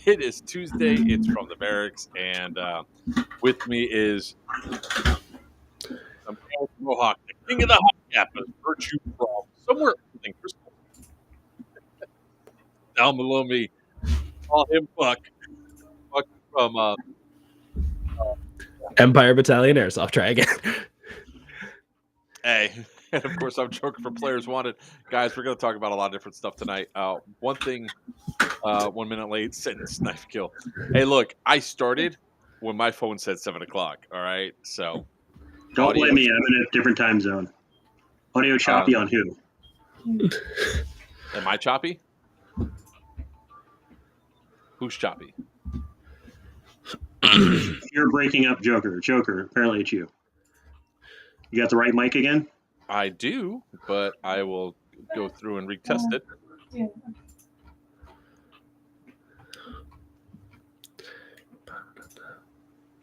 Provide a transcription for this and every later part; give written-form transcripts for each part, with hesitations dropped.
It is Tuesday. It's from the barracks, and with me is the man with the mohawk, the king of the hot cappers, Virchew from somewhere in Crystal. Down below me, call him Buck. Buck from Empire Battalion Airsoft. Try again. A. And of course, I'm Joker for Players Wanted. Guys, we're going to talk about a lot of different stuff tonight. One thing, 1 minute late, sentence, knife kill. Hey, look, I started when my phone said 7 o'clock. All right. So don't blame me. I'm in a different time zone. Audio choppy on who? Am I choppy? Who's choppy? You're breaking up, Joker. Joker, apparently it's you. You got the right mic again? I do, but I will go through and retest it.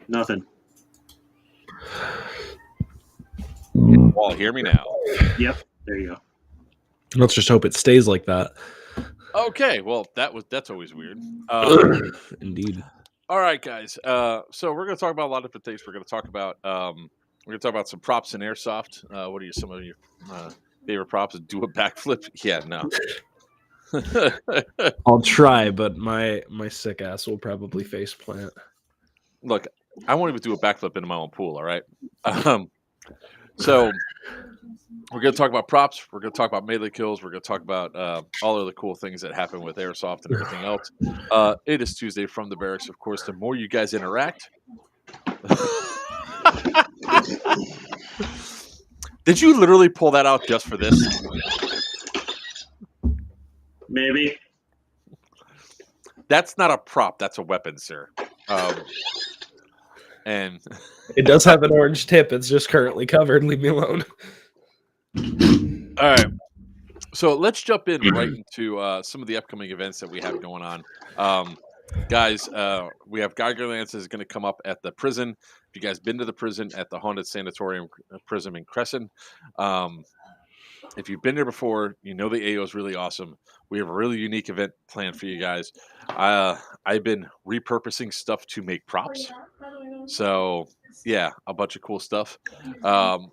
Nothing. You all hear me now? Yep, there you go. Let's just hope it stays like that. Okay, well, that's always weird. Indeed. All right, guys. So we're going to talk about a lot of different things. We're going to talk about some props in airsoft. What are some of your favorite props? Do a backflip? Yeah, no. I'll try, but my sick ass will probably face plant. Look, I won't even do a backflip into my own pool. All right. So we're going to talk about props. We're going to talk about melee kills. We're going to talk about all of the cool things that happen with airsoft and everything else. It is Tuesday from the barracks. Of course, the more you guys interact. Did you literally pull that out just for this? Maybe. That's not a prop. That's a weapon, sir. And it does have an orange tip. It's just currently covered. Leave me alone. All right. So let's jump in right into some of the upcoming events that we have going on. Guys, we have Geiger Lance is going to come up at the prison. If you guys been to the prison at the Haunted Sanatorium Prison in Crescent, if you've been there before, you know the AO is really awesome. We have a really unique event planned for you guys. I've been repurposing stuff to make props. So, yeah, a bunch of cool stuff. Watch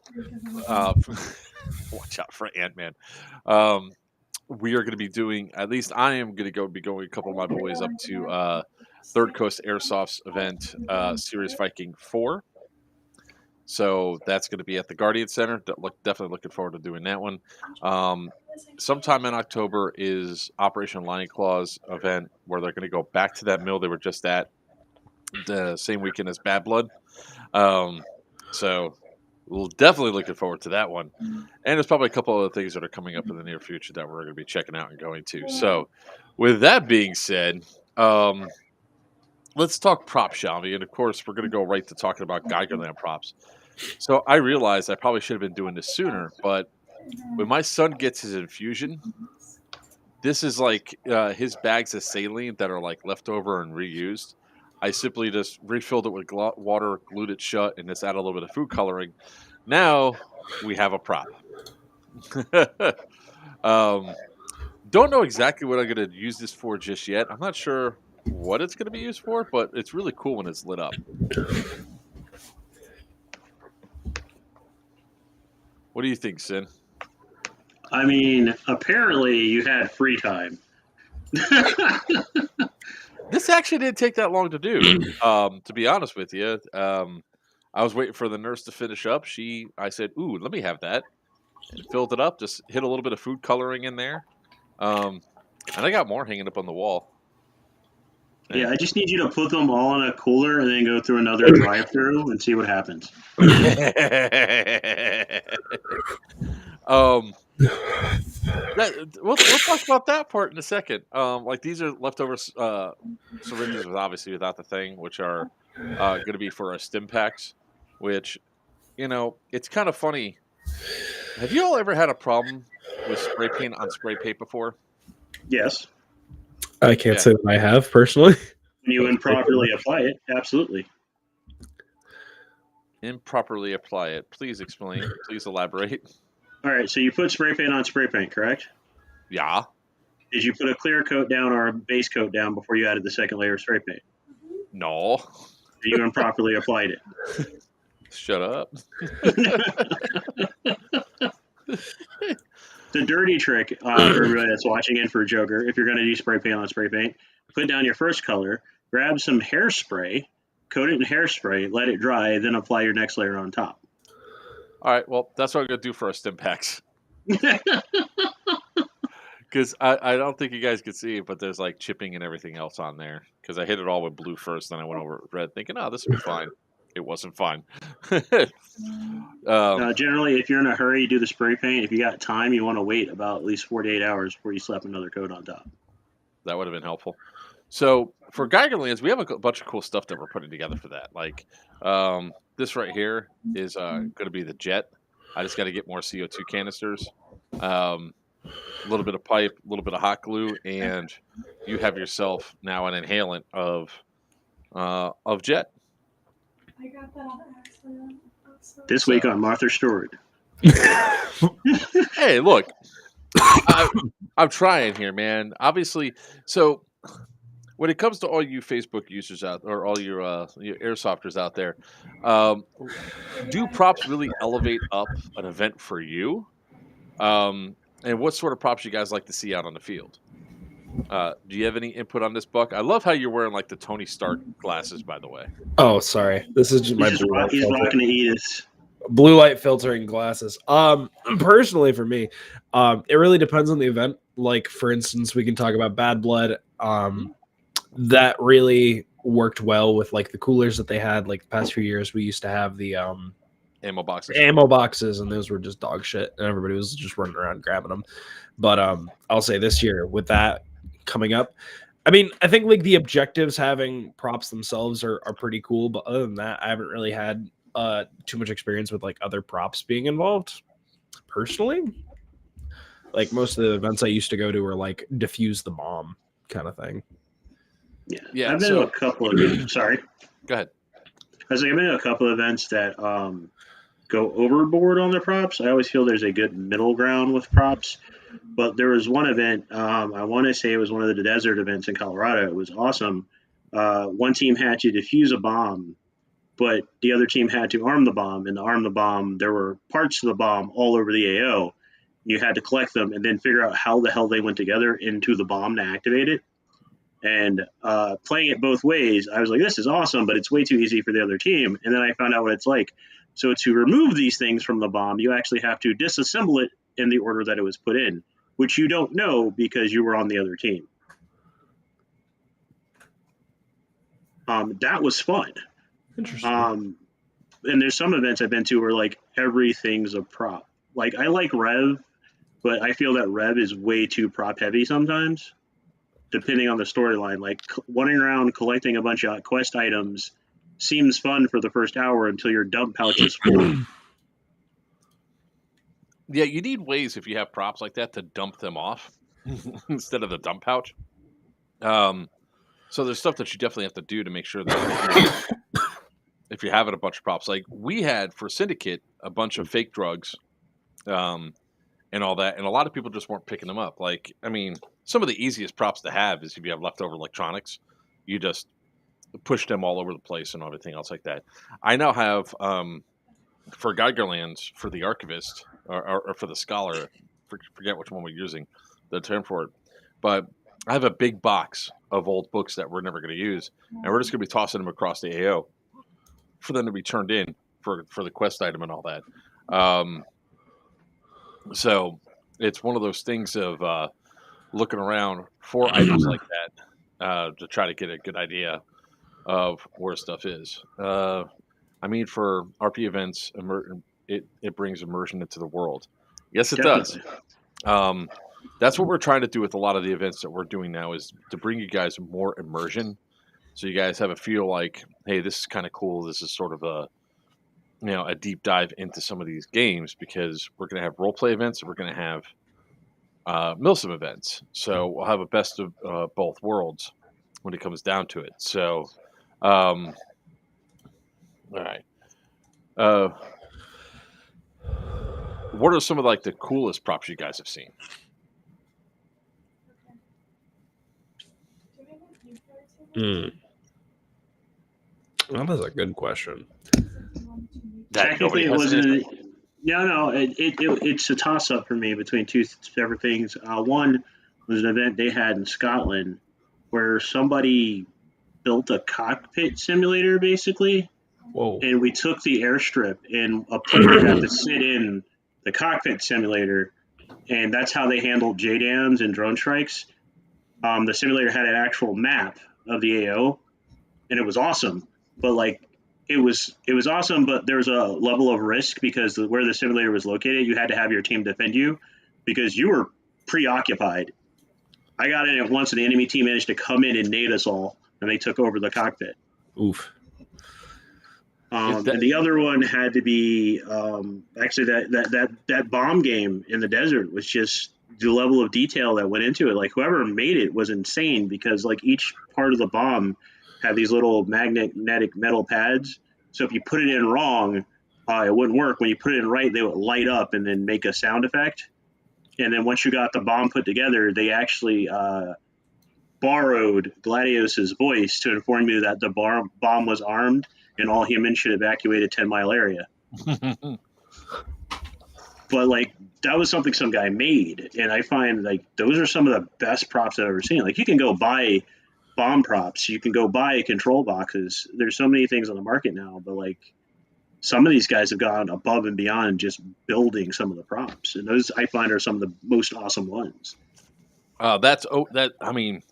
out for Ant-Man. We are going to be doing, at least I am going to be going a couple of my boys up to Third Coast Airsoft's event, Series Viking 4. So that's going to be at the Guardian Center. Definitely looking forward to doing that one. Sometime in October is Operation Lion Claws event where they're going to go back to that mill they were just at the same weekend as Bad Blood. So we're definitely looking forward to that one. And there's probably a couple other things that are coming up in the near future that we're going to be checking out and going to. So with that being said, let's talk props, shall we? And of course, we're going to go right to talking about Geigerland props. So I realized I probably should have been doing this sooner, but when my son gets his infusion, this is like his bags of saline that are like leftover and reused. I simply just refilled it with water, glued it shut, and just add a little bit of food coloring. Now we have a prop. Don't know exactly what I'm going to use this for just yet. I'm not sure what it's going to be used for, but it's really cool when it's lit up. What do you think, Sin? I mean, apparently you had free time. This actually didn't take that long to do, to be honest with you. I was waiting for the nurse to finish up. I said, ooh, let me have that. And filled it up, just hit a little bit of food coloring in there. And I got more hanging up on the wall. Yeah, I just need you to put them all in a cooler and then go through another drive-through and see what happens. We'll talk about that part in a second. Like these are leftover syringes, obviously without the thing, which are going to be for our stim packs. Which, it's kind of funny. Have you all ever had a problem with spray paint on spray paint before? Yes. I can't say that I have personally. When you improperly apply it, absolutely. Improperly apply it. Please explain. Please elaborate. All right, so you put spray paint on spray paint, correct? Yeah. Did you put a clear coat down or a base coat down before you added the second layer of spray paint? No. You improperly applied it. Shut up. The dirty trick for everybody that's watching and for Joker, if you're going to do spray paint on spray paint, put down your first color, grab some hairspray, coat it in hairspray, let it dry, then apply your next layer on top. All right, well, that's what I'm going to do for our stim packs. Because I don't think you guys could see it, but there's like chipping and everything else on there. Because I hit it all with blue first, then I went over red, thinking, "Oh, this will be fine." It wasn't fine. Generally, if you're in a hurry, do the spray paint. If you got time, you want to wait about at least 48 hours before you slap another coat on top. That would have been helpful. So for Geigerlands, we have a bunch of cool stuff that we're putting together for that. Like this right here is going to be the jet. I just got to get more CO2 canisters. A little bit of pipe, a little bit of hot glue, and you have yourself now an inhalant of jet. I got that on accident. This week on Martha Stewart. Hey, look, I'm trying here, man. Obviously, so when it comes to all you Facebook users out, or all your airsofters out there, do props really elevate up an event for you? And what sort of props you guys like to see out on the field? Do you have any input on this, Buck? I love how you're wearing like the Tony Stark glasses, by the way. Oh, sorry. This is just my blue light He's filter. rocking the Edith. Blue light filtering glasses. Personally for me, it really depends on the event. Like, for instance, we can talk about Bad Blood. That really worked well with like the coolers that they had. Like the past few years, we used to have the ammo boxes, and those were just dog shit, and everybody was just running around grabbing them. But I'll say this year with that coming up, I mean, I think like the objectives having props themselves are pretty cool, but other than that, I haven't really had too much experience with like other props being involved personally. Like most of the events I used to go to were like defuse the bomb kind of thing. Yeah. I've been to a couple of sorry. Go ahead. I was like, I've been to a couple of events that go overboard on their props. I always feel there's a good middle ground with props. But there was one event, I want to say it was one of the desert events in Colorado. It was awesome. One team had to defuse a bomb, but the other team had to arm the bomb. And to arm the bomb, there were parts of the bomb all over the AO. You had to collect them and then figure out how the hell they went together into the bomb to activate it. And playing it both ways, I was like, this is awesome, but it's way too easy for the other team. And then I found out what it's like. So to remove these things from the bomb, you actually have to disassemble it in the order that it was put in, which you don't know because you were on the other team. That was fun. Interesting. And there's some events I've been to where like everything's a prop. Like I like Rev, but I feel that Rev is way too prop heavy sometimes, depending on the storyline. Like running around collecting a bunch of quest items seems fun for the first hour until your dump pouch is full. Yeah, you need ways if you have props like that to dump them off instead of the dump pouch. So there's stuff that you definitely have to do to make sure that if you're having a bunch of props, like we had for Syndicate, a bunch of fake drugs, and all that, and a lot of people just weren't picking them up. Like, I mean, some of the easiest props to have is if you have leftover electronics, you just push them all over the place and everything else like that. I now have for Geigerlands, for the Archivist, or for the Scholar, forget which one we're using, the term for it, but I have a big box of old books that we're never going to use, and we're just going to be tossing them across the AO for them to be turned in for the quest item and all that. So it's one of those things of looking around for items like that to try to get a good idea of where stuff is. I mean, for RP events, it brings immersion into the world. Yes, it does. That's what we're trying to do with a lot of the events that we're doing now, is to bring you guys more immersion, so you guys have a feel like, hey, this is kind of cool. This is sort of a deep dive into some of these games, because we're going to have role play events and we're going to have Milsim events. So we'll have a best of both worlds when it comes down to it. So, all right. What are some of like the coolest props you guys have seen? Hmm. Well, that's a good question. That Technically, nobody it has an answer. wasn't. No. It's a toss up for me between two separate things. One was an event they had in Scotland where somebody built a cockpit simulator, basically, Whoa. and we took the airstrip, and a player had to sit in the cockpit simulator, and that's how they handled JDAMs and drone strikes. The simulator had an actual map of the AO, and it was awesome. But like, it was awesome, but there was a level of risk because where the simulator was located, you had to have your team defend you because you were preoccupied. I got in it once, and the enemy team managed to come in and nade us all, and they took over the cockpit. Oof. And the other one had to be actually that bomb game in the desert was just the level of detail that went into it. Like whoever made it was insane because like each part of the bomb had these little magnetic metal pads. So if you put it in wrong, it wouldn't work. When you put it in right, they would light up and then make a sound effect. And then once you got the bomb put together, they actually borrowed Gladius's voice to inform you that the bomb was armed and all humans should evacuate a 10-mile area. But like that was something some guy made, and I find like those are some of the best props I've ever seen. Like you can go buy bomb props, you can go buy control boxes. There's so many things on the market now, but like some of these guys have gone above and beyond just building some of the props, and those I find are some of the most awesome ones. I mean,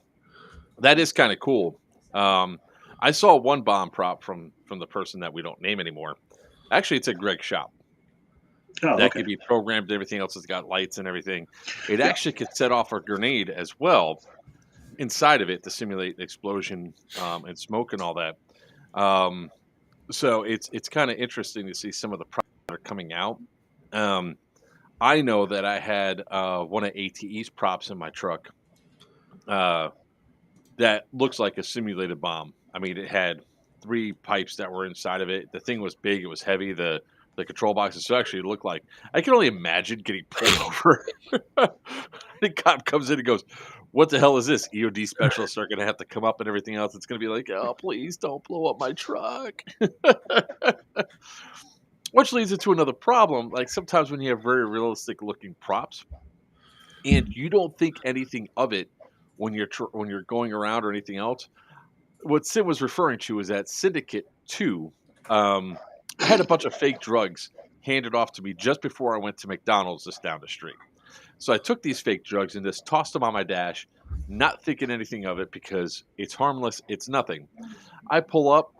that is kind of cool. I saw one bomb prop from the person that we don't name anymore. Actually, it's at Greg's shop. Oh, That okay. could be programmed. Everything else has got lights and everything. It actually could set off a grenade as well inside of it to simulate an explosion and smoke and all that. So it's kind of interesting to see some of the props that are coming out. I know that I had one of ATE's props in my truck that looks like a simulated bomb. I mean, it had 3 pipes that were inside of it. The thing was big. It was heavy. The control boxes actually looked like I can only imagine getting pulled over. The cop comes in and goes, "What the hell is this?" EOD specialists are going to have to come up and everything else. It's going to be like, "Oh, please don't blow up my truck." Which leads into another problem. Like sometimes when you have very realistic looking props and you don't think anything of it when you're going around or anything else. What Sid was referring to is that Syndicate 2 had a bunch of fake drugs handed off to me just before I went to McDonald's just down the street. So I took these fake drugs and just tossed them on my dash, not thinking anything of it because it's harmless, it's nothing. I pull up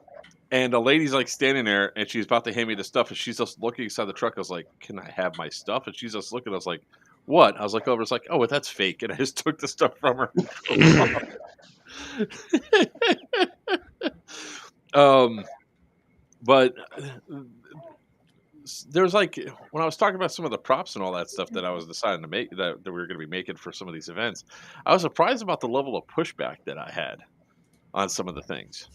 and a lady's like standing there and she's about to hand me the stuff and she's just looking inside the truck. I was like, "Can I have my stuff?" And she's just looking. I was like, "What?" I was like, "Over." It's like, "Oh, that's fake." And I just took the stuff from her. But there's like when I was talking about some of the props and all that stuff that I was deciding to make that we were going to be making for some of these events, I was surprised about the level of pushback that I had on some of the things.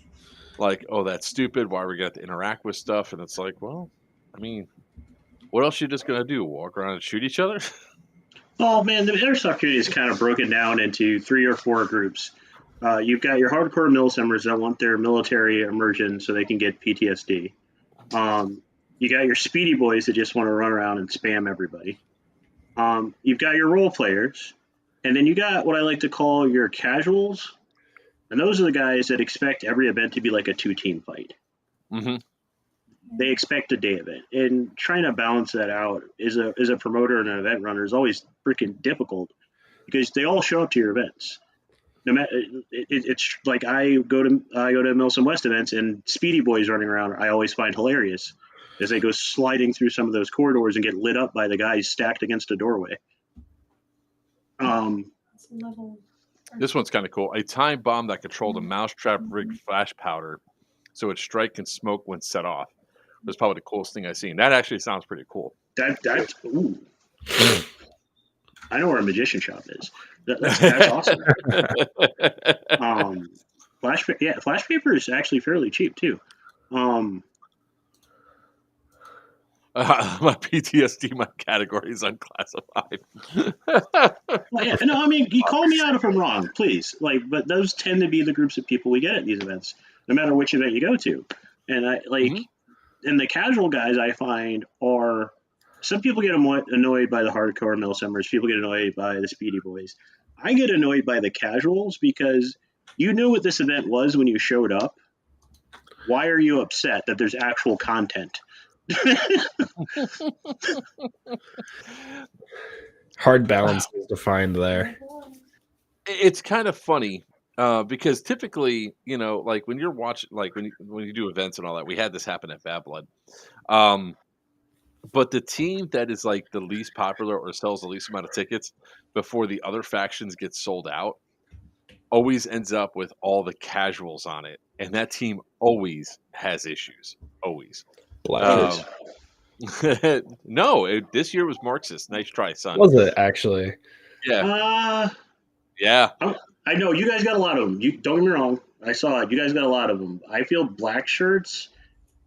Like, "Oh, that's stupid. Why are we going to interact with stuff?" And it's like, well, I mean, what else are you just going to do? Walk around and shoot each other? Oh man, the airsoft community is kind of broken down into 3 or 4 groups. You've got your hardcore milsimmers that want their military immersion so they can get PTSD. You got your speedy boys that just want to run around and spam everybody. You've got your role players, and then you got what I like to call your casuals, and those are the guys that expect every event to be like a 2-team fight. Mm-hmm. They expect a day event, and trying to balance that out as a promoter and an event runner is always freaking difficult because they all show up to your events. No matter, it's like I go to Milsom West events and Speedy Boys running around. I always find hilarious as they go sliding through some of those corridors and get lit up by the guys stacked against a doorway. This one's kind of cool. A time bomb that controlled a mousetrap rigged flash powder, so its strike and smoke when set off. Was probably the coolest thing I've seen. That actually sounds pretty cool. That's ooh. I know where a magician shop is. That's awesome. Flash paper is actually fairly cheap too. My PTSD, my category is unclassified. Well, yeah, no, I mean, you call me out if I'm wrong, please. But those tend to be the groups of people we get at these events, no matter which event you go to. And Mhm. and the casual guys I find are some people get annoyed by the hardcore milsimers. People get annoyed by the speedy boys. I get annoyed by the casuals because you knew what this event was when you showed up. Why are you upset that there's actual content? Hard balances to find there. It's kind of funny because typically, like when you're watching, like when you do events and all that, we had this happen at Bad Blood. Um, but the team that is like the least popular or sells the least amount of tickets before the other factions get sold out always ends up with all the casuals on it, and that team always has issues. Always. Blackers. No, this year was Marxist. Nice try, son. Was it actually? Yeah, yeah. I know you guys got a lot of them. You don't get me wrong. I saw it. You guys got a lot of them. I feel black shirts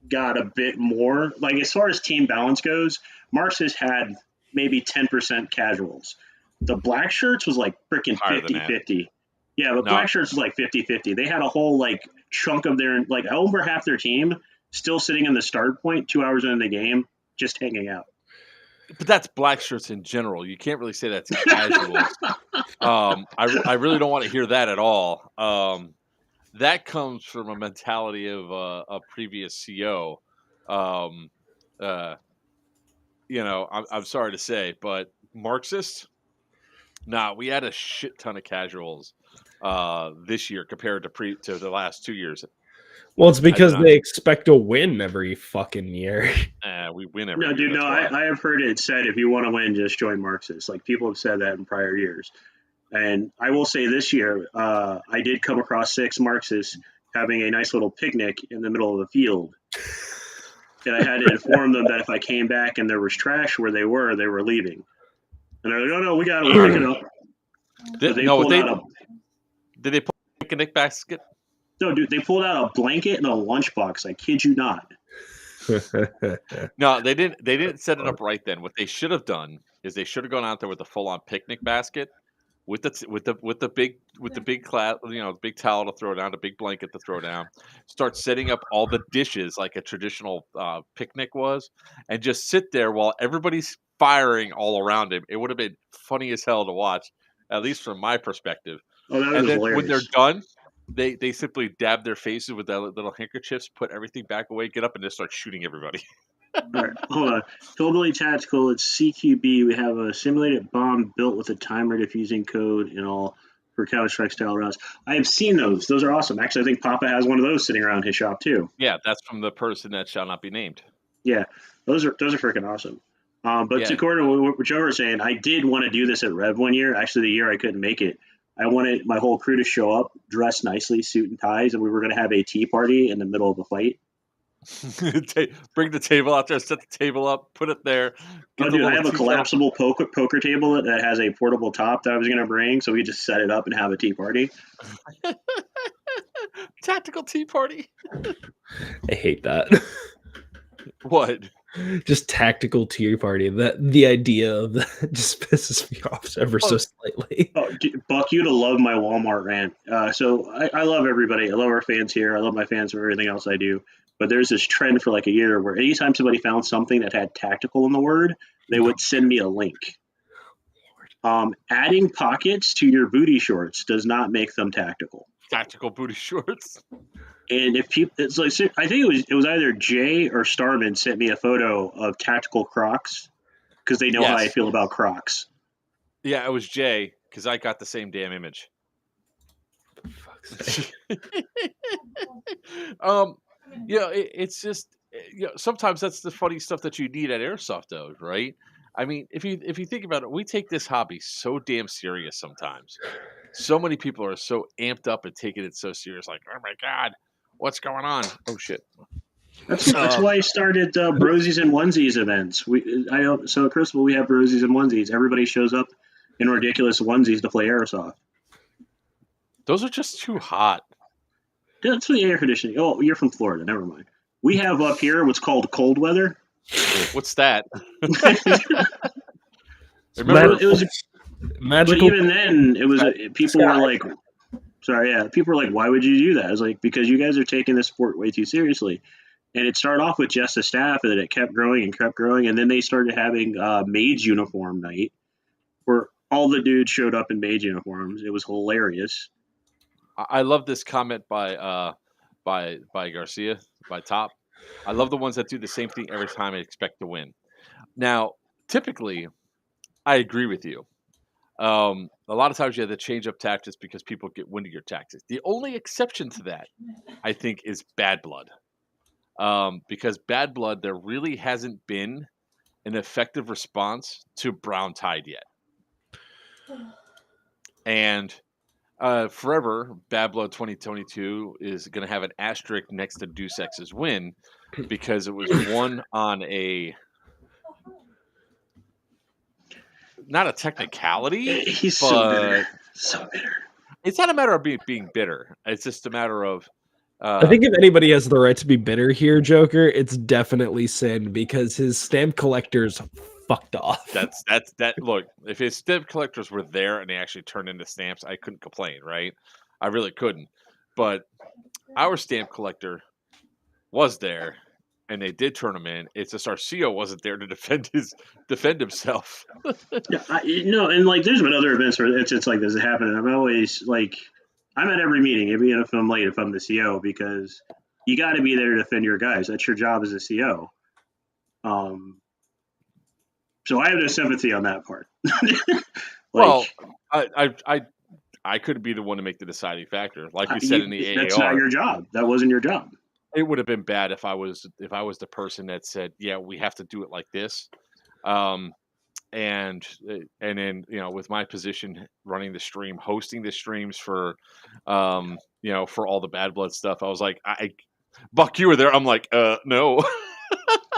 got a bit more. Like as far as team balance goes, Marxist had maybe 10% casuals. The black shirts was like freaking Higher than that. 50-50. Yeah, but No. black shirts was like 50-50. They had a whole like chunk of their like over half their team still sitting in the start point 2 hours into the game, just hanging out. But that's black shirts in general. You can't really say that's casuals. I really don't want to hear that at all. That comes from a mentality of a previous CO. I'm sorry to say, but Marxists, nah, we had a shit ton of casuals this year compared to the last 2 years. Well, it's because they expect to win every fucking year. We win every No, year. dude, no, I have heard it said if you want to win, just join Marxists. Like people have said that in prior years. And I will say this year, I did come across 6 Marxists having a nice little picnic in the middle of the field. And I had to inform them that if I came back and there was trash where they were leaving. And they're like, "Oh no, we got it. We'll pick it up." Did they pull a picnic basket? No, dude, they pulled out a blanket and a lunchbox. I kid you not. No, they didn't. They didn't set it up right then. What they should have done is they should have gone out there with a full-on picnic basket, with the big big towel to throw down, the big blanket to throw down. Start setting up all the dishes like a traditional picnic was, and just sit there while everybody's firing all around him. It would have been funny as hell to watch, at least from my perspective. Oh, that was And then hilarious. when they're done, they simply dab their faces with their little handkerchiefs, put everything back away, get up, and just start shooting everybody. All right, hold on. Hillbilly Tactical, it's CQB. We have a simulated bomb built with a timer diffusing code and all for Counter-Strike style rounds. I have seen those. Those are awesome. Actually, I think Papa has one of those sitting around his shop too. Yeah, that's from the person that shall not be named. Yeah, those are freaking awesome. But Yeah. to according to what Joe was saying, I did want to do this at Rev one year. Actually, the year I couldn't make it, I wanted my whole crew to show up dressed nicely, suit and ties, and we were going to have a tea party in the middle of a fight. Bring the table out there, set the table up, put it there. Oh, dude, I have a collapsible poker table that has a portable top that I was going to bring, so we just set it up and have a tea party. Tactical tea party. I hate that. What? Just tactical tea party. The idea of that just pisses me off ever so slightly. Oh, dude, Buck, you'd have loved my Walmart rant. So I love everybody. I love our fans here. I love my fans for everything else I do. But there's this trend for like a year where anytime somebody found something that had tactical in the word, they would send me a link. Adding pockets to your booty shorts does not make them tactical. Tactical booty shorts. And if people, it's like I think it was either Jay or Starman sent me a photo of tactical Crocs because they know how I feel about Crocs. Yeah, it was Jay because I got the same damn image. It's just sometimes that's the funny stuff that you need at Airsoft, though, right? I mean, if you think about it, we take this hobby so damn serious sometimes. So many people are so amped up and taking it so serious, like, oh my god, what's going on? Oh shit. That's why I started Brosies and Onesies events. So at Crucible we have Brosies and Onesies. Everybody shows up in ridiculous onesies to play Airsoft. Those are just too hot. That's the air conditioning. Oh, you're from Florida. Never mind. We have up here what's called cold weather. What's that? Well, it was, but magical. even then, it was people were Sky. like, sorry, yeah, people were like, why would you do that? I was like, because you guys are taking this sport way too seriously. And it started off with just a staff, and then it kept growing and kept growing, and then they started having maids uniform night, where all the dudes showed up in maids uniforms. It was hilarious. I love this comment by Garcia, by Top. I love the ones that do the same thing every time and expect to win. Now, typically, I agree with you. A lot of times you have to change up tactics because people get wind of your tactics. The only exception to that, I think, is Bad Blood. Because Bad Blood, there really hasn't been an effective response to Brown Tide yet. And forever, Bad Blood 2022 is going to have an asterisk next to Deus Ex's win because it was won on a not a technicality. He's so bitter. So bitter. It's not a matter of being bitter. It's just a matter of. I think if anybody has the right to be bitter here, Joker, it's definitely Sin because his stamp collectors fucked off. That's that. Look, if his stamp collectors were there and they actually turned into stamps, I couldn't complain, right? I really couldn't. But our stamp collector was there, and they did turn him in. It's just our CO wasn't there to defend himself. Yeah, and like there's been other events where it's like this is happening. I'm always like, I'm at every meeting, even if I'm late, if I'm the CO, because you got to be there to defend your guys. That's your job as a CO. So I have no sympathy on that part. Well, I could be the one to make the deciding factor, like we said in the AAR. That's not your job. That wasn't your job. It would have been bad if I was the person that said, "Yeah, we have to do it like this," and then with my position running the stream, hosting the streams for, for all the Bad Blood stuff, I was like, Buck, you were there. I'm like, no.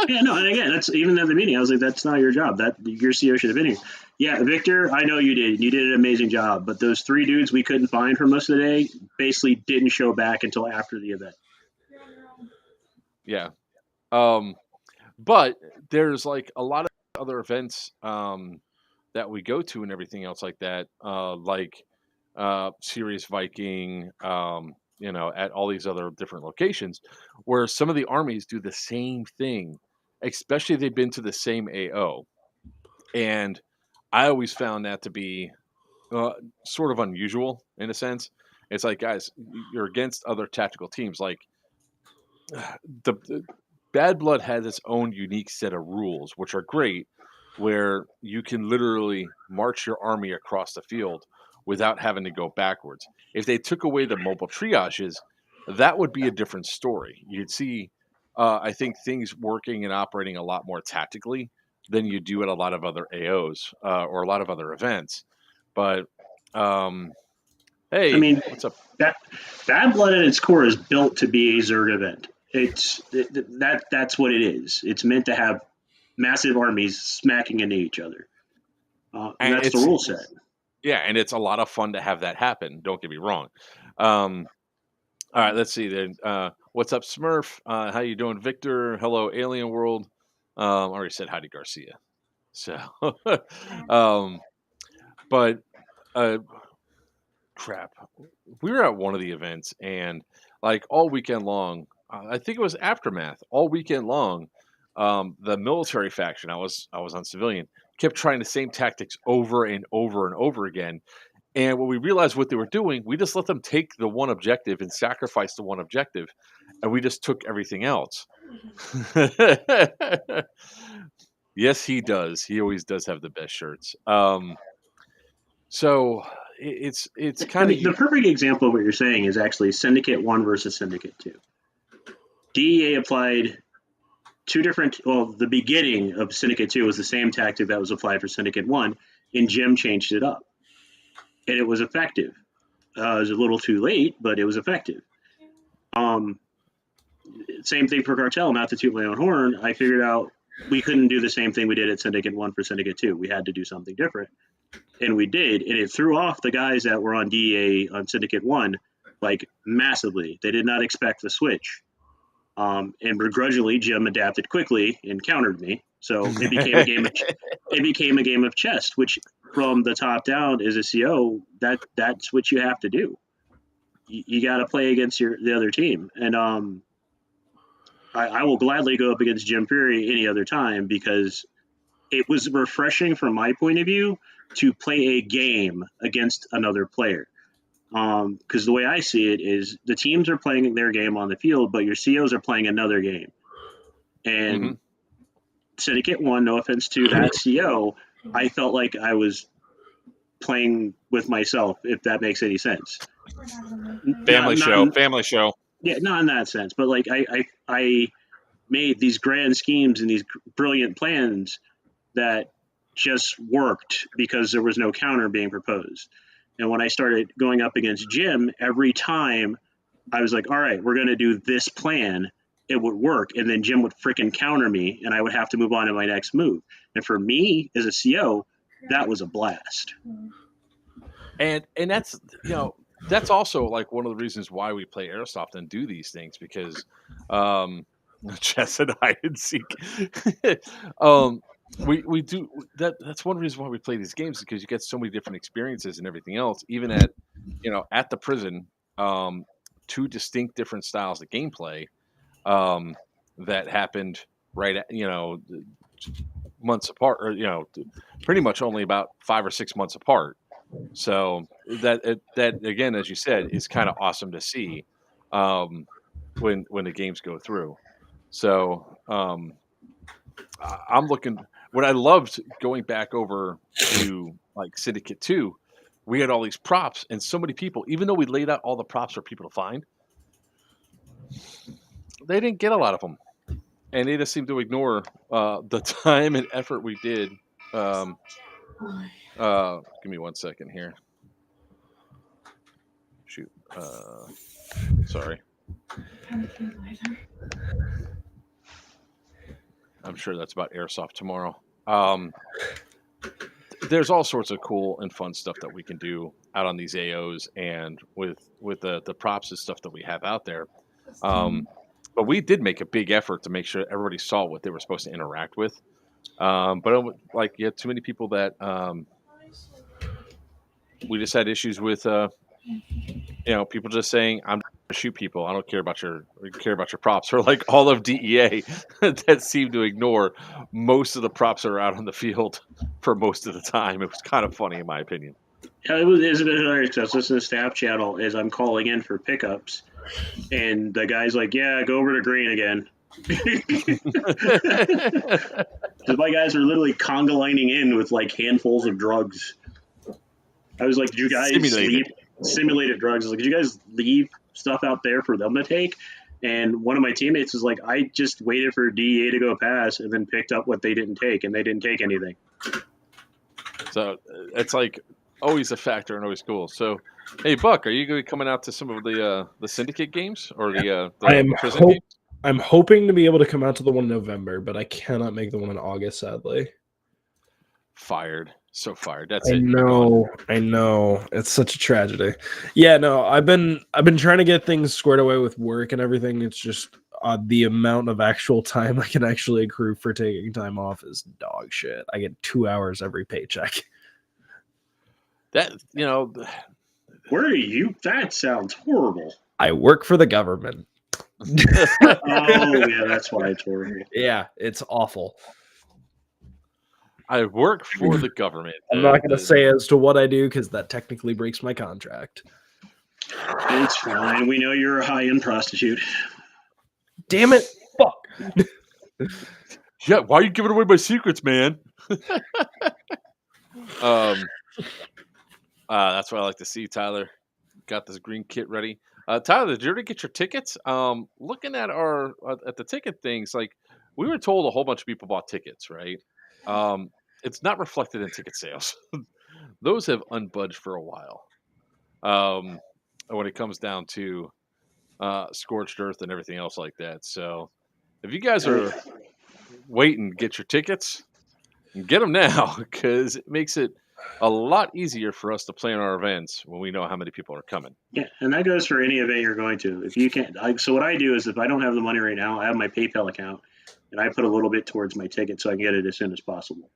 Yeah, no, and again, that's even at the meeting. I was like, that's not your job. That your CO should have been here. Yeah, Victor, I know you did. You did an amazing job. But those 3 dudes we couldn't find for most of the day basically didn't show back until after the event. Yeah. But there's like a lot of other events that we go to and everything else like that, like Sirius Viking, at all these other different locations where some of the armies do the same thing, especially if they've been to the same AO. And I always found that to be sort of unusual in a sense. It's like, guys, you're against other tactical teams. Like the Bad Blood has its own unique set of rules, which are great, where you can literally march your army across the field without having to go backwards. If they took away the mobile triages, that would be a different story. You'd see, I think, things working and operating a lot more tactically than you do at a lot of other AOs or a lot of other events. But hey, I mean, what's up? Bad Blood at its core is built to be a Zerg event. That's what it is. It's meant to have massive armies smacking into each other. And that's the rule set. Yeah, and it's a lot of fun to have that happen. Don't get me wrong. All right, let's see then. What's up, Smurf? How you doing, Victor? Hello, Alien World. I already said hi to Garcia. So, but crap. We were at one of the events, and like all weekend long, I think it was Aftermath. All weekend long, the military faction, I was on civilian, kept trying the same tactics over and over and over again. And when we realized what they were doing, we just let them take the one objective and sacrifice the one objective, and we just took everything else. Yes, he does. He always does have the best shirts. So it's kind of the perfect example of what you're saying is actually Syndicate 1 versus Syndicate 2. DEA applied 2 different. Well, the beginning of Syndicate 2 was the same tactic that was applied for Syndicate 1, and Jim changed it up. And it was effective. It was a little too late, but it was effective. Same thing for Cartel, not to toot my own horn. I figured out we couldn't do the same thing we did at Syndicate 1 for Syndicate 2. We had to do something different. And we did, and it threw off the guys that were on DEA on Syndicate 1 like massively. They did not expect the switch. And begrudgingly, Jim adapted quickly and countered me. So it became a game of chess, which from the top down as a CO, that's what you have to do. You got to play against the other team, and I will gladly go up against Jim Fury any other time because it was refreshing from my point of view to play a game against another player. Because the way I see it is the teams are playing their game on the field, but your COs are playing another game. And Syndicate 1, no offense to that CO, I felt like I was playing with myself, if that makes any sense. Family show. Yeah, not in that sense, but like I made these grand schemes and these brilliant plans that just worked because there was no counter being proposed. And when I started going up against Jim, every time I was like, all right, we're going to do this plan, it would work. And then Jim would freaking counter me and I would have to move on to my next move. And for me as a CO, that was a blast. And that's, that's also like one of the reasons why we play Airsoft and do these things, because chess and hide and seek. We do that. That's one reason why we play these games, because you get so many different experiences and everything else. Even at the prison, two distinct different styles of gameplay that happened right at months apart, or pretty much only about 5 or 6 months apart. So that again, as you said, is kind of awesome to see when the games go through. So I'm looking. What I loved going back over to like Syndicate 2, we had all these props, and so many people, even though we laid out all the props for people to find, they didn't get a lot of them, and they just seemed to ignore the time and effort we did. Give me 1 second here. Shoot. Sorry. I'm sure that's about Airsoft tomorrow. There's all sorts of cool and fun stuff that we can do out on these AOs and with the props and stuff that we have out there. But we did make a big effort to make sure everybody saw what they were supposed to interact with. But like, you had too many people that we just had issues with. People just saying, "I'm going to shoot people. I don't care about your props," or like all of DEA that seemed to ignore most of the props that are out on the field for most of the time. It was kind of funny, in my opinion. Yeah, it's a bit hilarious. I was listening to staff channel as I'm calling in for pickups, and the guy's like, "Yeah, go over to green again." My guys are literally conga lining in with like handfuls of drugs. I was like, "Did you guys leave simulated drugs?" I was like, "Did you guys leave stuff out there for them to take?" And one of my teammates was like, "I just waited for DEA to go past and then picked up what they didn't take, and they didn't take anything." So it's like always a factor and always cool. So, hey Buck, are you going to be coming out to some of the Syndicate games or the prison games? I'm hoping to be able to come out to the one in November, but I cannot make the one in August, sadly. Fired. So fired. That's I it. I know. It's such a tragedy. Yeah, no, I've been trying to get things squared away with work and everything. It's just the amount of actual time I can actually accrue for taking time off is dog shit. I get 2 hours every paycheck. That, Where are you? That sounds horrible. I work for the government. Oh, yeah, that's why it's horrible. Yeah, it's awful. I work for the government. I'm not going to say as to what I do because that technically breaks my contract. It's fine. We know you're a high-end prostitute. Damn it. Fuck. Yeah, why are you giving away my secrets, man? That's what I like to see, Tyler. Got this green kit ready. Tyler, did you already get your tickets? Looking at at the ticket things, like we were told a whole bunch of people bought tickets, right? It's not reflected in ticket sales. Those have unbudged for a while. When it comes down to Scorched Earth and everything else like that. So if you guys are waiting to get your tickets, get them now because it makes it a lot easier for us to plan our events when we know how many people are coming. Yeah, and that goes for any event you're going to. If you can't, so what I do is if I don't have the money right now, I have my PayPal account, and I put a little bit towards my ticket so I can get it as soon as possible.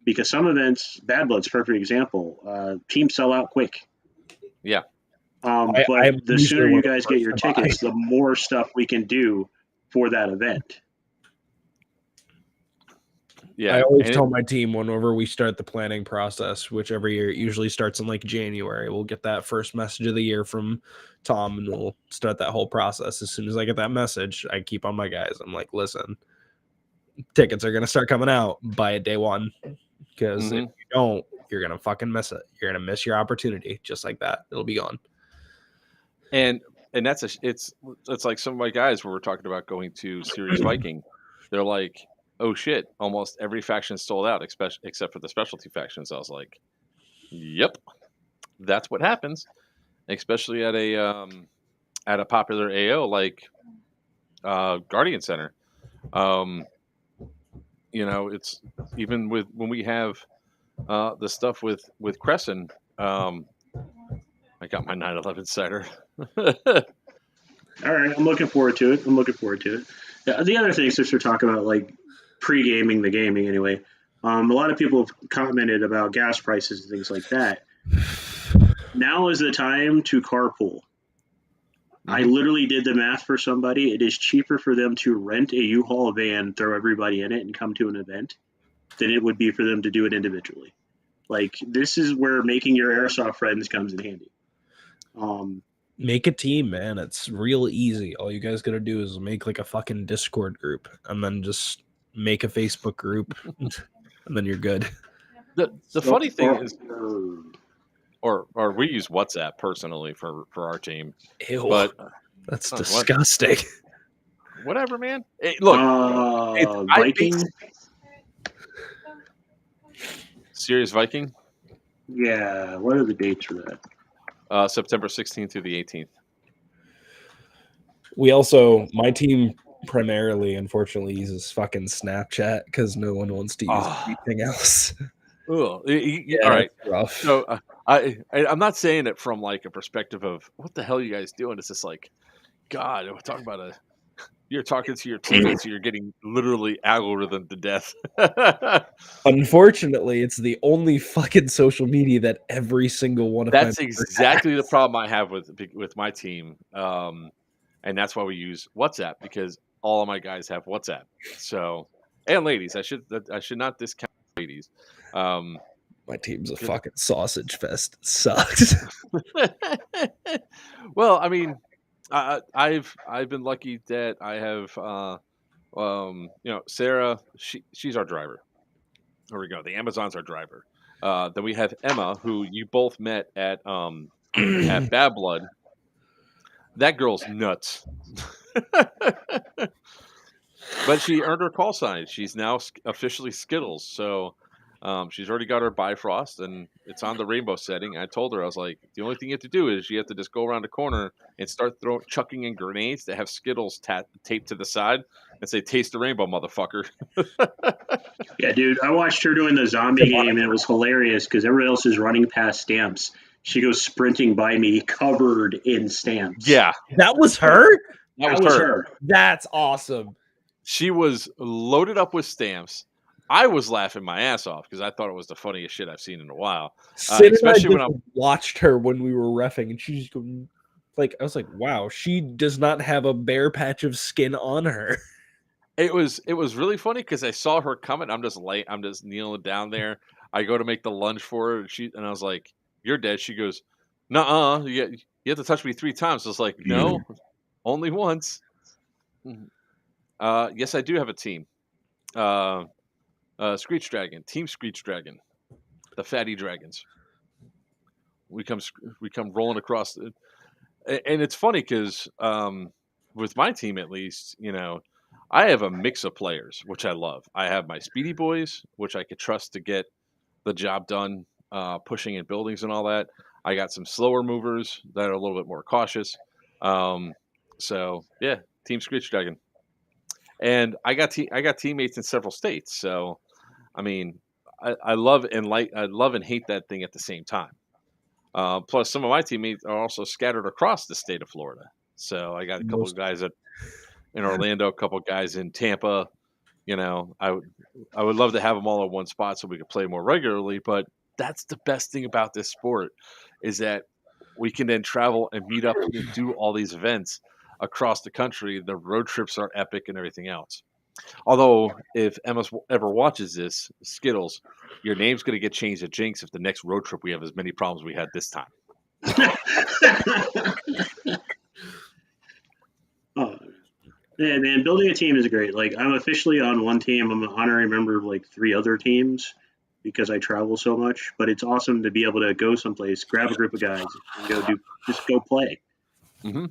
Because some events, Bad Blood's a perfect example. Teams sell out quick. Yeah. But I'm the usually sooner one you of the guys get first your to buy. tickets, the more stuff we can do for that event. Yeah. I always and tell my team whenever we start the planning process, which every year it usually starts in like January, we'll get that first message of the year from Tom and we'll start that whole process. As soon as I get that message, I keep on my guys. I'm like, listen, tickets are going to start coming out by day one because if you don't, you're going to fucking miss it. You're going to miss your opportunity just like that. It'll be gone. And that's it's like some of my guys where we're talking about going to Series Viking. They're like, oh shit, almost every faction sold out, except for the specialty factions. I was like, yep, that's what happens, especially at a popular AO like Guardian Center. It's even with when we have the stuff with Crescent. I got my 9/11 cider. All right, I'm looking forward to it. The other thing, since we're talking about like pre-gaming the gaming anyway, a lot of people have commented about gas prices and things like that. Now is the time to carpool. I literally did the math for somebody. It is cheaper for them to rent a U-Haul van, throw everybody in it, and come to an event than it would be for them to do it individually. Like, this is where making your airsoft friends comes in handy. Make a team, man. It's real easy. All you guys got to do is make like a fucking Discord group and then just make a Facebook group and then you're good. The funny thing is, or we use WhatsApp personally for our team. Ew, but that's disgusting. Whatever, man. Hey, look, Viking. Series Viking. Yeah, what are the dates for that? September 16th through the 18th. We also, my team primarily, unfortunately, uses fucking Snapchat because no one wants to use anything else. All right. Rough. So I'm not saying it from like a perspective of what the hell are you guys doing. It's just like, God, we're talking about you're talking to your teammates, so you're getting literally algorithmed to death. Unfortunately, it's the only fucking social media that every single one of that's exactly the problem I have with my team, and that's why we use WhatsApp, because all of my guys have WhatsApp. So, and ladies, I should not discount ladies. My team's a fucking sausage fest. It sucks. Well, I mean, I've been lucky that I have, Sarah. She's our driver. There we go. The Amazon's our driver. Then we have Emma, who you both met at Bad Blood. That girl's nuts. But she earned her call sign. She's now officially Skittles. So she's already got her Bifrost, and it's on the rainbow setting. I told her, I was like, the only thing you have to do is you have to just go around the corner and start chucking in grenades that have Skittles taped to the side and say, "Taste the rainbow, motherfucker." Yeah, dude, I watched her doing the zombie game, and it was hilarious because everyone else is running past stamps. She goes sprinting by me, covered in stamps. Yeah, that was her. That was her. That's awesome. She was loaded up with stamps. I was laughing my ass off because I thought it was the funniest shit I've seen in a while. Especially when I watched her when we were reffing, and she's going like, I was like, wow, she does not have a bare patch of skin on her. It was really funny because I saw her coming. I'm just kneeling down there. I go to make the lunge for her, and I was like, "You're dead." She goes, "Nuh-uh, you have to touch me 3 times." I was like, "No, only once." Yes, I do have a team. Screech Dragon, Team Screech Dragon, the Fatty Dragons. We come rolling across, and it's funny because with my team, at least, I have a mix of players, which I love. I have my speedy boys, which I could trust to get the job done, pushing in buildings and all that. I got some slower movers that are a little bit more cautious. So yeah, Team Screech Dragon, and I got teammates in several states. So, I mean, I love and hate that thing at the same time. Plus, some of my teammates are also scattered across the state of Florida. So I got a couple of guys in Orlando, a couple of guys in Tampa. You know, I would love to have them all in one spot so we could play more regularly. But that's the best thing about this sport is that we can then travel and meet up and do all these events across the country. The road trips are epic and everything else. Although, if Emma ever watches this, Skittles, your name's going to get changed to Jinx if the next road trip we have as many problems we had this time. Oh, yeah, man, building a team is great. Like, I'm officially on one team. I'm an honorary member of like 3 other teams because I travel so much. But it's awesome to be able to go someplace, grab a group of guys, and go play. Mm-hmm.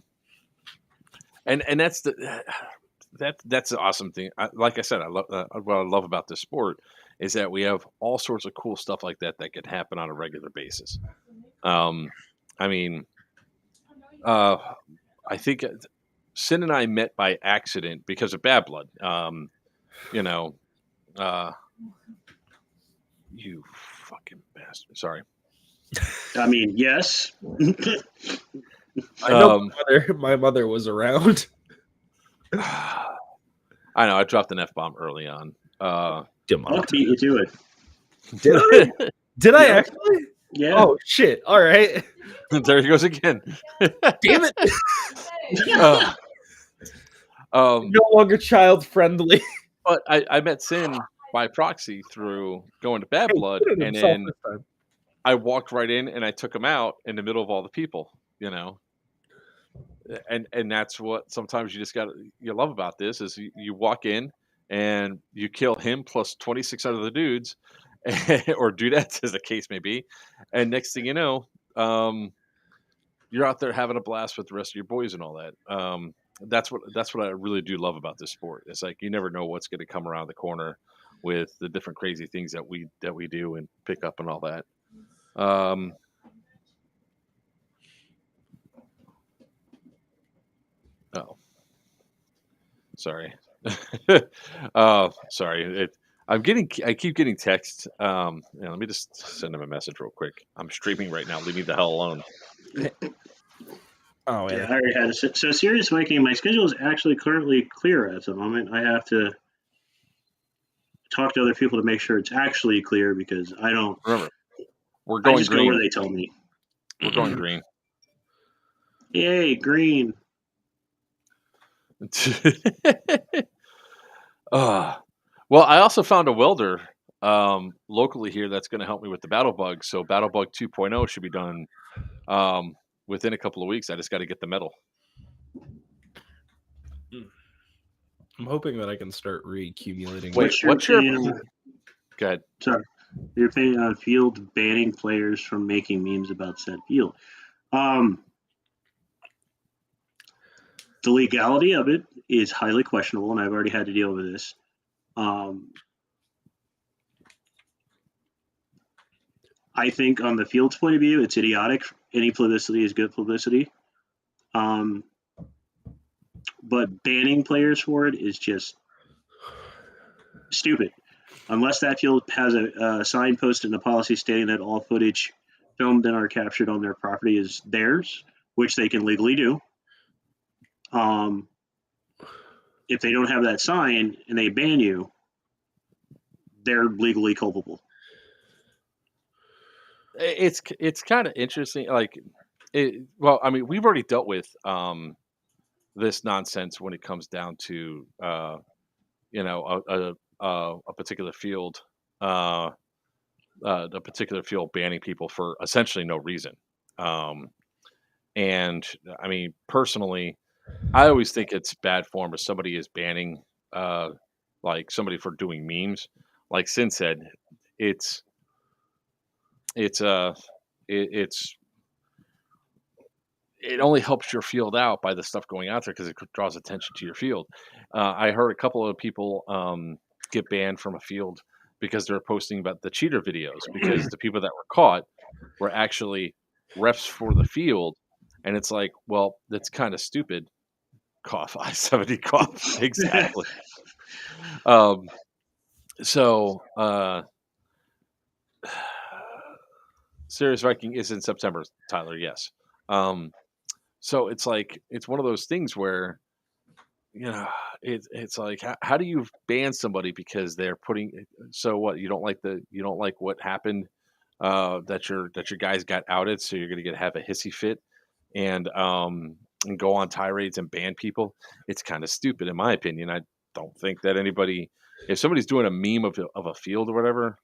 And that's that's the awesome thing. Like I said, I love what I love about this sport is that we have all sorts of cool stuff like that can happen on a regular basis. I mean, I think Sin and I met by accident because of Bad Blood. You know, you fucking bastard. Sorry. I mean, yes. I know my mother was around. I know I dropped an F-bomb early on. Fuck beat you to it. Did I? Did I actually? Yeah. Oh shit! All right. There he goes again. Damn it! No longer child friendly. But I met Sin by proxy through going to Bad Blood, and then I walked right in and I took him out in the middle of all the people. You know. And that's what sometimes you love about this is you walk in and you kill him plus 26 other dudes or dudettes as the case may be, and next thing you know, you're out there having a blast with the rest of your boys and all that. That's what I really do love about this sport. It's like you never know what's going to come around the corner with the different crazy things that we do and pick up and all that. Oh, sorry. Sorry. I keep getting texts. Let me just send him a message real quick. I'm streaming right now. Leave me the hell alone. Oh, yeah. I already had it. So, Serious Viking, my schedule is actually currently clear at the moment. I have to talk to other people to make sure it's actually clear because I don't. Remember, we're going I just green. go where they tell me. We're going green. Yay, green. Well, I also found a welder locally here that's going to help me with the battle bug. So battle bug 2.0 should be done within a couple of weeks. I just got to get the metal. I'm hoping that I can start reaccumulating. Wait, what's your? Go ahead. Sorry, you're paying on field banning players from making memes about said field. The legality of it is highly questionable, and I've already had to deal with this. I think on the field's point of view, it's idiotic. Any publicity is good publicity. But banning players for it is just stupid. Unless that field has a sign posted in the policy stating that all footage filmed and are captured on their property is theirs, which they can legally do. If they don't have that sign and they ban you, they're legally culpable. It's kind of interesting. Well, I mean, we've already dealt with this nonsense when it comes down to a particular field, the particular field banning people for essentially no reason. And I mean, personally, I always think it's bad form if somebody is banning like somebody for doing memes. Like Sin said, it only helps your field out by the stuff going out there because it draws attention to your field. I heard a couple of people get banned from a field because they're posting about the cheater videos because the people that were caught were actually reps for the field. And it's like, well, that's kind of stupid. Cough, I-70 cough. Exactly. So Serious Viking is in September, Tyler. Yes. So it's like it's one of those things where you know it's like how do you ban somebody because they're putting so what you don't like what happened that your guys got outed so you're gonna get have a hissy fit and go on tirades and ban people. It's kind of stupid in my opinion. I don't think that anybody if somebody's doing a meme of a field or whatever,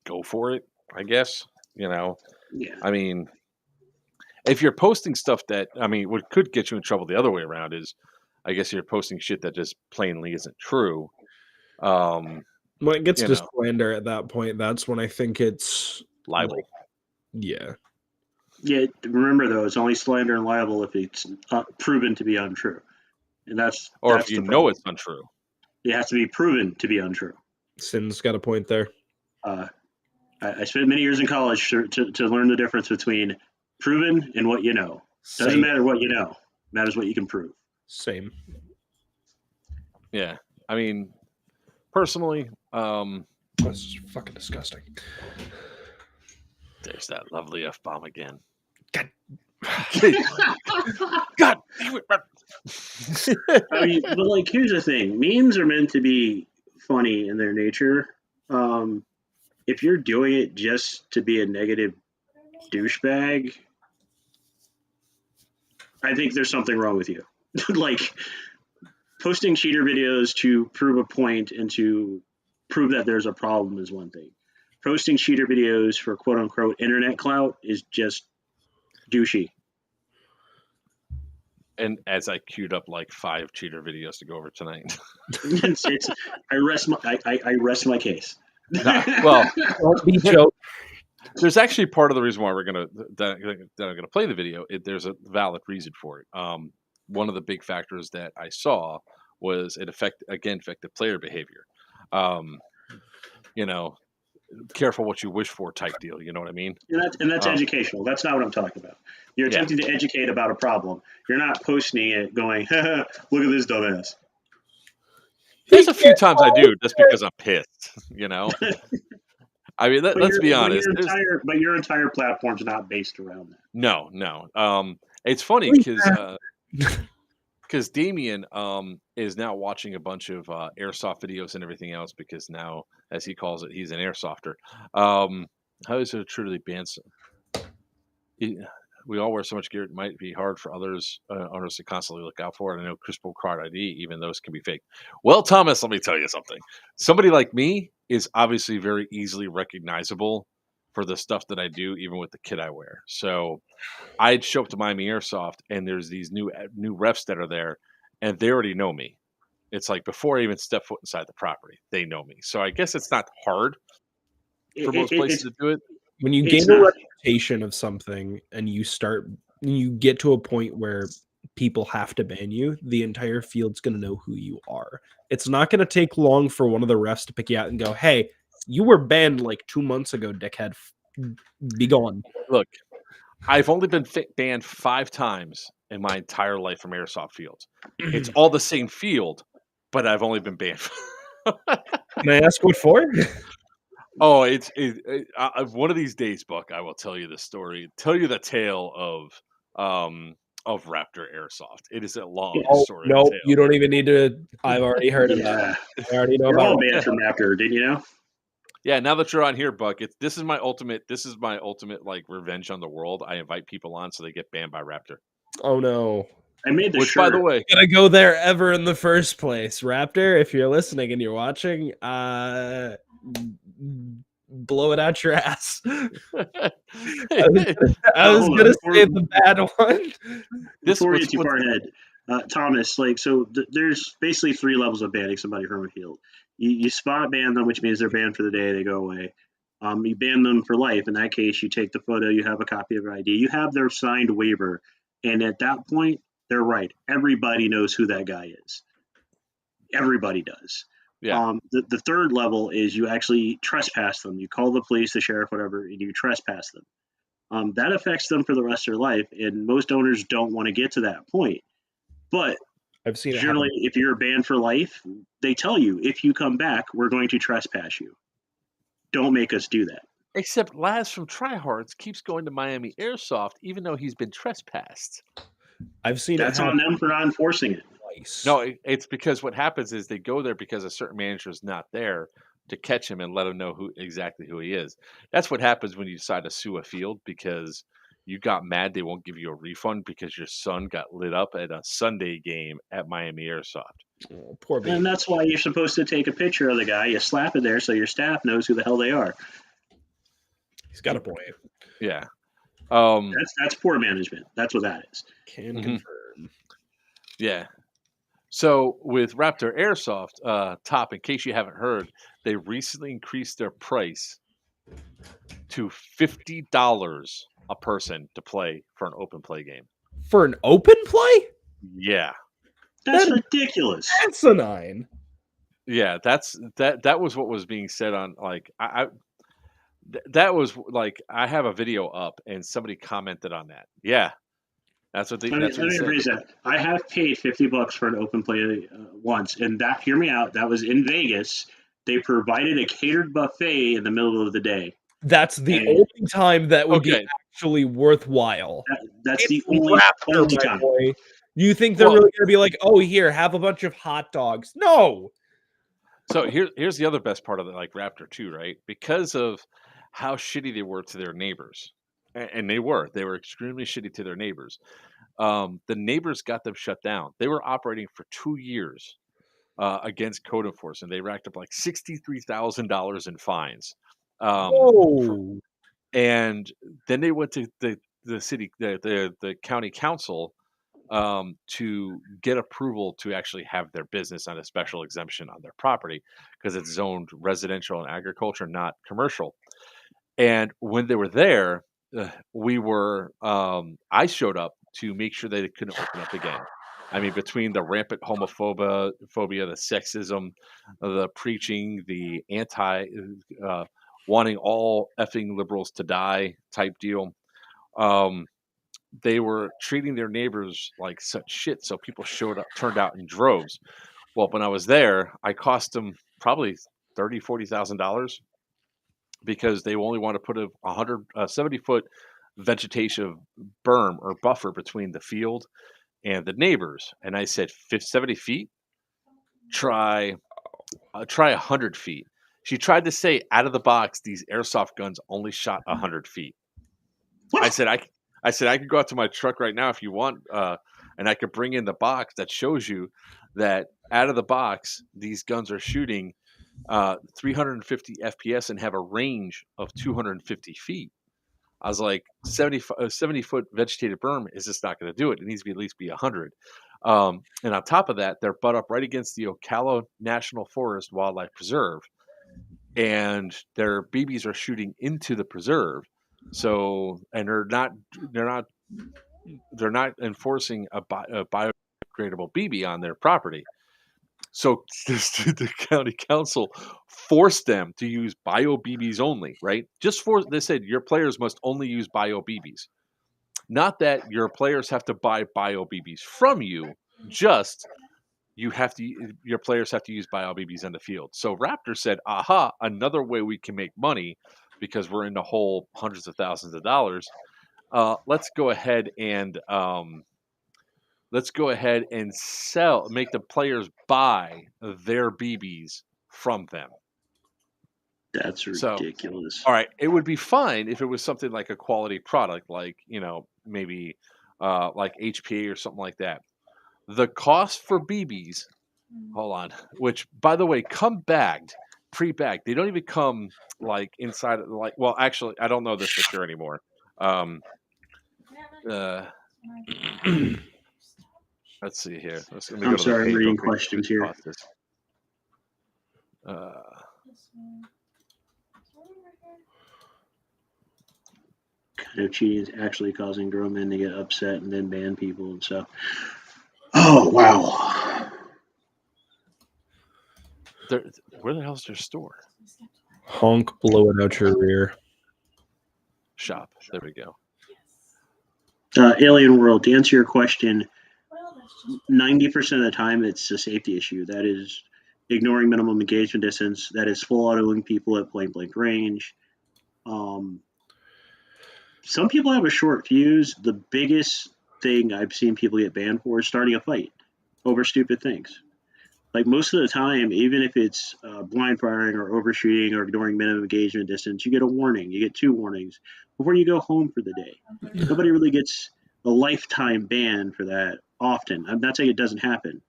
go for it. I guess Yeah. I mean if you're posting stuff that I mean, what could get you in trouble the other way around is, I guess you're posting shit that just plainly isn't true. Um, When it gets you to know, slander at that point, that's when I think it's libel. yeah. Yeah. Remember though, it's only slander and libel if it's proven to be untrue, and that's Or if you the know problem. it's untrue. It has to be proven to be untrue. Sin's got a point there. I spent many years in college to learn the difference between proven and what you know. Doesn't Same. matter what you know; it matters what you can prove. Same. Yeah. I mean, personally, That's fucking disgusting. there's that lovely F bomb again. God. God. I mean, but like, here's the thing: memes are meant to be funny in their nature. If you're doing it just to be a negative douchebag, I think there's something wrong with you. Like posting cheater videos to prove a point and to prove that there's a problem is one thing. Posting cheater videos for quote unquote internet clout is just douchey. And as I queued up like 5 cheater videos to go over tonight. I rest my case. Well, Don't be choked. there's actually part of the reason why we're gonna that I'm gonna play the video. There's a valid reason for it. One of the big factors that I saw was it affected player behavior. Um, you know, careful what you wish for type deal. You know what I mean? And that's Um, educational. That's not what I'm talking about. You're Yeah. attempting to educate about a problem. You're not posting it going, look at this dumbass. There's a few times I do just because I'm pissed. I mean, let's be honest. But your entire platform's not based around that. No. It's funny because Damien is now watching a bunch of airsoft videos and everything else because now, as he calls it, he's an airsofter. How is it truly banned? We all wear so much gear; it might be hard for others owners to constantly look out for it. I know crystal card ID, even those can be fake. Well, Thomas, let me tell you something. Somebody like me is obviously very easily recognizable for the stuff that I do, even with the kit I wear. So I'd show up to Miami Airsoft, and there's these new refs that are there, and they already know me. It's like before I even step foot inside the property, they know me. So I guess it's not hard for most places to do it. When you gain a reputation of something and you get to a point where people have to ban you, the entire field's going to know who you are. It's not going to take long for one of the refs to pick you out and go, hey, you were banned like 2 months ago, dickhead. Be gone. Look, I've only been banned 5 times in my entire life from airsoft fields. It's all the same field, but I've only been banned. Can I ask what for? Oh, it's one of these days, Buck. I will tell you the story. Tell you the tale of Raptor Airsoft. It is a long story. No, you don't even need to. I've already heard of that. I already know You're about all banned from Raptor, didn't you know? Yeah, now that you're on here, Buck, this is my ultimate like revenge on the world. I invite people on so they get banned by Raptor. Oh no. I made the Which, shirt. by the way, Gotta go there ever in the first place. Raptor, if you're listening and you're watching, blow it out your ass. I was gonna say the bad one. Before we get too far ahead, Thomas, there's basically 3 levels of banning somebody from a field. You spot ban them, which means they're banned for the day, they go away. You ban them for life. In that case, you take the photo, you have a copy of their ID, you have their signed waiver, and at that point, they're right. Everybody knows who that guy is. Everybody does. Yeah. The third level is you actually trespass them. You call the police, the sheriff, whatever, and you trespass them. That affects them for the rest of their life, and most owners don't want to get to that point. But I've seen generally, if you're banned for life, they tell you, if you come back, we're going to trespass you. Don't make us do that. Except Laz from Tryhards keeps going to Miami Airsoft, even though he's been trespassed. I've seen That's it on happen them for not enforcing it. twice. No, it's because what happens is they go there because a certain manager is not there to catch him and let him know exactly who he is. That's what happens when you decide to sue a field because you got mad they won't give you a refund because your son got lit up at a Sunday game at Miami Airsoft. Oh, poor baby. And that's why you're supposed to take a picture of the guy. You slap it there so your staff knows who the hell they are. He's got a point. Yeah. That's poor management. That's what that is. Can Mhm. confirm. Yeah. So with Raptor Airsoft, Top, in case you haven't heard, they recently increased their price to $50 a person to play for an open play game. For an open play? Yeah. That's That- ridiculous. Asinine. Yeah, that was what was being said on like that was like I have a video up and somebody commented on that. Yeah. That's what they Let me said. rephrase that. I have paid $50 for an open play once, and that, hear me out, that was in Vegas. They provided a catered buffet in the middle of the day. That's the And- only time that would be Okay. actually worthwhile. That's the It's only Raptor, my time. boy. You think they're Well- really going to be like, oh, here, have a bunch of hot dogs? No. So here's the other best part of it, like Raptor 2, right? Because of how shitty they were to their neighbors. And they were extremely shitty to their neighbors. The neighbors got them shut down. They were operating for 2 years against code enforcement. They racked up like $63,000 in fines. Whoa. And then they went to the city, the county council to get approval to actually have their business on a special exemption on their property because it's zoned residential and agriculture, not commercial. And when they were there, I showed up to make sure they couldn't open up again. I mean, between the rampant homophobia, the sexism, the preaching, the wanting all effing liberals to die type deal, they were treating their neighbors like such shit. So people turned out in droves. Well, when I was there, I cost them probably $30,000-$40,000 because they only want to put a 70-foot vegetation berm or buffer between the field and the neighbors. And I said, 70 feet? Try 100 feet. She tried to say out of the box, these airsoft guns only shot 100 feet. What? I said, I could go out to my truck right now if you want, and I could bring in the box that shows you that out of the box, these guns are shooting 350 FPS and have a range of 250 feet. I was like, 70-foot vegetated berm is just not going to do it. It needs to be at least 100. And on top of that, they're butt up right against the Ocala National Forest Wildlife Preserve, and their BBs are shooting into the preserve. So, and they're not enforcing a biodegradable BB on their property. So the county council forced them to use bio BBs only, right? They said your players must only use bio BBs. Not that your players have to buy bio BBs from you, just your players have to use bio BBs in the field. So Raptor said, aha, another way we can make money because we're in the hole hundreds of thousands of dollars. Let's go ahead and make the players buy their BBs from them. That's ridiculous. All right, it would be fine if it was something like a quality product, like maybe like HPA or something like that. The cost for BBs, hold on, which by the way come bagged, pre-bagged. They don't even come like inside. Well, actually, I don't know this for sure anymore. Let's see here. Let me I'm go to the sorry, I'm page real reading quick. questions here. Kind of cheating is actually causing grown men to get upset and then ban people and stuff. Oh, wow. Where the hell's their store? Honk blowing out your rear. Shop. There we go. Alien World, to answer your question, 90% of the time it's a safety issue. That is ignoring minimum engagement distance, that is full autoing people at point blank range. Some people have a short fuse. The biggest thing I've seen people get banned for is starting a fight over stupid things. Like most of the time, even if it's blind firing or overshooting or ignoring minimum engagement distance, you get a warning. You get 2 warnings before you go home for the day. Nobody really gets a lifetime ban for that often. I'm not saying it doesn't happen,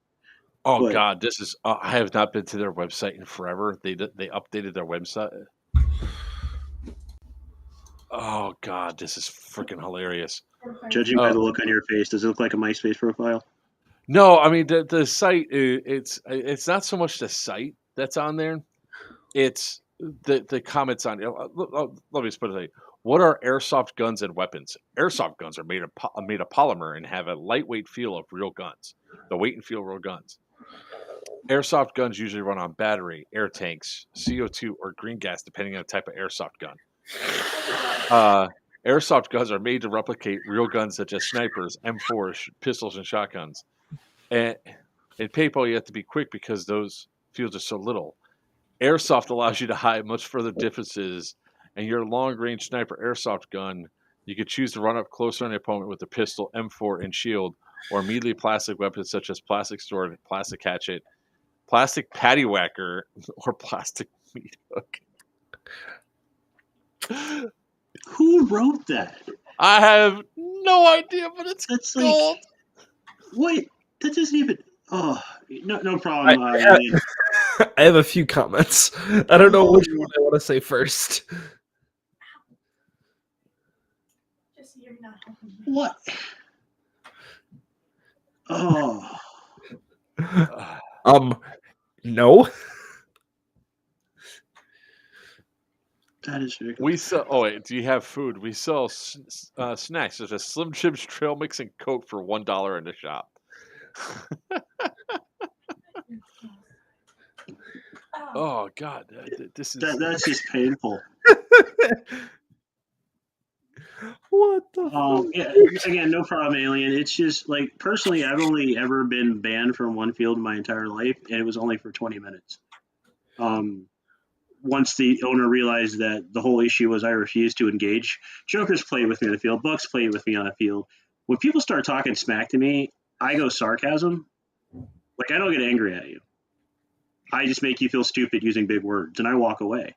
Oh but God, this is. I have not been to their website in forever. They updated their website. Oh God, this is freaking hilarious. judging by the look on your face, does it look like a MySpace profile? No, I mean the site. It's not so much the site that's on there. It's the comments on. Let me just put it like, what are airsoft guns and weapons? Airsoft guns are made of polymer and have a lightweight feel of real guns. The weight and feel of real guns. Airsoft guns usually run on battery, air tanks, CO2, or green gas, depending on the type of airsoft gun. Airsoft guns are made to replicate real guns such as snipers, M4s, pistols, and shotguns. And in paintball, you have to be quick because those fields are so little. Airsoft allows you to hide much further differences, and your long-range sniper airsoft gun, you could choose to run up closer on your opponent with a pistol, M4, and shield, or immediately plastic weapons such as plastic sword, plastic hatchet, plastic paddywhacker, or plastic meat hook. Who wrote that? I have no idea, but it's That's gold. Wait, that doesn't even. Oh, no problem. I have a few comments. I don't know which one I want to say first. Just so you're not helping me. What? Oh, No. that is very We sell. Oh wait, do you have food? We sell snacks. There's a Slim Jims trail mix and Coke for $1 in the shop. Oh God, this is. that's just painful. What the fuck? Yeah, again, no problem, Alien. It's just like personally, I've only ever been banned from one field in my entire life, and it was only for 20 minutes. Once the owner realized that the whole issue was I refused to engage, Jokers played with me on the field, Bucks played with me on the field. When people start talking smack to me, I go sarcasm. Like, I don't get angry at you. I just make you feel stupid using big words, and I walk away.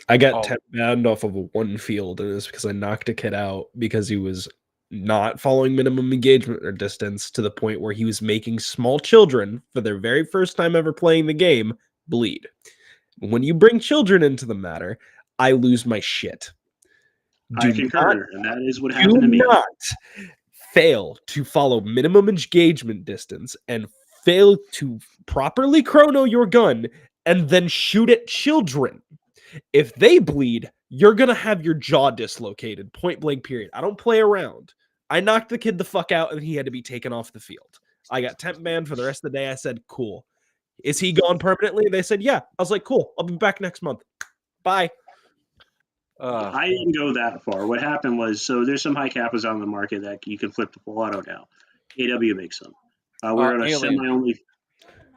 I got 10 banned off of one field, and it's because I knocked a kid out because he was not following minimum engagement or distance to the point where he was making small children, for their very first time ever playing the game, bleed. When you bring children into the matter, I lose my shit. I concur, and that is what happened to me. Do not fail to follow minimum engagement distance and fail to properly chrono your gun and then shoot at children. If they bleed, you're going to have your jaw dislocated, point blank period. I don't play around. I knocked the kid the fuck out and he had to be taken off the field. I got temp banned for the rest of the day. I said, cool. Is he gone permanently? They said, yeah. I was like, cool. I'll be back next month. Bye. I didn't go that far. What happened was, so there's some high capas on the market that you can flip to full auto now. AW makes them. We're on a semi-only.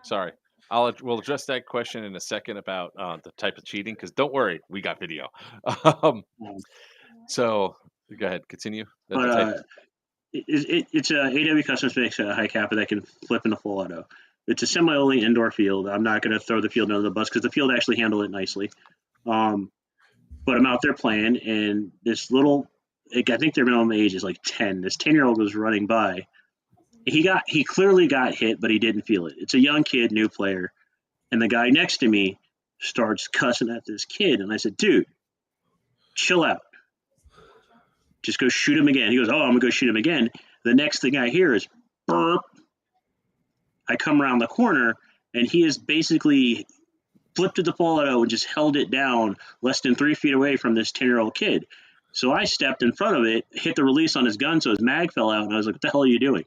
Sorry. We'll address that question in a second about the type of cheating, because don't worry, we got video. So go ahead, continue. But it's a AW Customs makes a high kappa that can flip into full auto. It's a semi-only indoor field. I'm not going to throw the field under the bus because the field actually handled it nicely. But I'm out there playing, and this little, I think their minimum age is like 10. This 10-year-old was running by. He clearly got hit, but he didn't feel it. It's a young kid, new player. And the guy next to me starts cussing at this kid. And I said, dude, chill out. Just go shoot him again. He goes, oh, I'm going to go shoot him again. The next thing I hear is burp. I come around the corner, and he is basically flipped to the full auto and just held it down less than 3 feet away from this 10-year-old kid. So I stepped in front of it, hit the release on his gun so his mag fell out, and I was like, what the hell are you doing?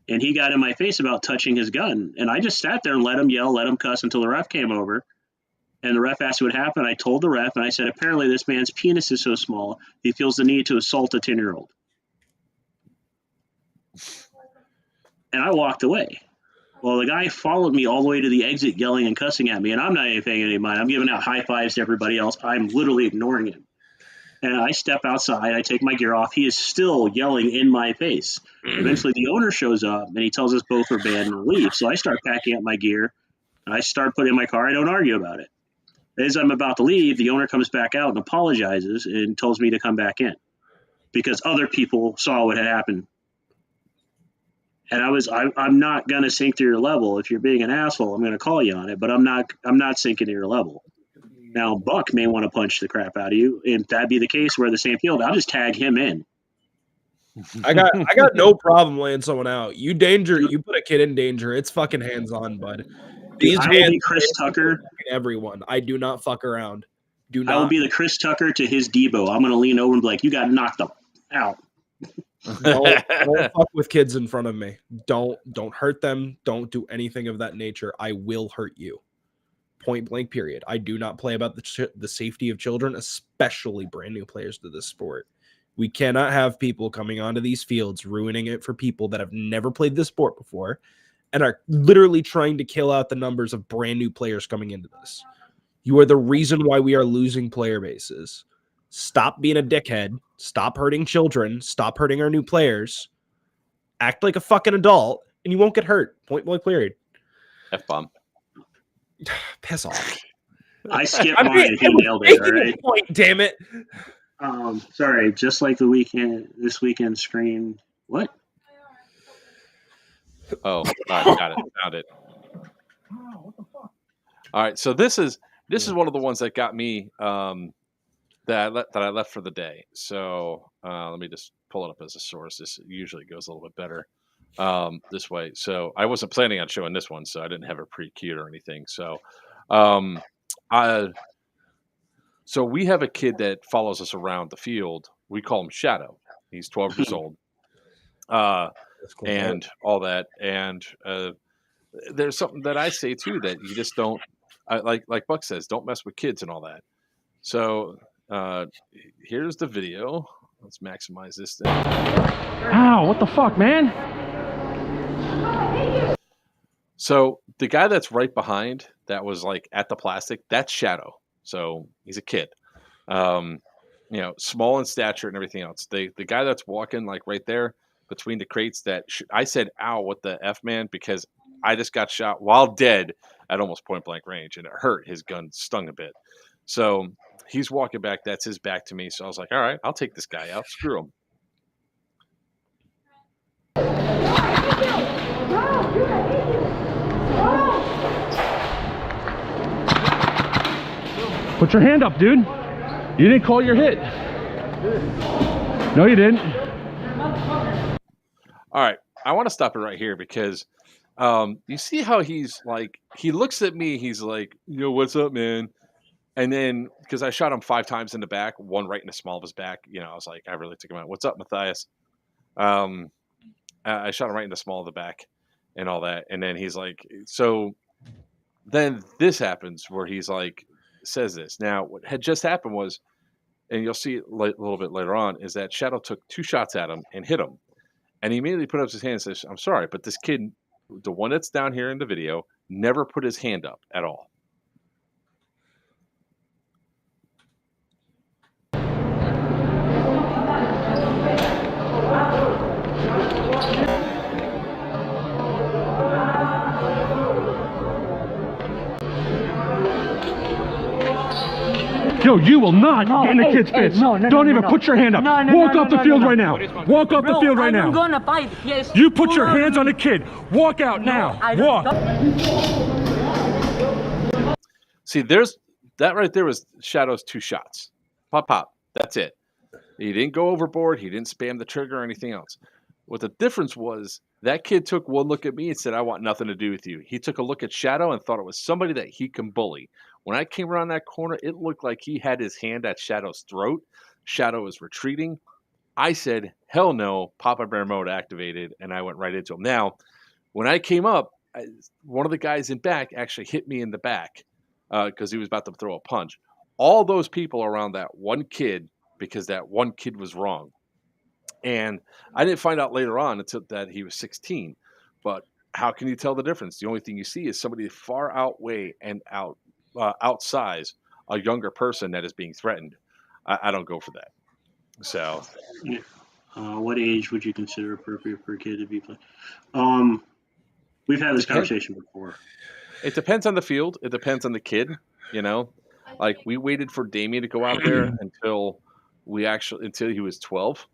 And he got in my face about touching his gun. And I just sat there and let him yell, let him cuss until the ref came over. And the ref asked what happened. I told the ref, and I said, apparently this man's penis is so small, he feels the need to assault a 10-year-old. And I walked away. Well, the guy followed me all the way to the exit, yelling and cussing at me, and I'm not even paying any mind. I'm giving out high fives to everybody else. I'm literally ignoring him. And I step outside, I take my gear off. He is still yelling in my face. Eventually, the owner shows up, and he tells us both we're banned and leave. So I start packing up my gear, and I start putting in my car. I don't argue about it. As I'm about to leave, the owner comes back out and apologizes and tells me to come back in because other people saw what had happened. And I'm not going to sink to your level. If you're being an asshole, I'm going to call you on it, but I'm not sinking to your level. Now, Buck may want to punch the crap out of you. If that'd be the case, we're the same field, I'll just tag him in. I got no problem laying someone out. You put a kid in danger. It's fucking hands on, bud. Dude, I will be Chris Tucker. Everyone, I do not fuck around. I will be the Chris Tucker to his Debo. I'm going to lean over and be like, "You got knocked out." Don't fuck with kids in front of me. Don't hurt them. Don't do anything of that nature. I will hurt you. Point blank, period. I do not play about the safety of children, especially brand new players to this sport. We cannot have people coming onto these fields ruining it for people that have never played this sport before and are literally trying to kill out the numbers of brand new players coming into this. You are the reason why we are losing player bases. Stop being a dickhead. Stop hurting children. Stop hurting our new players. Act like a fucking adult, and you won't get hurt. Point blank, period. F-bomb. Piss off. I skipped mine. He nailed it. All right. Point, damn it. Sorry. Just like this weekend screen. What? Oh, all right, got it. Found it. All right, so this is one of the ones that got me that I left for the day. So let me just pull it up as a source. This usually goes a little bit better this way. So I wasn't planning on showing this one, so I didn't have it pre-queued or anything. So so we have a kid that follows us around the field. We call him Shadow. He's 12 years old. Cool, and all that. And there's something that I say too that you just don't like Buck says, don't mess with kids and all that. So here's the video. Let's maximize this thing. Ow, what the fuck, man? So the guy that's right behind that was like at the plastic, that's Shadow. So he's a kid. Small in stature and everything else. The guy that's walking like right there between the crates I said, ow, what the F, man, because I just got shot while dead at almost point blank range and it hurt. His gun stung a bit. So he's walking back. That's his back to me. So I was like, all right, I'll take this guy out. Screw him. Put your hand up, dude. You didn't call your hit. No, you didn't. All right. I want to stop it right here because you see how he's like, he looks at me. He's like, what's up, man? And then, because I shot him 5 times in the back, one right in the small of his back, I was like, I really took him out. What's up, Matthias? I shot him right in the small of the back and all that. And then he's like, so then this happens where he's like, says this. Now, what had just happened was, and you'll see it a little bit later on, is that Shadow took 2 shots at him and hit him. And he immediately put up his hand and says, I'm sorry, but this kid, the one that's down here in the video, never put his hand up at all. Yo, you will not get in the kid's face. Don't even put your hand up. Walk off the field right now. Walk off the field right now. I'm gonna fight. Yes. You put your hands on the kid. Walk out now. Walk. See, there's that right there was Shadow's 2 shots. Pop, pop. That's it. He didn't go overboard. He didn't spam the trigger or anything else. What the difference was, that kid took one look at me and said, I want nothing to do with you. He took a look at Shadow and thought it was somebody that he can bully. When I came around that corner, it looked like he had his hand at Shadow's throat. Shadow was retreating. I said, hell no, Papa Bear mode activated, and I went right into him. Now, when I came up, one of the guys in back actually hit me in the back because he was about to throw a punch. All those people around that one kid, because that one kid was wrong. And I didn't find out later on until that he was 16. But how can you tell the difference? The only thing you see is somebody far outweigh and outsize a younger person that is being threatened. I don't go for that. So Yeah. What age would you consider appropriate for a kid to be playing? Um, we've had this depend. conversation before. It depends on the field. It depends on the kid. You know, like we waited for Damien to go out there until he was 12.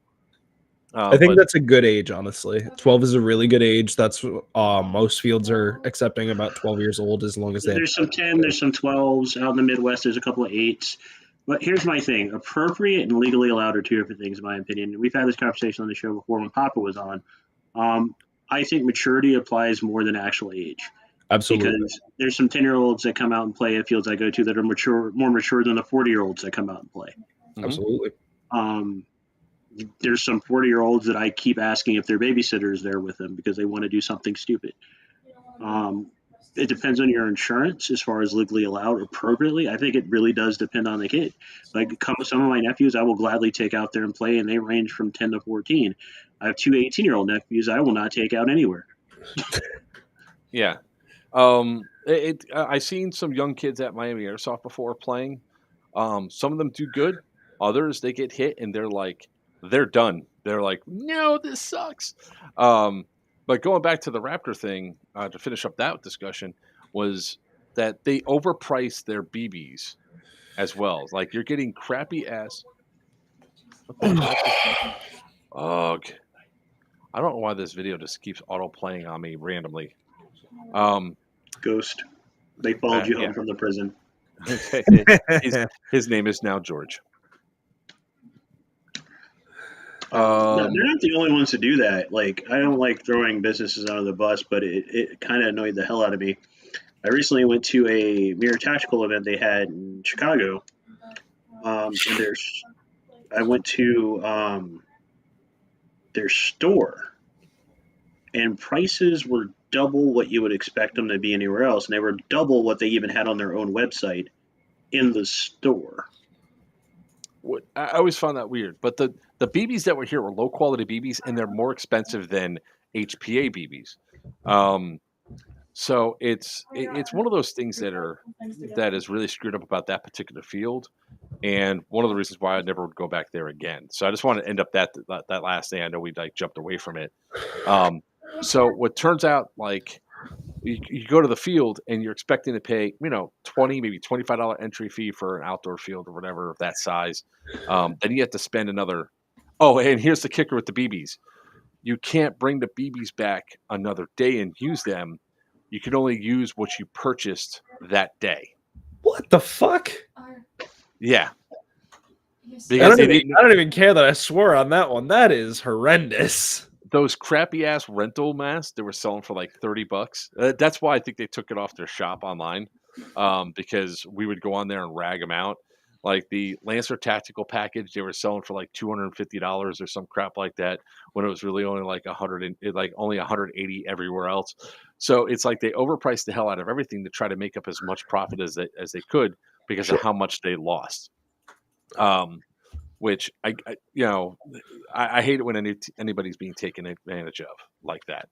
I think But that's a good age, honestly. 12 is a really good age. That's most fields are accepting about 12 years old as long as they have. There's some 10, there's some 12s out in the Midwest. There's a couple of 8s. But here's my thing: appropriate and legally allowed are two different things, in my opinion. We've had this conversation on the show before when Papa was on. I think maturity applies more than actual age. Absolutely. Because there's some 10-year-olds that come out and play at fields I go to that are more mature than the 40-year-olds that come out and play. Absolutely. There's some 40-year-olds that I keep asking if their babysitter is there with them because they want to do something stupid. It depends on your insurance as far as legally allowed appropriately. I think it really does depend on the kid. Like some of my nephews, I will gladly take out there and play, and they range from 10 to 14. I have two 18-year-old nephews I will not take out anywhere. Yeah. I seen some young kids at Miami Airsoft before playing. Some of them do good. Others, they get hit and they're done. They're like, no, this sucks. But going back to the Raptor thing, to finish up that discussion, was that they overpriced their BBs as well. Like you're getting crappy ass. What the heck? Ugh. I don't know why this video just keeps auto playing on me randomly. Ghost. They followed you Yeah. home from the prison. His name is now George. No, they're not the only ones to do that. Like, I don't like throwing businesses under the bus, but it kind of annoyed the hell out of me. I recently went to a Mirror Tactical event they had in Chicago. I went to their store, and prices were double what you would expect them to be anywhere else, and they were double what they even had on their own website in the store. I always found that weird, but the BBs that were here were low quality BBs, and they're more expensive than HPA BBs. So it's one of those things that is really screwed up about that particular field, and one of the reasons why I never would go back there again. So I just want to end up that last thing. I know we jumped away from it. So what turns out, like, you go to the field and you're expecting to pay, $20, maybe $25 entry fee for an outdoor field or whatever of that size. Then you have to spend another. Oh, and here's the kicker with the BBs. You can't bring the BBs back another day and use them. You can only use what you purchased that day. What the fuck? Yeah. I don't even care that I swore on that one. That is horrendous. Those crappy ass rental masks they were selling for like $30. That's why I think they took it off their shop online, because we would go on there and rag them out. Like the Lancer Tactical package, they were selling for like $250 or some crap like that, when it was really only like only 180 everywhere else. So it's like they overpriced the hell out of everything to try to make up as much profit as they could because of how much they lost. Which I hate it when anybody's being taken advantage of like that.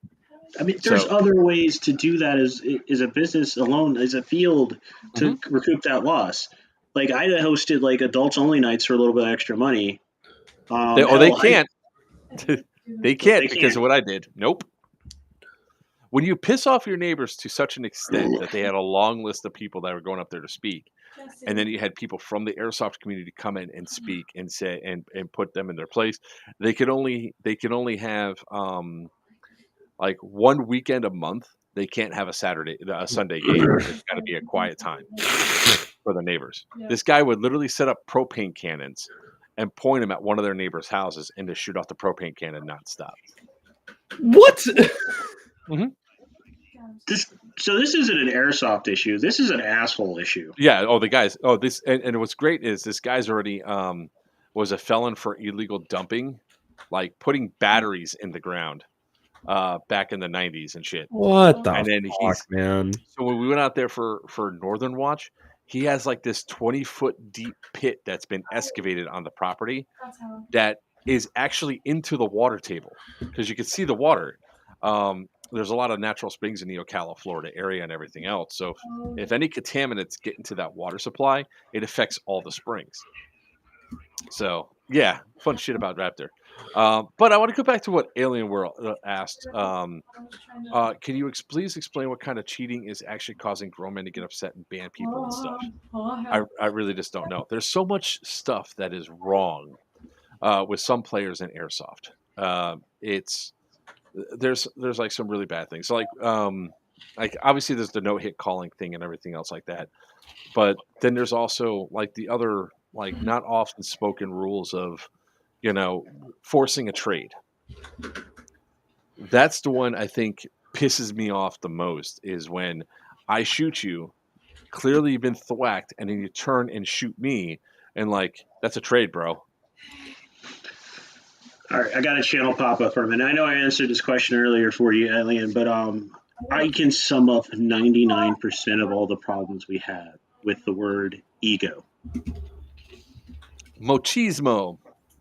I mean, there's other ways to do that as a business alone, as a field, to recoup that loss. Like, I hosted like adults only nights for a little bit of extra money. They can't. They can't because of what I did. Nope. When you piss off your neighbors to such an extent that they had a long list of people that were going up there to speak, and then you had people from the airsoft community come in and speak and say and put them in their place, they could only have like one weekend a month. They can't have a Sunday game. It's got to be a quiet time for the neighbors. Yeah. This guy would literally set up propane cannons and point them at one of their neighbors' houses and to shoot off the propane cannon nonstop. What? This isn't an airsoft issue. This is an asshole issue. Yeah. Oh, the guys. Oh, this and what's great is this guy's already was a felon for illegal dumping, like putting batteries in the ground. Back in the 90s and shit. What the fuck, man? So when we went out there for Northern Watch, he has like this 20-foot deep pit that's been excavated on the property that is actually into the water table because you can see the water. there's a lot of natural springs in the Ocala, Florida area and everything else. So if any contaminants get into that water supply, it affects all the springs. So yeah, fun shit about Raptor. But I want to go back to what Alien World asked. Can you please explain what kind of cheating is actually causing grown men to get upset and ban people and stuff? I really just don't know. There's so much stuff that is wrong with some players in Airsoft. It's there's like some really bad things. So like obviously there's the no hit calling thing and everything else like that. But then there's also like the other like not often spoken rules of, forcing a trade. That's the one I think pisses me off the most is when I shoot you, clearly you've been thwacked, and then you turn and shoot me, and like that's a trade, bro. All right, I got a channel pop up for a minute. I know I answered this question earlier for you, Alien, but I can sum up 99% of all the problems we have with the word ego. Machismo.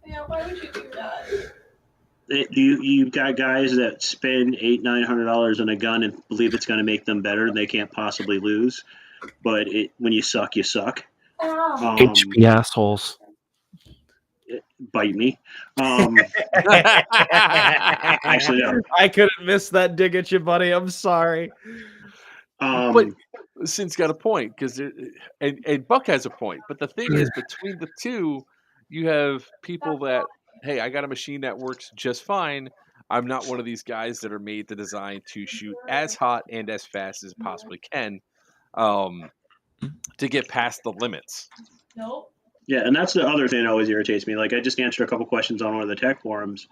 Yeah, why would you do that? You've got guys that spend $800-900 on a gun and believe it's going to make them better, and they can't possibly lose. But when you suck, you suck. HP assholes. Bite me. Actually, no. I couldn't miss that dig at you, buddy. I'm sorry. But Sin's got a point because and Buck has a point. But the thing is, between the two, you have people that, hey, I got a machine that works just fine. I'm not one of these guys that are made to design to shoot as hot and as fast as possibly can to get past the limits. Nope. Yeah, and that's the other thing that always irritates me. Like, I just answered a couple questions on one of the tech forums.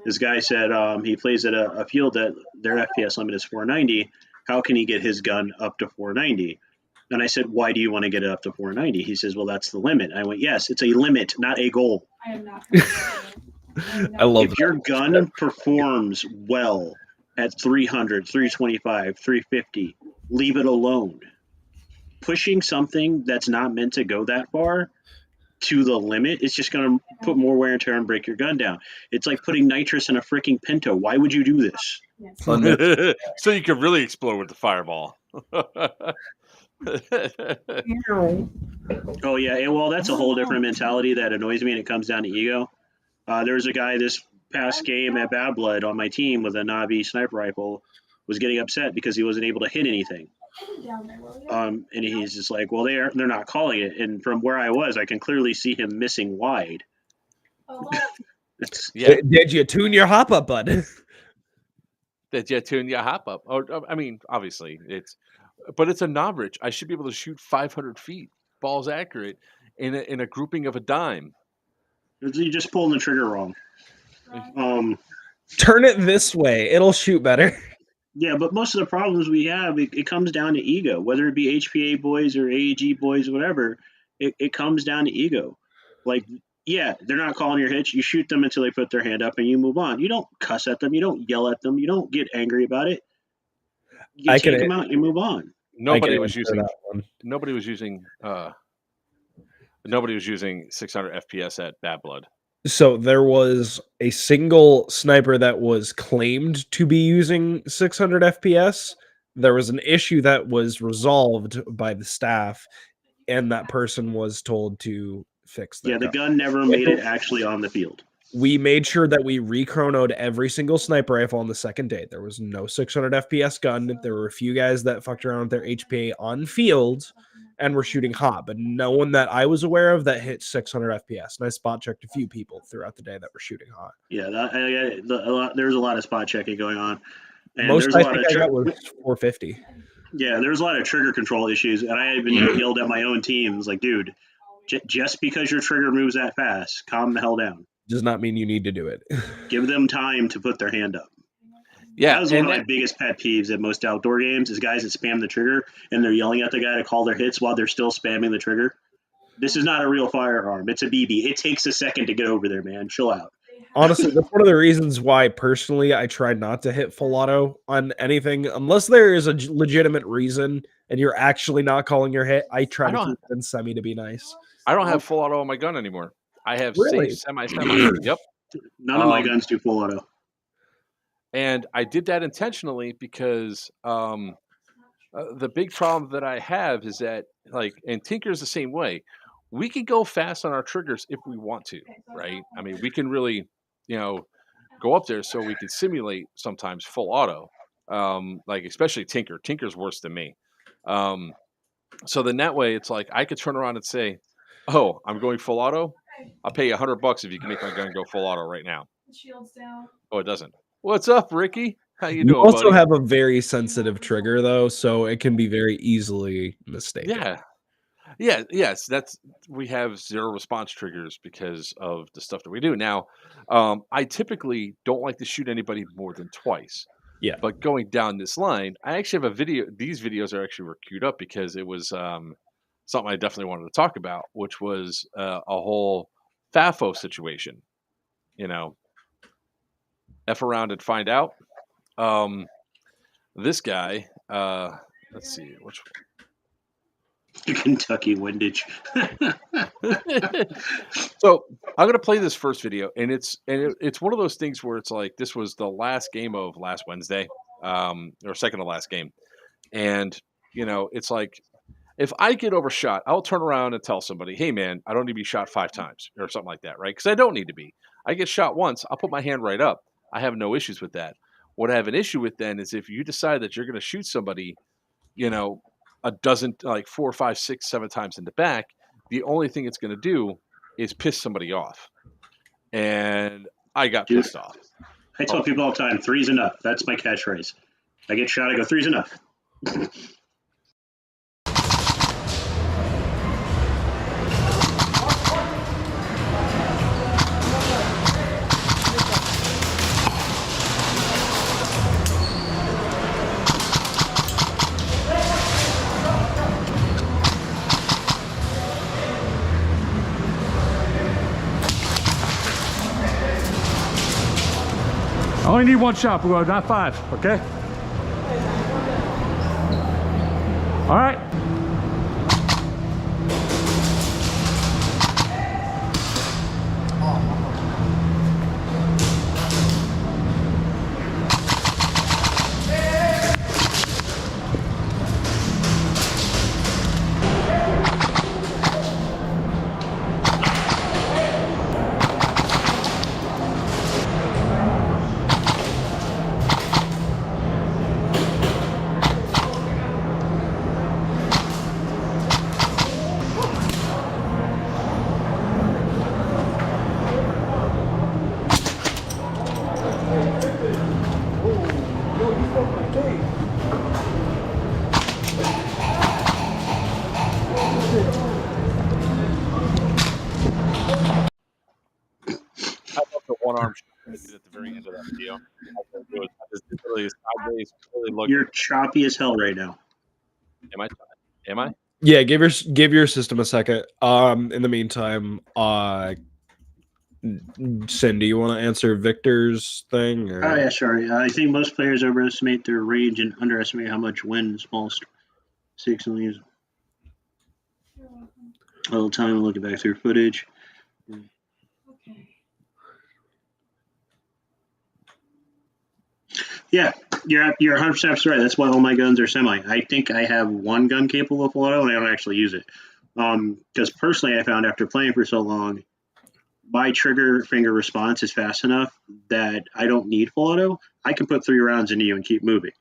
This guy said he plays at a field that their FPS limit is 490. How can he get his gun up to 490? And I said, why do you want to get it up to 490? He says, well, that's the limit. I went, yes, it's a limit, not a goal. I am not. I love If your gun performs well at 300, 325, 350, leave it alone. Pushing something that's not meant to go that far to the limit, it's just going to put more wear and tear and break your gun down. It's like putting nitrous in a freaking Pinto. Why would you do this? So you can really explode with the fireball. Oh, yeah. Well, that's a whole different mentality that annoys me, and it comes down to ego. There was a guy this past game at Bad Blood on my team with a Navi sniper rifle was getting upset because he wasn't able to hit anything. And he's just like, well, they're not calling it. And from where I was, I can clearly see him missing wide. Yeah. Did you tune your hop up, bud? Did you tune your hop up? Oh, I mean, obviously but it's a Novrich. I should be able to shoot 500 feet, balls accurate, in a grouping of a dime. You're just pulling the trigger wrong. Turn it this way; it'll shoot better. Yeah, but most of the problems we have, it comes down to ego. Whether it be HPA boys or AAG boys, whatever, it comes down to ego. Like, yeah, they're not calling your hits. You shoot them until they put their hand up, and you move on. You don't cuss at them. You don't yell at them. You don't get angry about it. You take them out. You move on. Nobody was using 600 FPS at Bad Blood. So there was a single sniper that was claimed to be using 600 FPS. There was an issue that was resolved by the staff, and that person was told to fix that. Yeah, the gun never made it actually on the field. We made sure that we re-chronoed every single sniper rifle on the second day. There was no 600 FPS gun. There were a few guys that fucked around with their HPA on field and were shooting hot, but no one that I was aware of that hit 600 FPS. And I spot checked a few people throughout the day that were shooting hot. Yeah, there's a lot of spot checking going on. And Most there's a lot of I got was 450. Yeah, there's a lot of trigger control issues, and I even yelled at my own teams, like, dude, just because your trigger moves that fast, calm the hell down. Does not mean you need to do it. Give them time to put their hand up. Yeah, that was one of my biggest pet peeves at most outdoor games is guys that spam the trigger and they're yelling at the guy to call their hits while they're still spamming the trigger. This is not a real firearm. It's a BB. It takes a second to get over there, man. Chill out. Honestly, that's one of the reasons why personally I try not to hit full auto on anything unless there is a legitimate reason and you're actually not calling your hit. I try to keep it in semi to be nice. I don't have full auto on my gun anymore. I have Really? safe semi. Yep. None of my guns do full auto. And I did that intentionally because the big problem that I have is that, like, and Tinker's the same way. We can go fast on our triggers if we want to, right? I mean, we can really, go up there so we can simulate sometimes full auto. Like especially Tinker. Tinker's worse than me. Um, so then that way, it's like I could turn around and say, "Oh, I'm going full auto. I'll pay you $100 if you can make my gun go full auto right now." The shield's down. Oh, it doesn't. What's up, Ricky? How you You doing, also buddy? have a very sensitive trigger though, so it can be very easily mistaken. Yeah. Yeah, yes, we have zero response triggers because of the stuff that we do. Now, I typically don't like to shoot anybody more than twice. Yeah. But going down this line, I actually have a video. These videos are actually were queued up because it was something I definitely wanted to talk about, which was a whole FAFO situation. You know, F around and find out. Um, this guy, let's see, which Kentucky windage. So I'm gonna play this first video, and it's one of those things where it's like this was the last game of last Wednesday, or second to last game, and it's like if I get overshot, I'll turn around and tell somebody, "Hey, man, I don't need to be shot 5 times or something like that," right? Because I don't need to be. I get shot once, I'll put my hand right up. I have no issues with that. What I have an issue with then is if you decide that you're going to shoot somebody, you know, a dozen, like 4, 5, 6, 7 times in the back, the only thing it's going to do is piss somebody off. And I got Dude, pissed off. I tell people all the time, 3's enough. That's my catchphrase. I get shot, I go, 3's enough. I only need one shot, bro, not 5, okay? All right. I love the one arm shot I did at the very end of that video. I just did really sideways, really looked. You're choppy as hell right now. Am I? Yeah, give your system a second. In the meantime, Cindy, you want to answer Victor's thing? Or? Oh, yeah, sorry. I think most players overestimate their range and underestimate how much wind small sticks will use. A little time looking back through footage. Okay. Yeah, you're 100% right. That's why all my guns are semi. I think I have one gun capable of full auto, and I don't actually use it. Because personally, I found after playing for so long, my trigger finger response is fast enough that I don't need full auto. I can put 3 rounds into you and keep moving.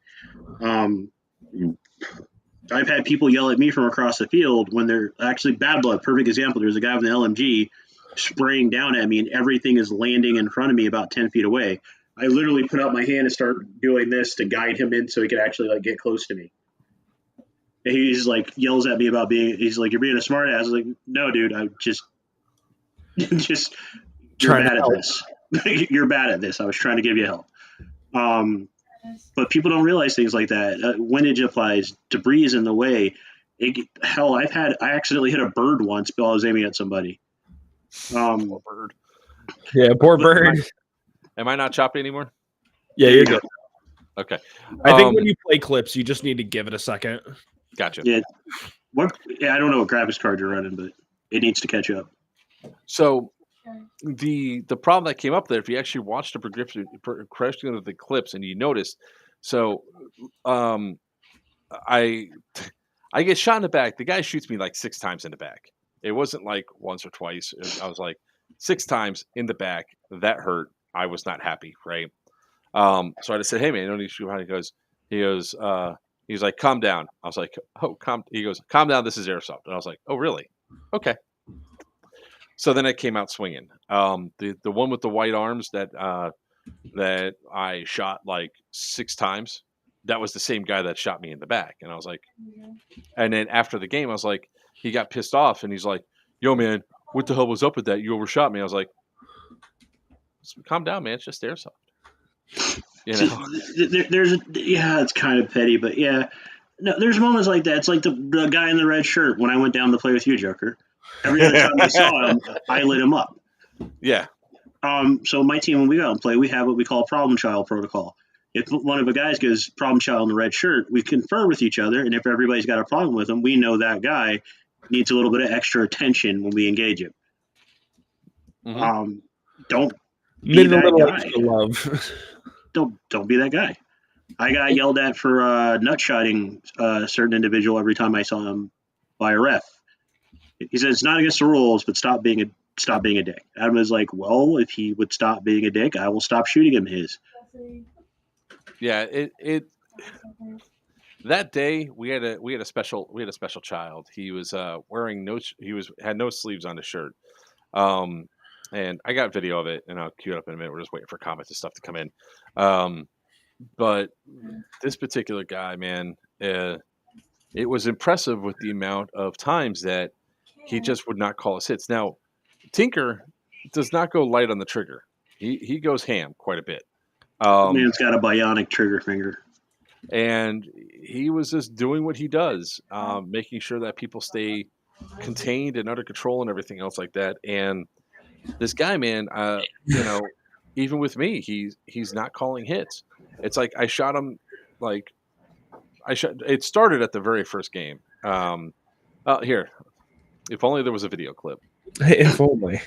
I've had people yell at me from across the field when they're actually bad blood. Perfect example. There's a guy with an LMG spraying down at me, and everything is landing in front of me about 10 feet away. I literally put out my hand and start doing this to guide him in so he could actually like get close to me. And he's like yells at me about he's like, "You're being a smart ass." I was like, "No, dude, I just you're bad at this. You're bad at this. I was trying to give you help." But people don't realize things like that. Windage applies, debris is in the way. I accidentally hit a bird once while I was aiming at somebody. Poor bird. Yeah, poor bird. Am I not choppy anymore? Yeah, you're good. Okay. I think when you play clips, you just need to give it a second. Gotcha. Yeah. I don't know what graphics card you're running, but it needs to catch up. So the problem that came up there, if you actually watched the progression of the clips and you noticed, so I I get shot in the back. The guy shoots me like 6 times in the back. It wasn't like once or twice. I was like 6 times in the back. That hurt. I was not happy, right? So I just said, "Hey man, you don't need to shoot behind." He's like, "Calm down." I was like, "Oh, calm." He goes, "Calm down. This is airsoft." And I was like, "Oh, really? Okay." So then I came out swinging. The one with the white arms that I shot like 6 times. That was the same guy that shot me in the back. And I was like, and then after the game, I was like, he got pissed off and he's like, "Yo, man, what the hell was up with that? You overshot me." I was like, "Calm down, man. It's just airsoft." You know? It's kind of petty, but yeah. No, there's moments like that. It's like the guy in the red shirt when I went down to play with you, Joker. Every other time I saw him, I lit him up. Yeah. So my team, when we go out and play, we have what we call a problem child protocol. If one of the guys goes problem child in the red shirt, we confer with each other, and if everybody's got a problem with him, we know that guy needs a little bit of extra attention when we engage him. Mhm. Don't be Need a that little guy. extra love. Don't be that guy. I got yelled at for nutshotting a certain individual every time I saw him by a ref. He said it's not against the rules, but stop being a dick. Adam was like, well, if he would stop being a dick, I will stop shooting him his. Yeah, it that day we had a special child. He was wearing had no sleeves on his shirt. And I got video of it and I'll cue it up in a minute. We're just waiting for comments and stuff to come in. But this particular guy, man, it was impressive with the amount of times that he just would not call us hits. Now, Tinker does not go light on the trigger. He goes ham quite a bit. Man's got a bionic trigger finger. And he was just doing what he does, making sure that people stay contained and under control and everything else like that. And this guy, man, even with me, he's not calling hits. It's like I shot him, it started at the very first game. Here, if only there was a video clip. If only.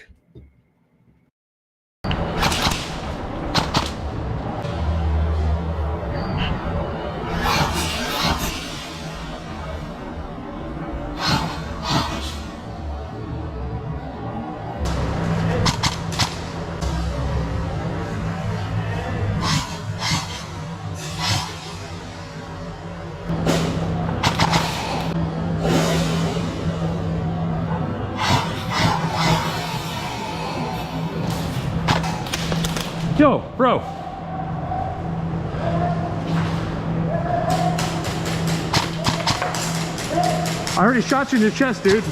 Yo, bro. I already shot you in your chest, dude.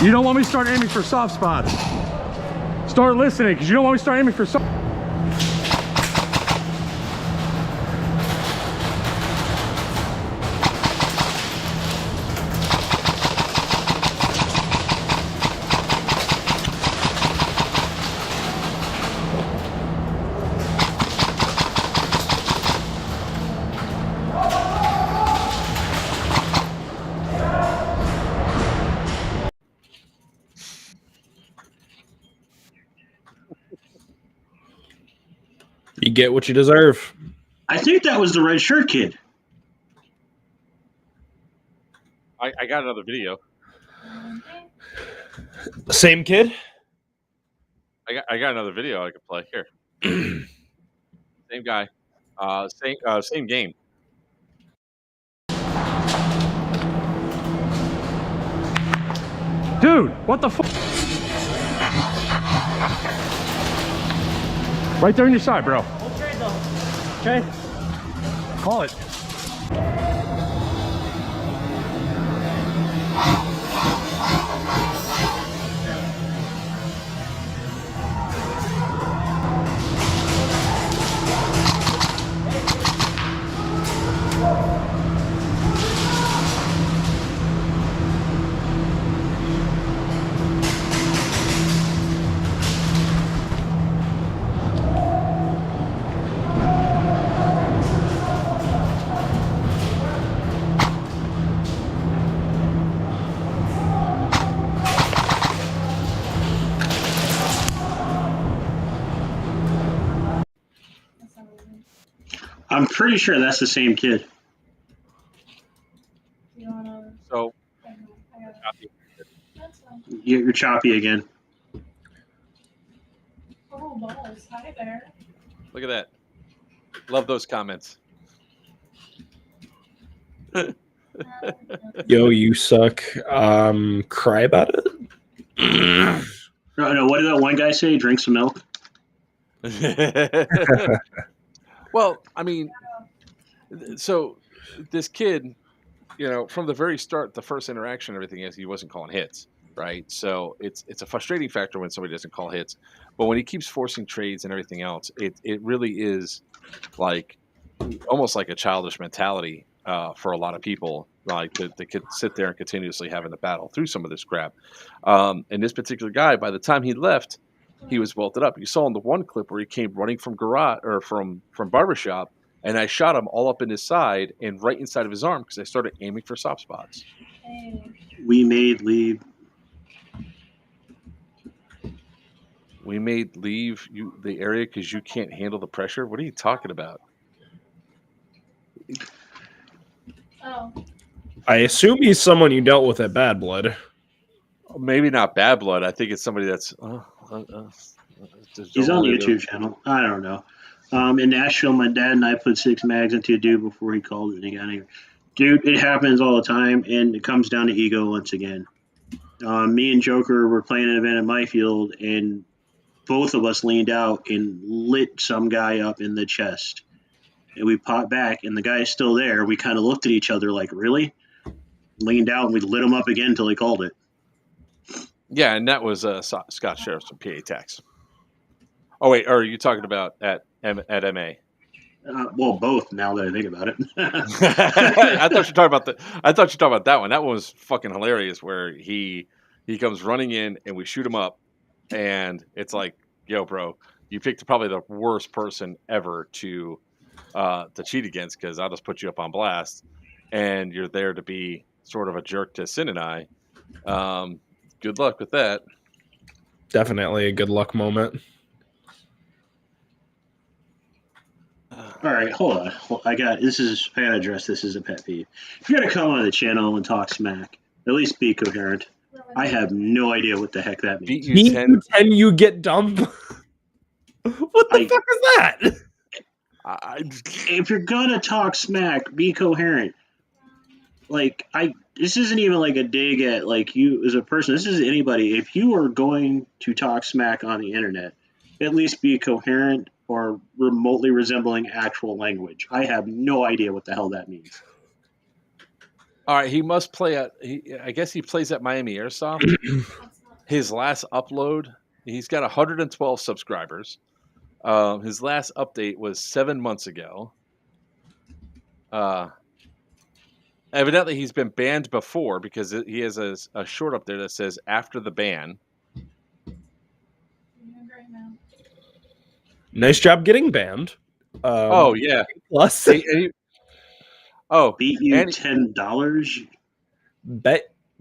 You don't want me to start aiming for soft spots. Start listening, because you don't want me to start aiming for soft. You get what you deserve. I think that was the red shirt kid. I got another video. Same kid? I got another video I could play here. Same guy, same game. Dude, what the fuck? Right there on your side, bro. Okay. Call it. I'm pretty sure that's the same kid. You wanna? So I got it. That's fine. You're choppy again. Oh, balls. Hi there. look at that. Love those comments. Yo, you suck. Cry about it. No, what did that one guy say? Drink some milk. Well, I mean, so this kid, from the very start, the first interaction, everything is he wasn't calling hits, right? So it's a frustrating factor when somebody doesn't call hits, but when he keeps forcing trades and everything else, it really is like almost like a childish mentality for a lot of people, like they could sit there and continuously having to battle through some of this crap. And this particular guy, by the time he left, he was bolted up. You saw in the one clip where he came running from garage or from barbershop, and I shot him all up in his side and right inside of his arm because I started aiming for soft spots. Hey. We made leave. We made leave you the area because you can't handle the pressure. What are you talking about? Oh. I assume he's someone you dealt with at Bad Blood. Maybe not bad blood. I think it's somebody that's. He's on the YouTube channel. I don't know. In Nashville, my dad and I put 6 mags into a dude before he called it and he got angry. Dude, it happens all the time, and it comes down to ego once again. Me and Joker were playing an event at my field, and both of us leaned out and lit some guy up in the chest. And we popped back, and the guy is still there. We kind of looked at each other like, really? Leaned out, and we lit him up again until he called it. Yeah, and that was Scott Sheriff's from PA Tax. Oh wait, are you talking about at MA? Well, both. Now that I think about it, I thought you were talking about that one. That one was fucking hilarious. Where he comes running in and we shoot him up, and it's like, yo, bro, you picked probably the worst person ever to cheat against because I'll just put you up on blast, and you're there to be sort of a jerk to Sin and I. Good luck with that. Definitely a good luck moment. all right, hold on. I gotta address this as a pet peeve. If you're gonna come on the channel and talk smack, at least be coherent. I have no idea what the heck that means. Beat you 10. You get dumb. What the fuck is that? If you're gonna talk smack, be coherent. This isn't even like a dig at like you as a person. This is anybody. If you are going to talk smack on the internet, at least be coherent or remotely resembling actual language. I have no idea what the hell that means. All right, he must play at. I guess he plays at Miami Airsoft. His last upload, he's got 112 subscribers. His last update was 7 months ago. Evidently, he's been banned before because he has a short up there that says "after the ban." Nice job getting banned. Oh yeah. Plus, beat you $10.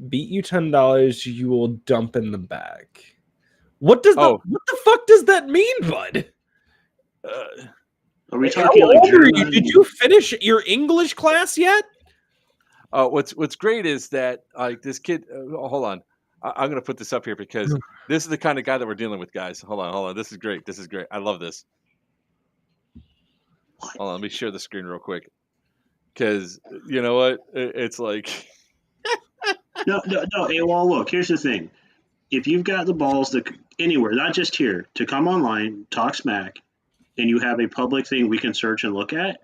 Beat you $10. You will dump in the bag. What the fuck does that mean, bud? Are we How talking like old are you? German? Did you finish your English class yet? What's great is that like this kid. Hold on, I'm going to put this up here because this is the kind of guy that we're dealing with, guys. Hold on. This is great. I love this. Hold on, let me share the screen real quick because you know what? It's like No. Hey, well, look. Here's the thing. If you've got the balls to anywhere, not just here, to come online, talk smack, and you have a public thing we can search and look at,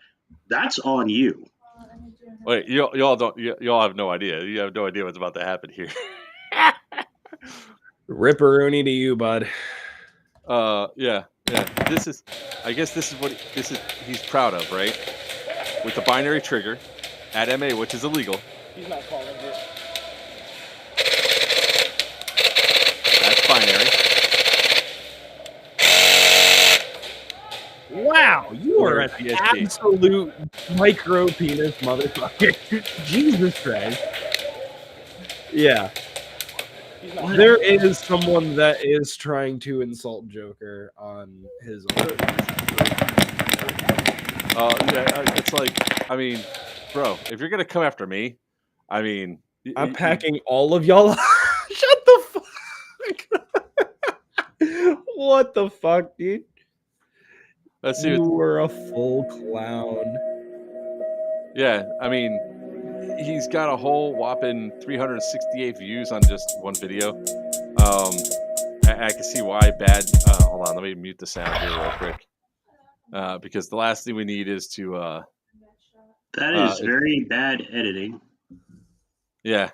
that's on you. wait, y'all have no idea. You have no idea what's about to happen here. Ripperoonie to you, bud. Yeah. I guess this is what he's proud of, right? With the binary trigger at MA, which is illegal. He's not calling it. That's binary. Wow, you are an absolute micro penis motherfucker. Jesus Christ. Yeah. There is someone that is trying to insult Joker on his own. It's like, I mean, bro, if you're gonna come after me, I mean, I'm packing all of y'all. Shut the fuck. What the fuck, dude? let's see. You were a full clown. Yeah, I mean, he's got a whole whopping 368 views on just one video. I can see why bad. Hold on, let me mute the sound here real quick. Because the last thing we need is to. That is very bad editing. Yeah.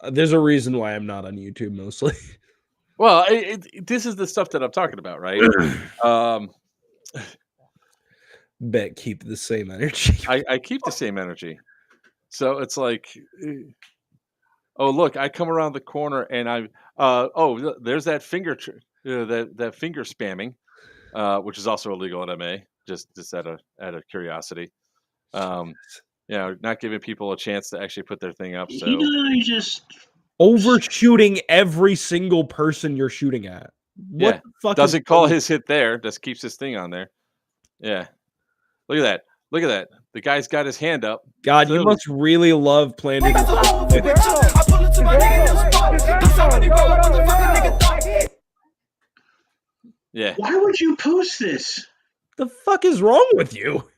There's a reason why I'm not on YouTube mostly. Well, this is the stuff that I'm talking about, right? Bet keep the same energy. I keep the same energy. So it's like, oh look, I come around the corner and there's that finger, that finger spamming, which is also illegal in MA. Just out of curiosity, not giving people a chance to actually put their thing up. So He literally just overshooting every single person you're shooting at. What the fuck? Doesn't call his hit there. Just keeps his thing on there. Yeah. Look at that. Look at that. The guy's got his hand up. God, you must really love planting. Yeah. Why would you post this? The fuck is wrong with you?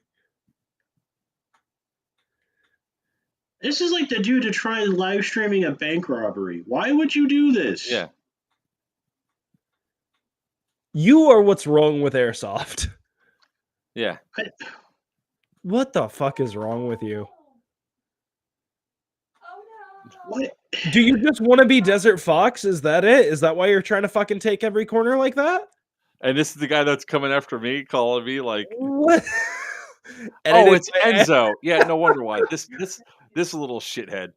This is like the dude to try live streaming a bank robbery. Why would you do this? Yeah. You are what's wrong with Airsoft. Yeah. What the fuck is wrong with you? What? Do you just want to be Desert Fox? Is that it? Is that why you're trying to fucking take every corner like that? And this is the guy that's coming after me, calling me like, what? Oh, it's Enzo. Yeah, no wonder why. This little shithead.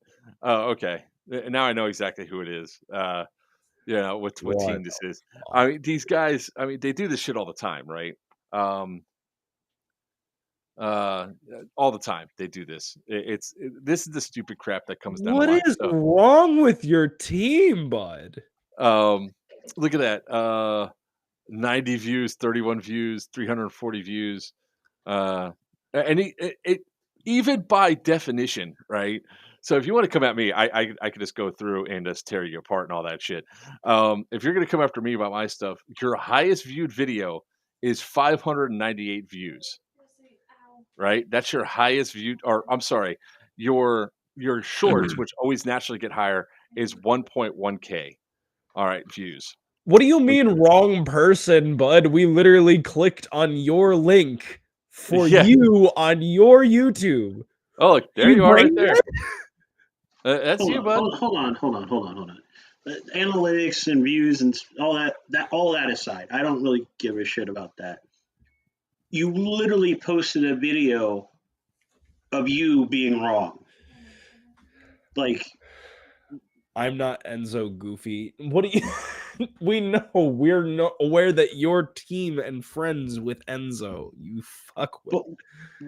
Oh, okay. Now I know exactly who it is. What team this is. I mean, these guys. I mean, they do this shit all the time, right? All the time they do this. This is the stupid crap that comes down. What is wrong with your team, bud? Look at that. 90 views, 31 views, 340 views. And it even by definition, right? So if you want to come at me, I could just go through and just tear you apart and all that shit. If you're going to come after me about my stuff, your highest viewed video is 598 views. Right? That's your highest viewed, or I'm sorry, your shorts, which always naturally get higher, is 1.1K. All right, views. What do you mean wrong person, bud? We literally clicked on your link for you on your YouTube. Oh, look, there you are right there. That's hold you, on, bud. Hold on. Analytics and views and all that aside, I don't really give a shit about that. You literally posted a video of you being wrong. Like, I'm not Enzo Goofy. What do you? We know we're not aware that you're team and friends with Enzo. You fuck with.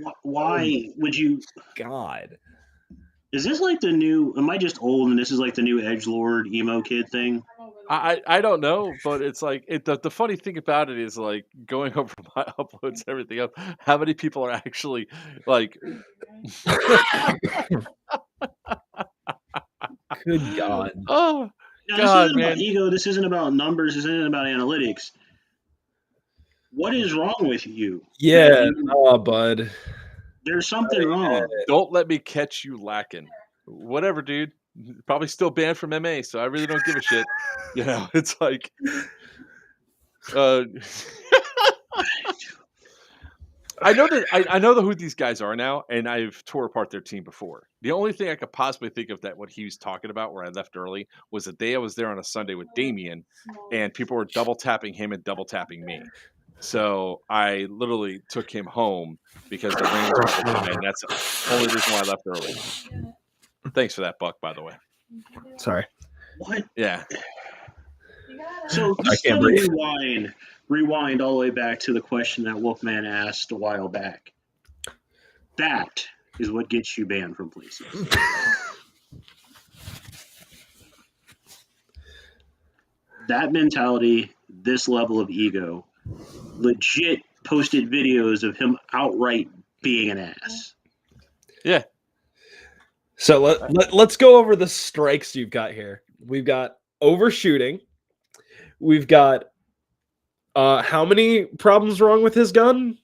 But why would you? God, is this like the new? Am I just old and this is like the new edgelord emo kid thing? I don't know, but it's like the funny thing about it is like going over my uploads and everything else. How many people are actually like? Good God! Oh now, God, this isn't man! About ego. This isn't about numbers. This isn't about analytics. What is wrong with you? Yeah, bud. There's something wrong. Don't let me catch you lacking. Whatever, dude. Probably still banned from MA, so I really don't give a shit. It's like, I know who these guys are now, and I've tore apart their team before. The only thing I could possibly think of that what he was talking about, where I left early, was the day I was there on a Sunday with Damien, and people were double tapping him and double tapping me. So I literally took him home because the rain was coming, and that's the only reason why I left early. Thanks for that, Buck, by the way. Sorry. What? Yeah. So just rewind all the way back to the question that Wolfman asked a while back. That is what gets you banned from places. That mentality, this level of ego, legit posted videos of him outright being an ass. Yeah. So let's go over the strikes you've got here. We've got overshooting. We've got how many problems wrong with his gun?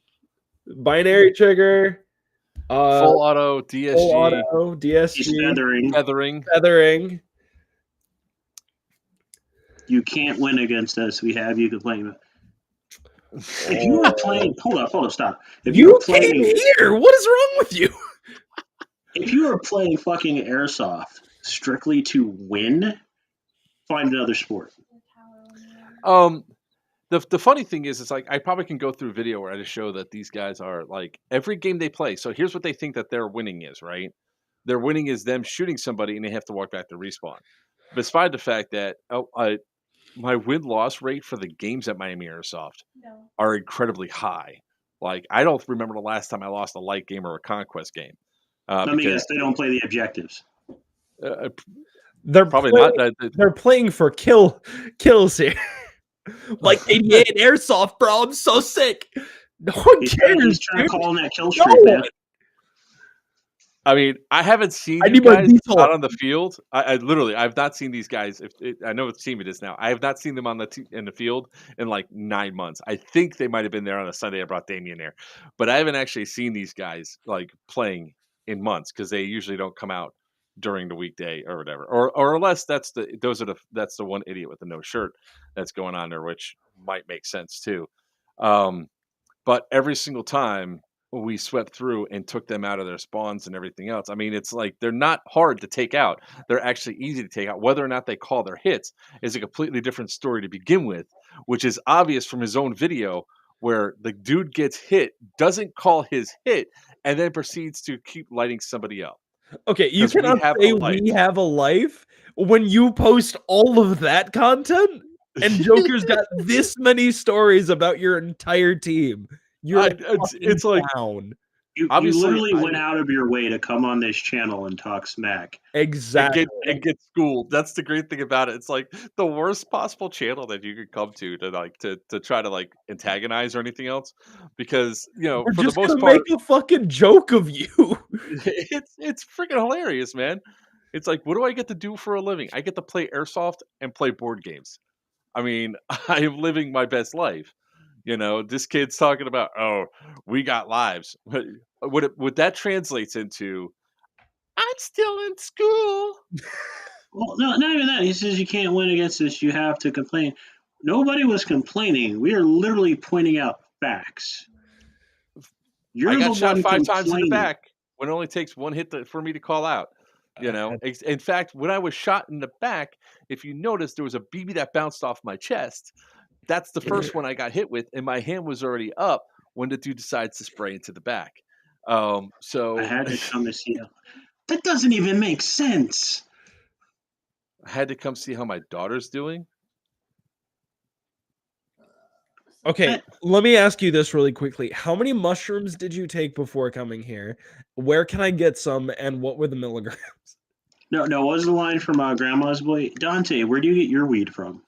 Binary trigger, Full auto, DSG, full auto, He's DSG, feathering. feathering. You can't win against us. We have you complaining. If you were playing, hold up, stop. If you You were came playing, here. What is wrong with you? if you were playing fucking airsoft strictly to win, find another sport. The funny thing is, it's like I probably can go through a video where I just show that these guys are like every game they play. So here's what they think that their winning is, right? Their winning is them shooting somebody and they have to walk back to respawn. Despite the fact that my win-loss rate for the games at Miami Airsoft are incredibly high. Like I don't remember the last time I lost a light game or a conquest game. Let me guess, they don't play the objectives. They're Probably playing, not. They're playing for kills here. Like 88 airsoft, bro. I'm so sick. No one He's cares. trying to Dude. call in that kill No streak, man. one. I mean, I haven't seen I you need my guys diesel. out on the field. I literally, I've not seen these guys. I know what team it is now. I have not seen them on in the field in like 9 months. I think they might have been there on a Sunday. I brought Damien there, but I haven't actually seen these guys like playing in months because they usually don't come out during the weekday or whatever. Or unless that's the one idiot with the no shirt that's going on there, which might make sense too. But every single time we swept through and took them out of their spawns and everything else. I mean, it's like they're not hard to take out. They're actually easy to take out. Whether or not they call their hits is a completely different story to begin with, which is obvious from his own video where the dude gets hit, doesn't call his hit, and then proceeds to keep lighting somebody up. Okay, you 'Cause we cannot have say a life. we have a life when you post all of that content and Joker's got this many stories about your entire team. You're it's like You obviously, literally went out of your way to come on this channel and talk smack. exactly. and get schooled. That's the great thing about it. It's like the worst possible channel that you could come to try to like antagonize or anything else, because We're for just the most gonna part, make a fucking joke of you. it's freaking hilarious, man. It's like, what do I get to do for a living? I get to play airsoft and play board games. I mean, I am living my best life. This kid's talking about, oh, we got lives. What that translates into, I'm still in school. Well, no, not even that. He says you can't win against this. You have to complain. Nobody was complaining. We are literally pointing out facts. You're I got the shot one 5 times in the complaining. back when it only takes one hit for me to call out. In fact, when I was shot in the back, if you notice, there was a BB that bounced off my chest. That's the first one I got hit with, and my hand was already up when the dude decides to spray into the back. So I had to come to see him. That doesn't even make sense. I had to come see how my daughter's doing. Okay, let me ask you this really quickly. How many mushrooms did you take before coming here? Where can I get some, and what were the milligrams? No, what was the line from Grandma's Boy? Dante, where do you get your weed from?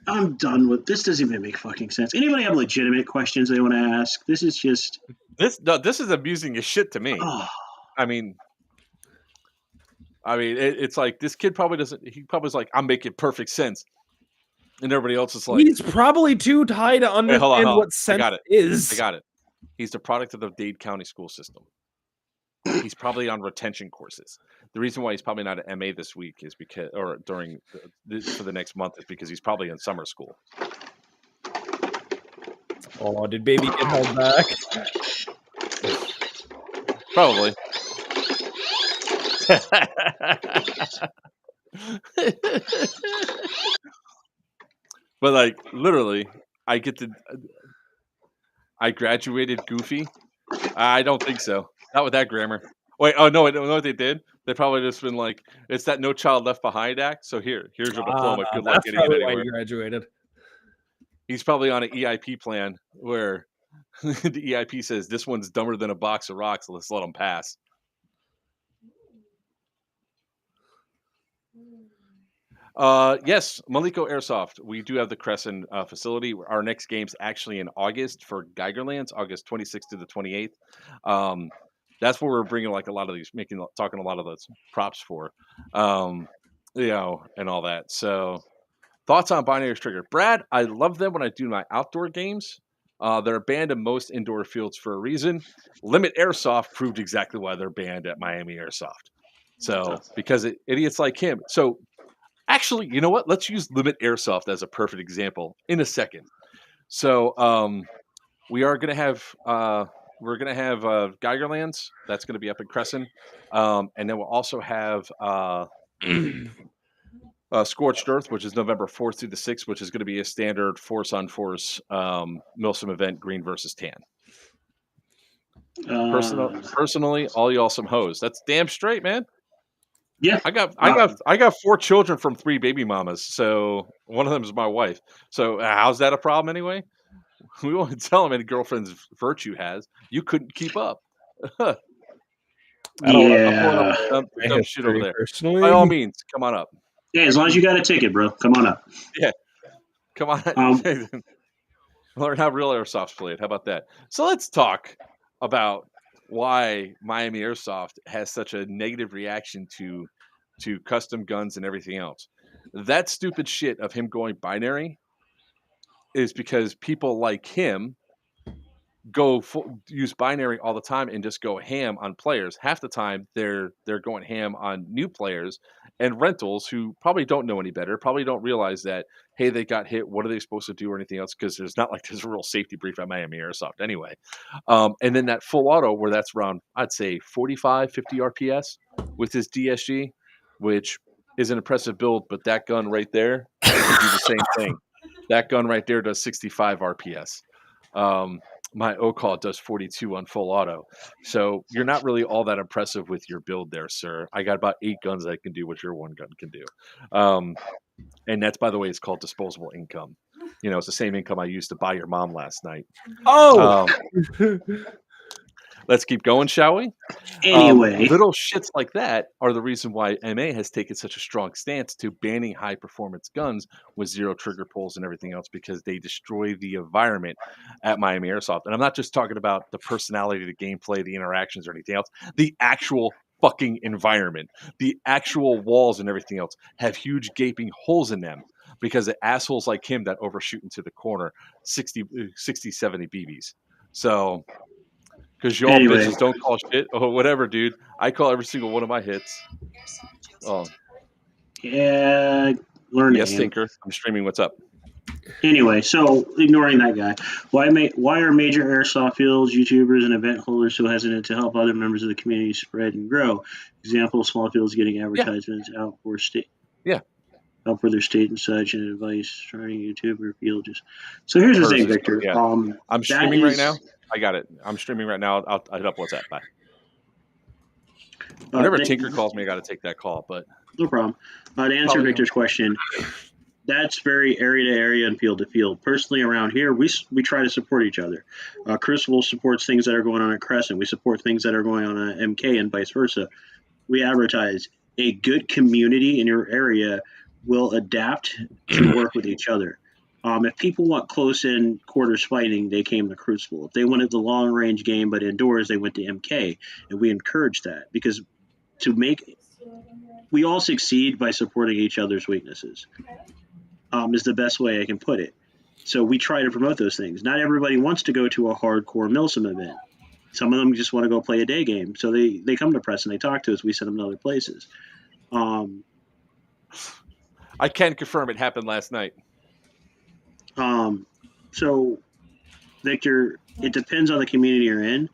I'm done with this. Doesn't even make fucking sense. Anybody have legitimate questions they want to ask? This is just this is amusing as shit to me. oh. I mean, it's like this kid probably doesn't. He probably was like, I'm making perfect sense, and everybody else is like, He's probably too high to understand hold on. what sense I got it. is. I got it. He's the product of the Dade County school system. He's probably on retention courses. The reason why he's probably not an MA this week is because, or during for the next month, is because he's probably in summer school. Oh, did baby get held back? Probably. But like literally, I graduated goofy. I don't think so. Not with that grammar. Wait, oh no, I don't know what they did. They probably just been like, it's that No Child Left Behind act. So here's your diploma. Good luck That's getting it probably why anywhere. you graduated. He's probably on an EIP plan where the EIP says this one's dumber than a box of rocks. Let's let him pass. Yes, Maliko Airsoft. We do have the Crescent facility. Our next game's actually in August for Geigerlands, August 26th to the 28th. That's where we're bringing like a lot of these, talking a lot of those props for, and all that. So, thoughts on Binary Trigger, Brad? I love them when I do my outdoor games. They're banned in most indoor fields for a reason. Limit Airsoft proved exactly why they're banned at Miami Airsoft. So, because idiots like him. So, actually, you know what? Let's use Limit Airsoft as a perfect example in a second. So, we are going to have Geigerlands. That's going to be up in Crescent, and then we'll also have Scorched Earth, which is November 4th through the 6th, which is going to be a standard force on force Milsim event, green versus tan. Personally, all y'all some hoes. That's damn straight, man. Yeah, I got 4 children from 3 baby mamas, so one of them is my wife. So how's that a problem anyway? We won't tell them any girlfriends Virchew has. You couldn't keep up. I don't yeah. I'm dumb shit over there. Personally, By all means, come on up. Yeah, as long as you got a ticket, bro. Come on up. Yeah, come on. Learn how real airsoft's played. How about that? So let's talk about why Miami Airsoft has such a negative reaction to custom guns and everything else. That stupid shit of him going binary is because people like him use binary all the time and just go ham on players. Half the time they're going ham on new players and rentals who probably don't know any better, probably don't realize that, hey, they got hit, what are they supposed to do or anything else, because there's not like there's a real safety brief at Miami Airsoft anyway. And then that full auto where that's around, I'd say 45 50 RPS with his DSG, which is an impressive build, but that gun right there can do the same thing. That gun right there does 65 RPS. My O-Call does 42 on full auto. So you're not really all that impressive with your build there, sir. I got about 8 guns that can do what your one gun can do. And that's, by the way, it's called disposable income. You know, it's the same income I used to buy your mom last night. oh, Let's keep going, shall we? Anyway, Little shits like that are the reason why MA has taken such a strong stance to banning high performance guns with 0 trigger pulls and everything else, because they destroy the environment at Miami Airsoft. And I'm not just talking about the personality, the gameplay, the interactions, or anything else. The actual fucking environment, the actual walls and everything else have huge gaping holes in them because of assholes like him that overshoot into the corner 60, 70 BBs. So, because y'all bitches don't call shit or whatever, dude. I call every single one of my hits. Oh, yeah, learn yes, it. Tinker. I'm streaming. What's up? Anyway, so ignoring that guy, why are major airsoft fields, YouTubers, and event holders so hesitant to help other members of the community spread and grow? Example: small fields getting advertisements out for state, out for their state and such, and advice starting YouTuber field. So here's the thing, Victor. Yeah. I'm streaming right now. I got it. I'm streaming right now. I'll hit up WhatsApp. Bye. Whenever Tinker calls me, I got to take that call. But no problem. To answer Victor's question, that's very area to area and field to field. Personally, around here, we try to support each other. Crucible supports things that are going on at Crescent. We support things that are going on at MK and vice versa. We advertise. A good community in your area will adapt to work with each other. If people want close in quarters fighting, they came to Crucible. If they wanted the long range game but indoors, they went to MK, and we encourage that because we all succeed by supporting each other's weaknesses. Is the best way I can put it. So we try to promote those things. Not everybody wants to go to a hardcore Milsim event. Some of them just want to go play a day game. So they come to press and they talk to us. We send them to other places. I can confirm it happened last night. So, Victor, it depends on the community you're in,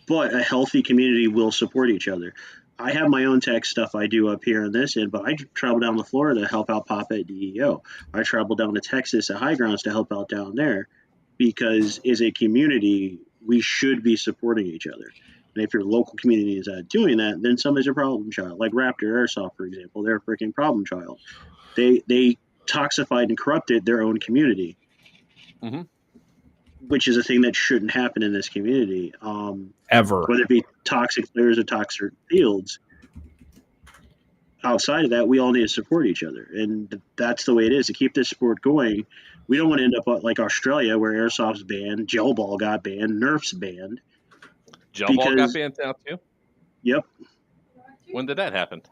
but a healthy community will support each other. I have my own tech stuff I do up here in this end, but I travel down to Florida to help out Papa at DEO. I travel down to Texas at High Grounds to help out down there because as a community, we should be supporting each other. And if your local community is not doing that, then somebody's a problem child. Like Raptor Airsoft, for example, they're a freaking problem child. They toxified and corrupted their own community, which is a thing that shouldn't happen in this community. Ever. Whether it be toxic players or toxic fields. outside of that, we all need to support each other, and that's the way it is to keep this sport going. We don't want to end up like Australia, where airsoft's banned, gel ball got banned, Nerf's banned. Gel ball got Because banned now too. yep, When did that happen?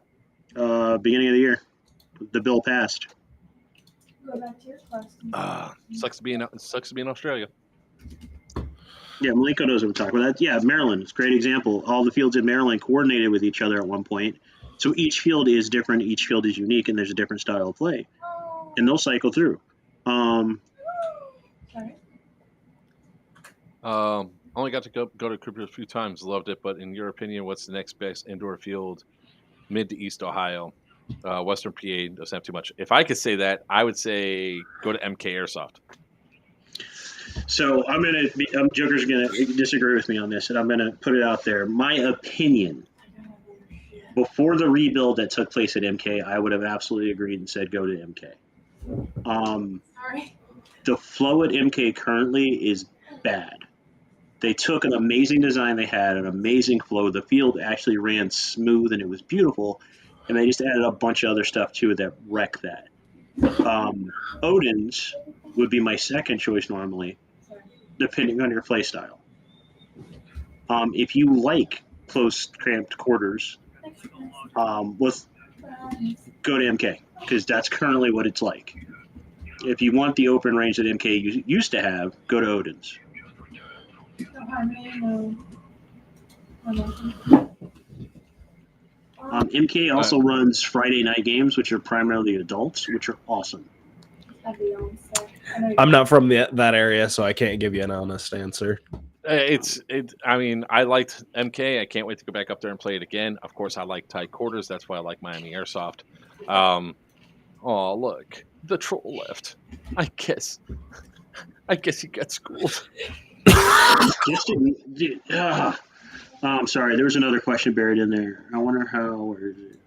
beginning of the year, the bill passed. Go back to your question. Sucks to be in Australia. Yeah, Malenko knows what we're talking about. Yeah, Maryland is a great example. All the fields in Maryland coordinated with each other at one point. So each field is different, each field is unique, and there's a different style of play. And they'll cycle through. Sorry. Only got to go to Cooper a few times, loved it. But in your opinion, what's the next best indoor field, mid to East Ohio, Western PA doesn't have too much. If I could say that, I would say go to MK Airsoft. So Joker's gonna disagree with me on this, and I'm gonna put it out there. My opinion, before the rebuild that took place at MK, I would have absolutely agreed and said go to MK. Sorry. The flow at MK currently is bad. They took an amazing design they had, an amazing flow. The field actually ran smooth and it was beautiful, and they just added a bunch of other stuff to it that wrecked that. Odin's would be my second choice normally, depending on your play style. If you like close, cramped quarters, go to MK, because that's currently what it's like. If you want the open range that MK used to have, go to Odin's. MK also runs Friday night games, which are primarily adults, which are awesome. I'm not from that area, so I can't give you an honest answer. I mean, I liked MK. I can't wait to go back up there and play it again. Of course, I like tight quarters. That's why I like Miami Airsoft. Oh, look, the troll left. I guess he got schooled. I'm sorry. There was another question buried in there. I wonder how. Where is it?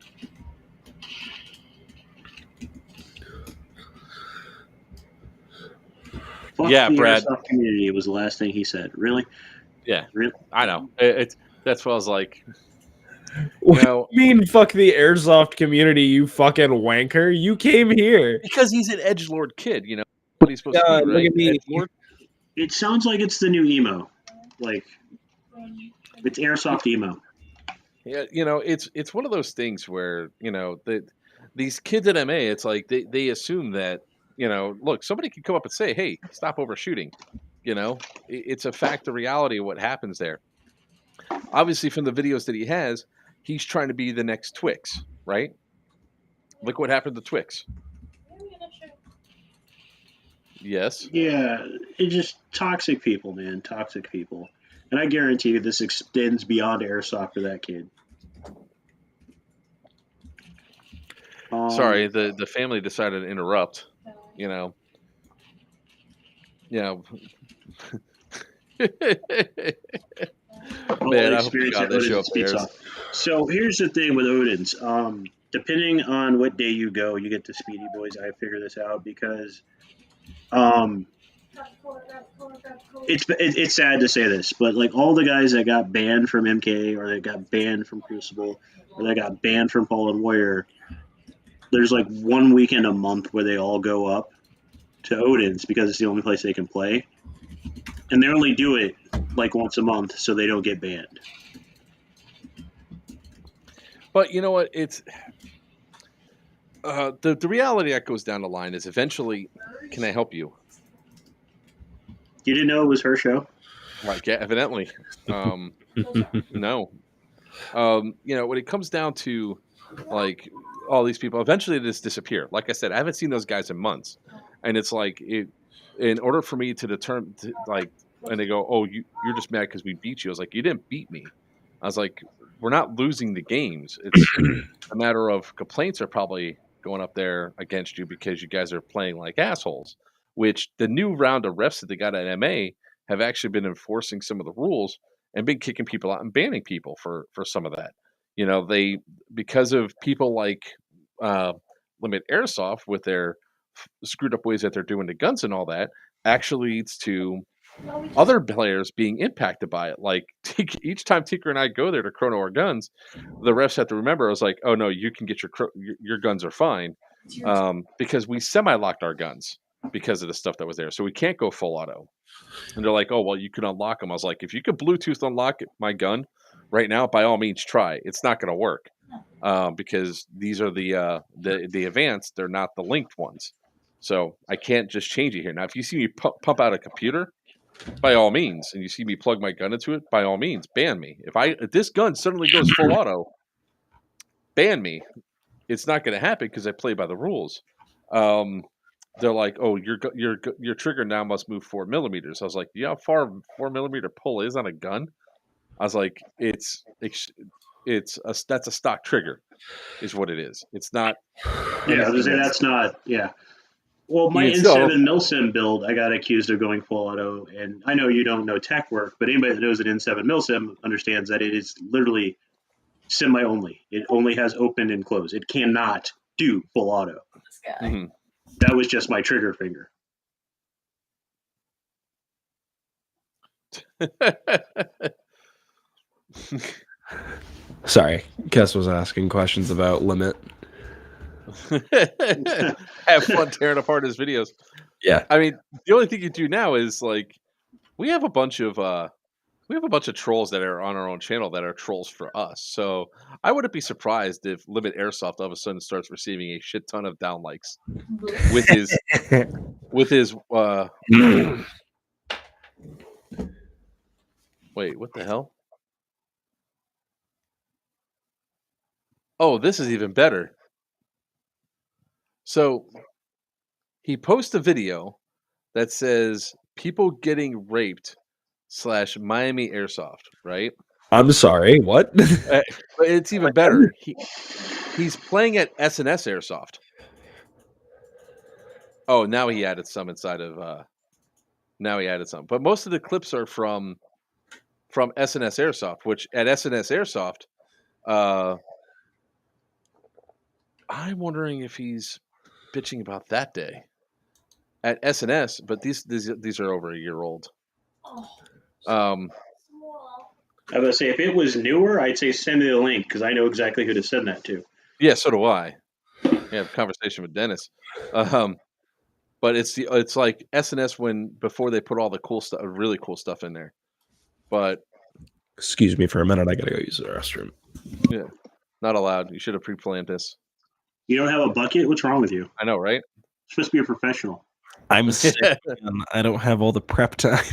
Fuck Yeah, the Brad. Airsoft community was the last thing he said. Really? Yeah, Really? I know. That's what I was like. What do you mean, fuck the Airsoft community, you fucking wanker? You came here. Because he's an edgelord kid, you know what he's supposed to do, right? Look at me. Edgelord? It sounds like it's the new emo. Like, it's Airsoft emo. Yeah, you know, it's one of those things where, you know, these kids at MA, it's like they assume that, you know, look, somebody could come up and say, hey, stop overshooting. You know, it's a fact of reality of what happens there. Obviously, from the videos that he has, he's trying to be the next Twix, right? Look what happened to Twix. Yes. Yeah, it's just toxic people, man. Toxic people. And I guarantee you this extends beyond Airsoft for that kid. Sorry, the family decided to interrupt. You know. Yeah. Man, I hope to God this show airs. So here's the thing with Odin's. Depending on what day you go, you get the Speedy Boys. I figure this out because it's sad to say this, but like all the guys that got banned from MK or that got banned from Crucible or that got banned from Fallen Warrior, there's like one weekend a month where they all go up to Odin's because it's the only place they can play. And they only do it like once a month so they don't get banned. But you know what? It's the reality that goes down the line is eventually, can I help you? You didn't know it was her show? Like, yeah, evidently. No. You know, when it comes down to like all these people, eventually they just disappear. Like I said, I haven't seen those guys in months. And it's like, in order for me to determine, like, and they go, oh, you're just mad because we beat you. I was like, you didn't beat me. I was like, we're not losing the games. It's a matter of complaints are probably going up there against you because you guys are playing like assholes, which the new round of refs that they got at MA have actually been enforcing some of the rules and been kicking people out and banning people for some of that. You know, because of people like Limit Airsoft with their screwed up ways that they're doing the guns and all that actually leads to other players being impacted by it. Like each time Tinker and I go there to chrono our guns, the refs have to remember. I was like, oh no, you can get your guns are fine, because we semi-locked our guns because of the stuff that was there, so we can't go full auto. And they're like, oh well, you can unlock them. I was like, if you could Bluetooth unlock my gun right now, by all means try. It's not going to work, because these are the advanced. They're not the linked ones. So I can't just change it here. Now, if you see me pump out a computer, by all means, and you see me plug my gun into it, by all means, ban me. If this gun suddenly goes full auto, ban me. It's not going to happen because I play by the rules. They're like, oh, your trigger now must move 4 millimeters. I was like, yeah, how far 4 millimeter pull is on a gun? I was like, that's a stock trigger, is what it is. It's not. Yeah, I was gonna say that's not. Yeah. Well, my Even still, N7 Milsim build, I got accused of going full auto, and I know you don't know tech work, but anybody that knows an N7 Milsim understands that it is literally semi only. It only has open and close. It cannot do full auto. This guy. mhm. That was just my trigger finger. Sorry, Kess was asking questions about limit. Have fun tearing apart his videos. Yeah. I mean, the only thing you do now is like we have a bunch of trolls that are on our own channel that are trolls for us. So I wouldn't be surprised if Limit Airsoft all of a sudden starts receiving a shit ton of down likes with his wait, what the hell? Oh, this is even better. So he posts a video that says people getting raped / Miami Airsoft, right? I'm sorry, what? But it's even better. He's playing at S&S Airsoft. Oh, now he added some inside of. Now he added some, but most of the clips are from S&S Airsoft, which at S&S Airsoft, I'm wondering if he's bitching about that day at S&S, but these are over a year old. Um, I was gonna say if it was newer, I'd say send me the link because I know exactly who to send that to. yeah, so do I. I have a conversation with Dennis. But it's like S&S before they put all the cool stuff, really cool stuff in there. But Excuse me for a minute, I gotta go use the restroom. yeah, not allowed. You should have pre-planned this. You don't have a bucket? What's wrong with you? I know, right? You're supposed to be a professional. I'm sick and I don't have all the prep time.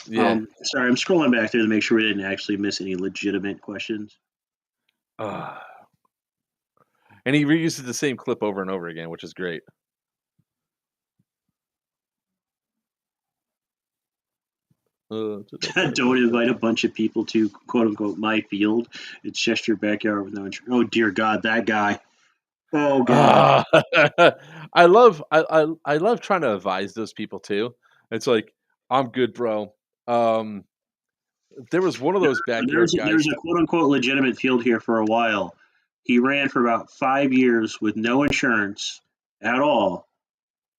Yeah. Sorry, I'm scrolling back there to make sure we didn't actually miss any legitimate questions. And he reuses the same clip over and over again, which is great. Don't invite a bunch of people to quote unquote my field. It's just your backyard with no insurance. Oh dear God, that guy. Oh God. I love trying to advise those people too. It's like, I'm good, bro. There was one of those backyard guys. There's a quote unquote legitimate field here for a while. He ran for about 5 years with no insurance at all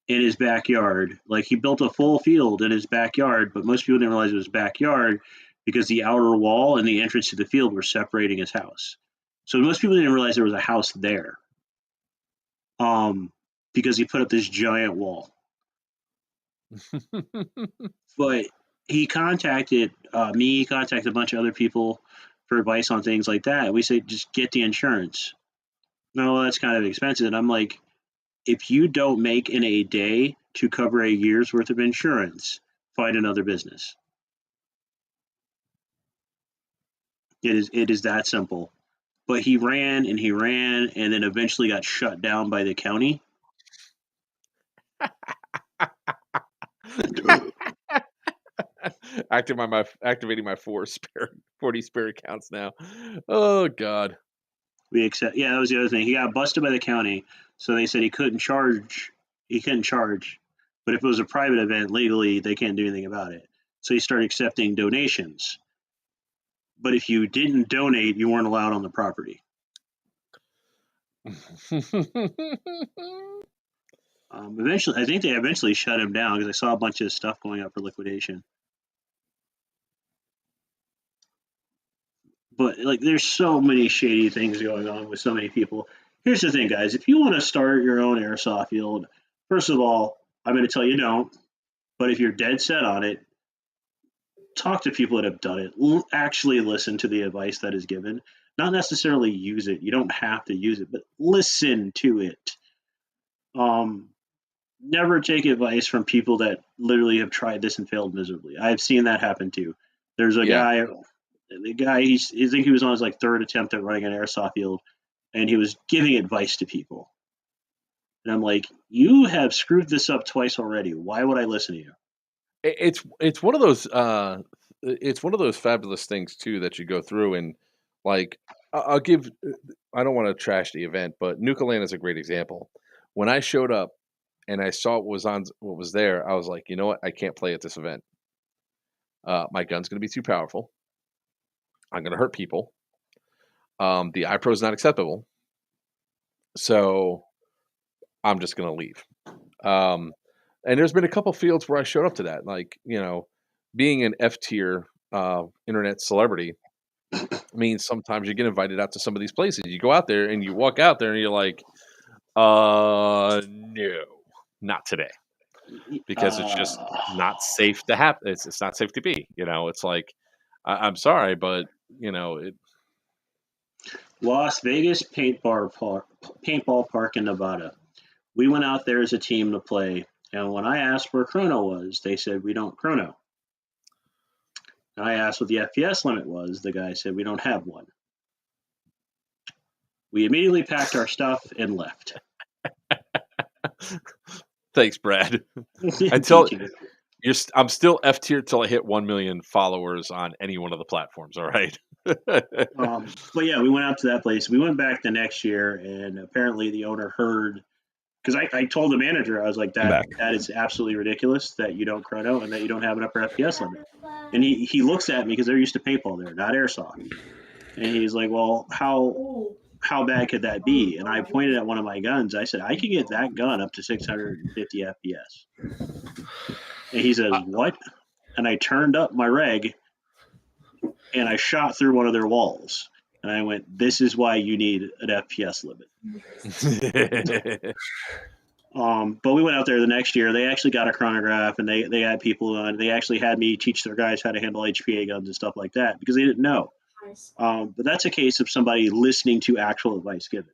in his backyard. Like he built a full field in his backyard, but most people didn't realize it was backyard because the outer wall and the entrance to the field were separating his house. So most people didn't realize there was a house there. Because he put up this giant wall. But he contacted me, contacted a bunch of other people for advice on things like that. We said, just get the insurance. No, that's kind of expensive. And I'm like, if you don't make in a day to cover a year's worth of insurance, find another business. It is that simple. But he ran, and then eventually got shut down by the county. Activating my 40 spare accounts now. Oh God. Yeah, that was the other thing. He got busted by the county, so they said he couldn't charge. But if it was a private event, legally they can't do anything about it. So he started accepting donations. But if you didn't donate, you weren't allowed on the property. Eventually, I think they eventually shut him down because I saw a bunch of stuff going up for liquidation. But like, there's so many shady things going on with so many people. Here's the thing, guys. If you want to start your own airsoft field, first of all, I'm going to tell you don't. But if you're dead set on it, talk to people that have done it. Actually listen to the advice that is given. Not necessarily use it. You don't have to use it, but listen to it. Never take advice from people that literally have tried this and failed miserably. I've seen that happen too. There's a guy, the guy, I think he was on his like third attempt at running an airsoft field, and he was giving advice to people. And I'm like, you have screwed this up twice already. Why would I listen to you? It's one of those fabulous things too that you go through, and like I'll give, I don't want to trash the event, but Nuka-Land is a great example. When I showed up and I saw what was there, I was like, you know what, I can't play at this event. My gun's going to be too powerful. I'm going to hurt people. The iPro is not acceptable, so I'm just going to leave. And there's been a couple fields where I showed up to that, like, being an F tier internet celebrity means sometimes you get invited out to some of these places. You go out there and you walk out there and you're like, no, not today, because it's just not safe to happen. It's not safe to be. It's like, I'm sorry, but Las Vegas paintball park in Nevada. We went out there as a team to play, and when I asked where chrono was, they said we don't chrono. And I asked what the FPS limit was. The guy said we don't have one. We immediately packed our stuff and left. Thanks, Brad. I'm still F tier till I hit 1 million followers on any one of the platforms. All right. But yeah, we went out to that place. We went back the next year, and apparently the owner heard, because I told the manager, I was like, that is absolutely ridiculous that you don't chrono and that you don't have an upper FPS limit. And he looks at me, because they're used to paintball there, not airsoft. And he's like, well, how bad could that be? And I pointed at one of my guns. I said, I could get that gun up to 650 FPS. And he says, what? And I turned up my reg, and I shot through one of their walls. And I went, this is why you need an FPS limit. But we went out there the next year. They actually got a chronograph, and they had people on. They actually had me teach their guys how to handle HPA guns and stuff like that, because they didn't know. But that's a case of somebody listening to actual advice given.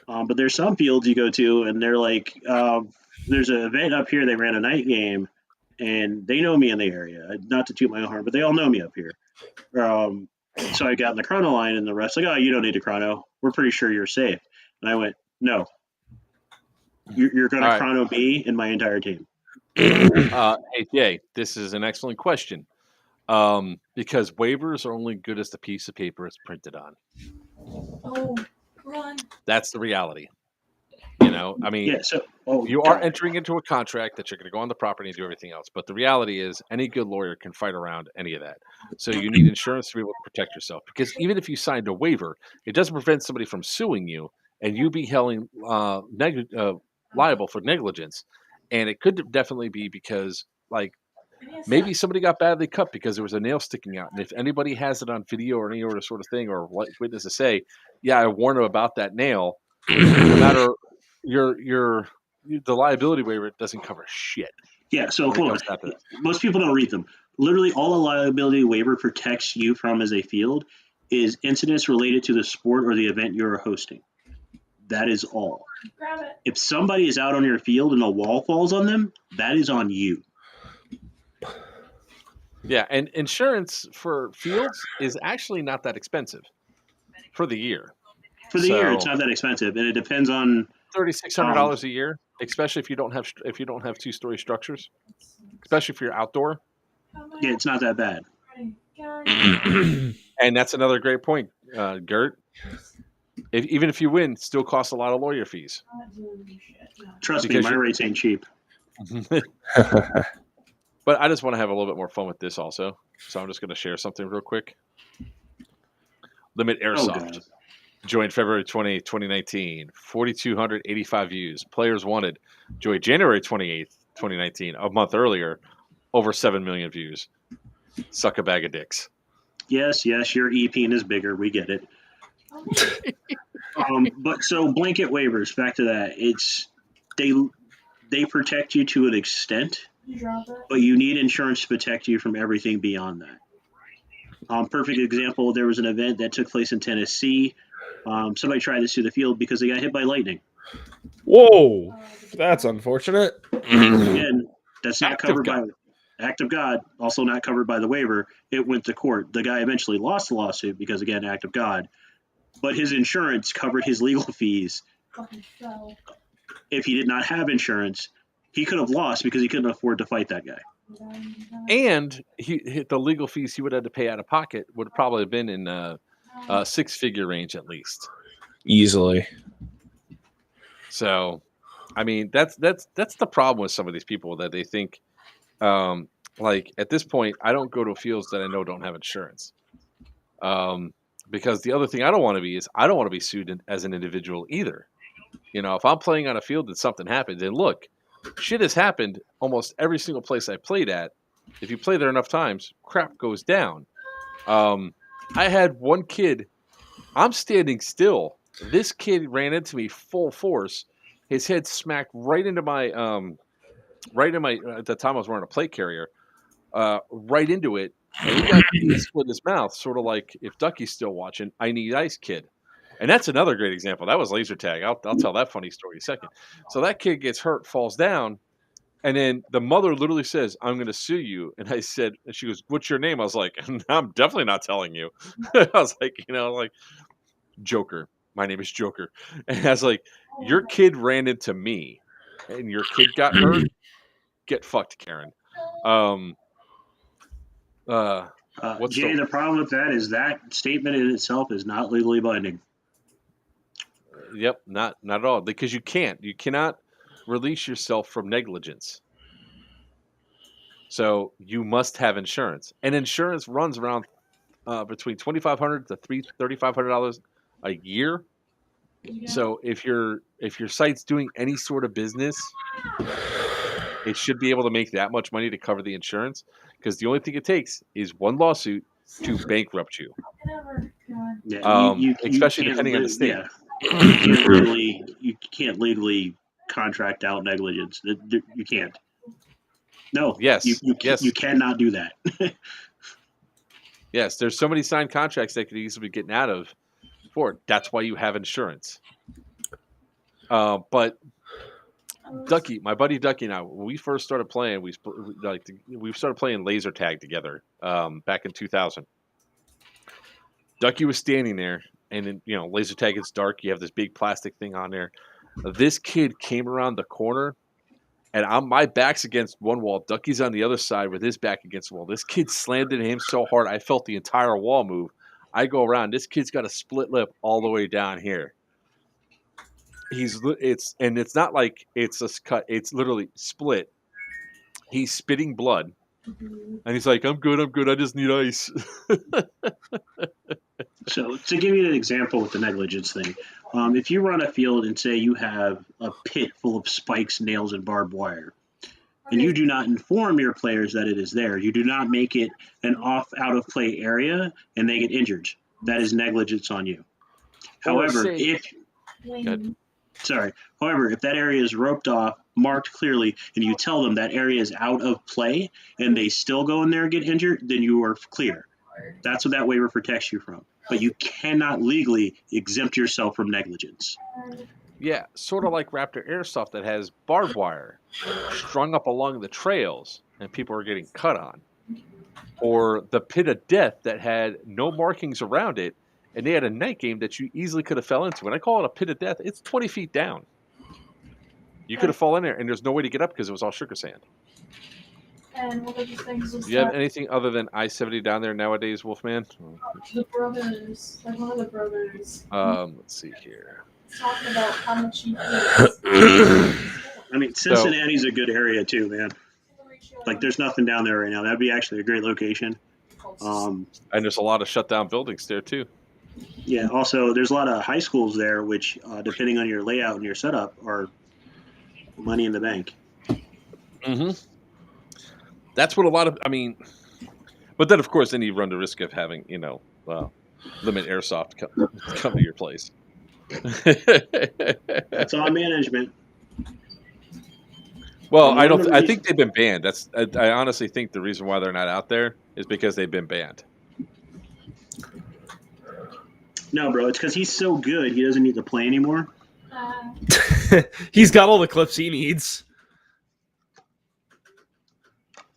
But there's some fields you go to, and they're like, there's an event up here. They ran a night game, and they know me in the area. Not to toot my own horn, but they all know me up here. So I got in the chrono line, and the rest like, oh, you don't need to chrono. We're pretty sure you're safe. And I went, no. You're going to chrono me and my entire team. Hey, Jay, this is an excellent question. Because waivers are only good as the piece of paper it's printed on. Oh, run. That's the reality. I mean, you are entering into a contract that you're going to go on the property and do everything else. But the reality is, any good lawyer can fight around any of that. So you need insurance to be able to protect yourself. Because even if you signed a waiver, it doesn't prevent somebody from suing you and you be held liable for negligence. And it could definitely be because, like, maybe somebody got badly cut because there was a nail sticking out. And if anybody has it on video or any other sort of thing, or witnesses say, yeah, I warned them about that nail, no matter the liability waiver doesn't cover shit. Yeah, so hold on. Most people don't read them. Literally, all a liability waiver protects you from as a field is incidents related to the sport or the event you're hosting. That is all. Grab it. If somebody is out on your field and a wall falls on them, that is on you. Yeah, and insurance for fields is actually not that expensive for the year. For the year, it's not that expensive, and it depends on $3,600 a year, especially if you don't have 2-story structures, especially if you're outdoor. Yeah, it's not that bad. And that's another great point, Gert. Even if you win, it still costs a lot of lawyer fees. Trust me, my rates ain't cheap. But I just want to have a little bit more fun with this also. So I'm just going to share something real quick. Limit airsoft. Joined February 20, 2019, 4,285 views. Players wanted. Joined January 28th, 2019, a month earlier, over 7 million views. Suck a bag of dicks. Yes, your EP is bigger. We get it. But so blanket waivers. Back to that. It's they protect you to an extent, but you need insurance to protect you from everything beyond that. Perfect example. There was an event that took place in Tennessee. Somebody tried to sue the field because they got hit by lightning. Whoa, that's unfortunate. Again, that's not Act of covered by God. act of God. Also not covered by the waiver. It went to court. The guy eventually lost the lawsuit because, again, act of God. But his insurance covered his legal fees. If he did not have insurance, he could have lost because he couldn't afford to fight that guy. And the legal fees he would have to pay out of pocket would have probably been in a 6-figure range at least. Easily. So, I mean, that's the problem with some of these people, that they think, like, at this point, I don't go to fields that I know don't have insurance. Because the other thing I don't want to be is I don't want to be sued as an individual either. You know, if I'm playing on a field and something happens, and look, shit has happened almost every single place I played at. If you play there enough times, crap goes down. I had one kid, I'm standing still. This kid ran into me full force. His head smacked right into my, at the time I was wearing a plate carrier, right into it. And he split his mouth, sort of like, if Ducky's still watching, I need ice kid. And that's another great example. That was laser tag. I'll tell that funny story in a second. So that kid gets hurt, falls down, and then the mother literally says, "I'm going to sue you." And I said, and she goes, "What's your name?" I was like, "I'm definitely not telling you." I was like, like, Joker. My name is Joker. And I was like, your kid ran into me, and your kid got hurt. Get fucked, Karen. Jay, the problem with that is that statement in itself is not legally binding. Yep, not at all, because you cannot release yourself from negligence. So you must have insurance, and insurance runs around between $2,500 to $3,500 a year. Yeah. So if your site's doing any sort of business, it should be able to make that much money to cover the insurance, because the only thing it takes is one lawsuit to bankrupt you. Yeah, especially depending on the state. Yeah. You can't legally contract out negligence. You can't. No. Yes. You cannot do that. Yes, there's so many signed contracts that could easily be getting out of for it. That's why you have insurance. But Ducky, my buddy Ducky and I, when we first started playing, we started playing laser tag together back in 2000. Ducky was standing there, and then, laser tag, it's dark. You have this big plastic thing on there. This kid came around the corner, and my back's against one wall. Ducky's on the other side with his back against the wall. This kid slammed into him so hard, I felt the entire wall move. I go around. This kid's got a split lip all the way down here. It's not like it's a cut. It's literally split. He's spitting blood, and he's like, "I'm good. I just need ice." So to give you an example with the negligence thing, if you run a field and say you have a pit full of spikes, nails, and barbed wire, and you do not inform your players that it is there, you do not make it an out of play area, and they get injured, that is negligence on you. However, if that area is roped off, marked clearly, and you tell them that area is out of play, and they still go in there and get injured, then you are clear. That's what that waiver protects you from. But you cannot legally exempt yourself from negligence. Yeah, sort of like Raptor Airsoft that has barbed wire strung up along the trails and people are getting cut on. Or the Pit of Death that had no markings around it, and they had a night game that you easily could have fell into. When I call it a Pit of Death, it's 20 feet down. You could have fallen there, and there's no way to get up because it was all sugar sand. And one of the things was Do you have anything other than I-70 down there nowadays, Wolfman? The brothers, like one of the brothers. Let's see here. Talking about how much he I mean, Cincinnati's a good area too, man. Like, there's nothing down there right now. That'd be actually a great location. And there's a lot of shut down buildings there too. Yeah. Also, there's a lot of high schools there, which, depending on your layout and your setup, are money in the bank. Mm-hmm. That's what a lot of. I mean, but then of course, then you run the risk of having limit airsoft come to your place. That's on management. Well, And one of the I think reasons, they've been banned. I honestly think the reason why they're not out there is because they've been banned. no, bro, it's because he's so good, he doesn't need to play anymore. He's got all the clips he needs.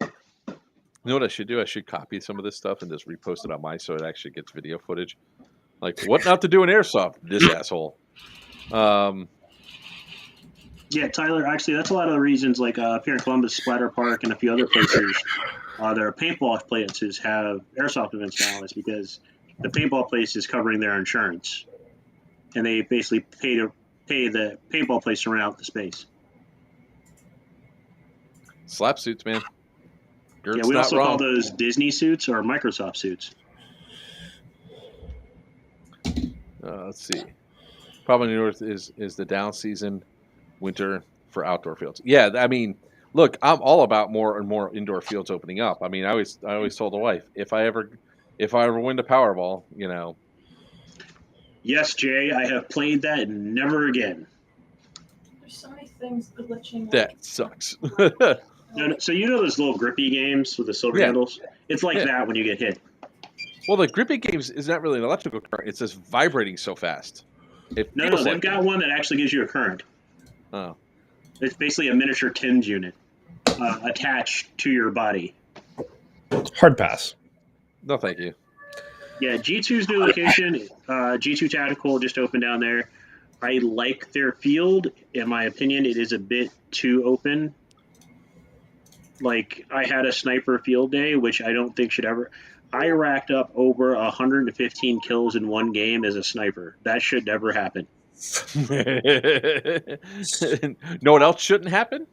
You know what I should do? I should copy some of this stuff and just repost it on my so it actually gets video footage. Like what not to do in airsoft? This asshole. Yeah, Tyler, actually, that's a lot of the reasons, like up here in Columbus, Splatter Park, and a few other places, their paintball places have airsoft events now. Is because the paintball place is covering their insurance, and they basically pay the paintball place to rent out the space. Slap suits, man. Yeah, Gert's we not also call wrong. those Disney suits or Microsoft suits. Let's see. Probably north is the down season, winter for outdoor fields. Yeah, I mean, look, I'm all about more and more indoor fields opening up. I mean, I always told the wife if I ever win the Powerball, Yes, Jay, I have played that and never again. There's so many things glitching. that sucks. No, so you know those little grippy games with the silver Yeah. handles? It's like Yeah. that when you get hit. Well, the gripping games is not really an electrical current; it's just vibrating so fast. It No, feels they've like got one that actually gives you a current. Oh, It's basically a miniature TINS unit attached to your body. Hard pass. no, thank you. Yeah, G2's new location, G2 Tactical just opened down there. I like their field. In my opinion, it is a bit too open. Like, I had a sniper field day, which I don't think should ever. I racked up over 115 kills in one game as a sniper. That should never happen. No one else shouldn't happen.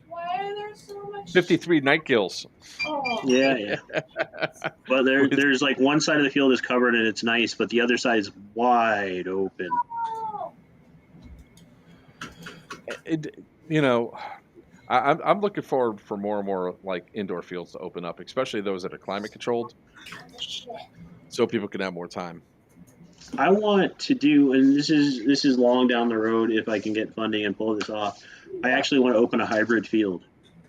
Why are there so much? 53 night kills. Oh. Yeah. But there's like one side of the field is covered and it's nice, but the other side is wide open. I'm looking forward for more and more like indoor fields to open up, especially those that are climate controlled, so people can have more time. I want to do, and this is long down the road if I can get funding and pull this off. I actually want to open a hybrid field.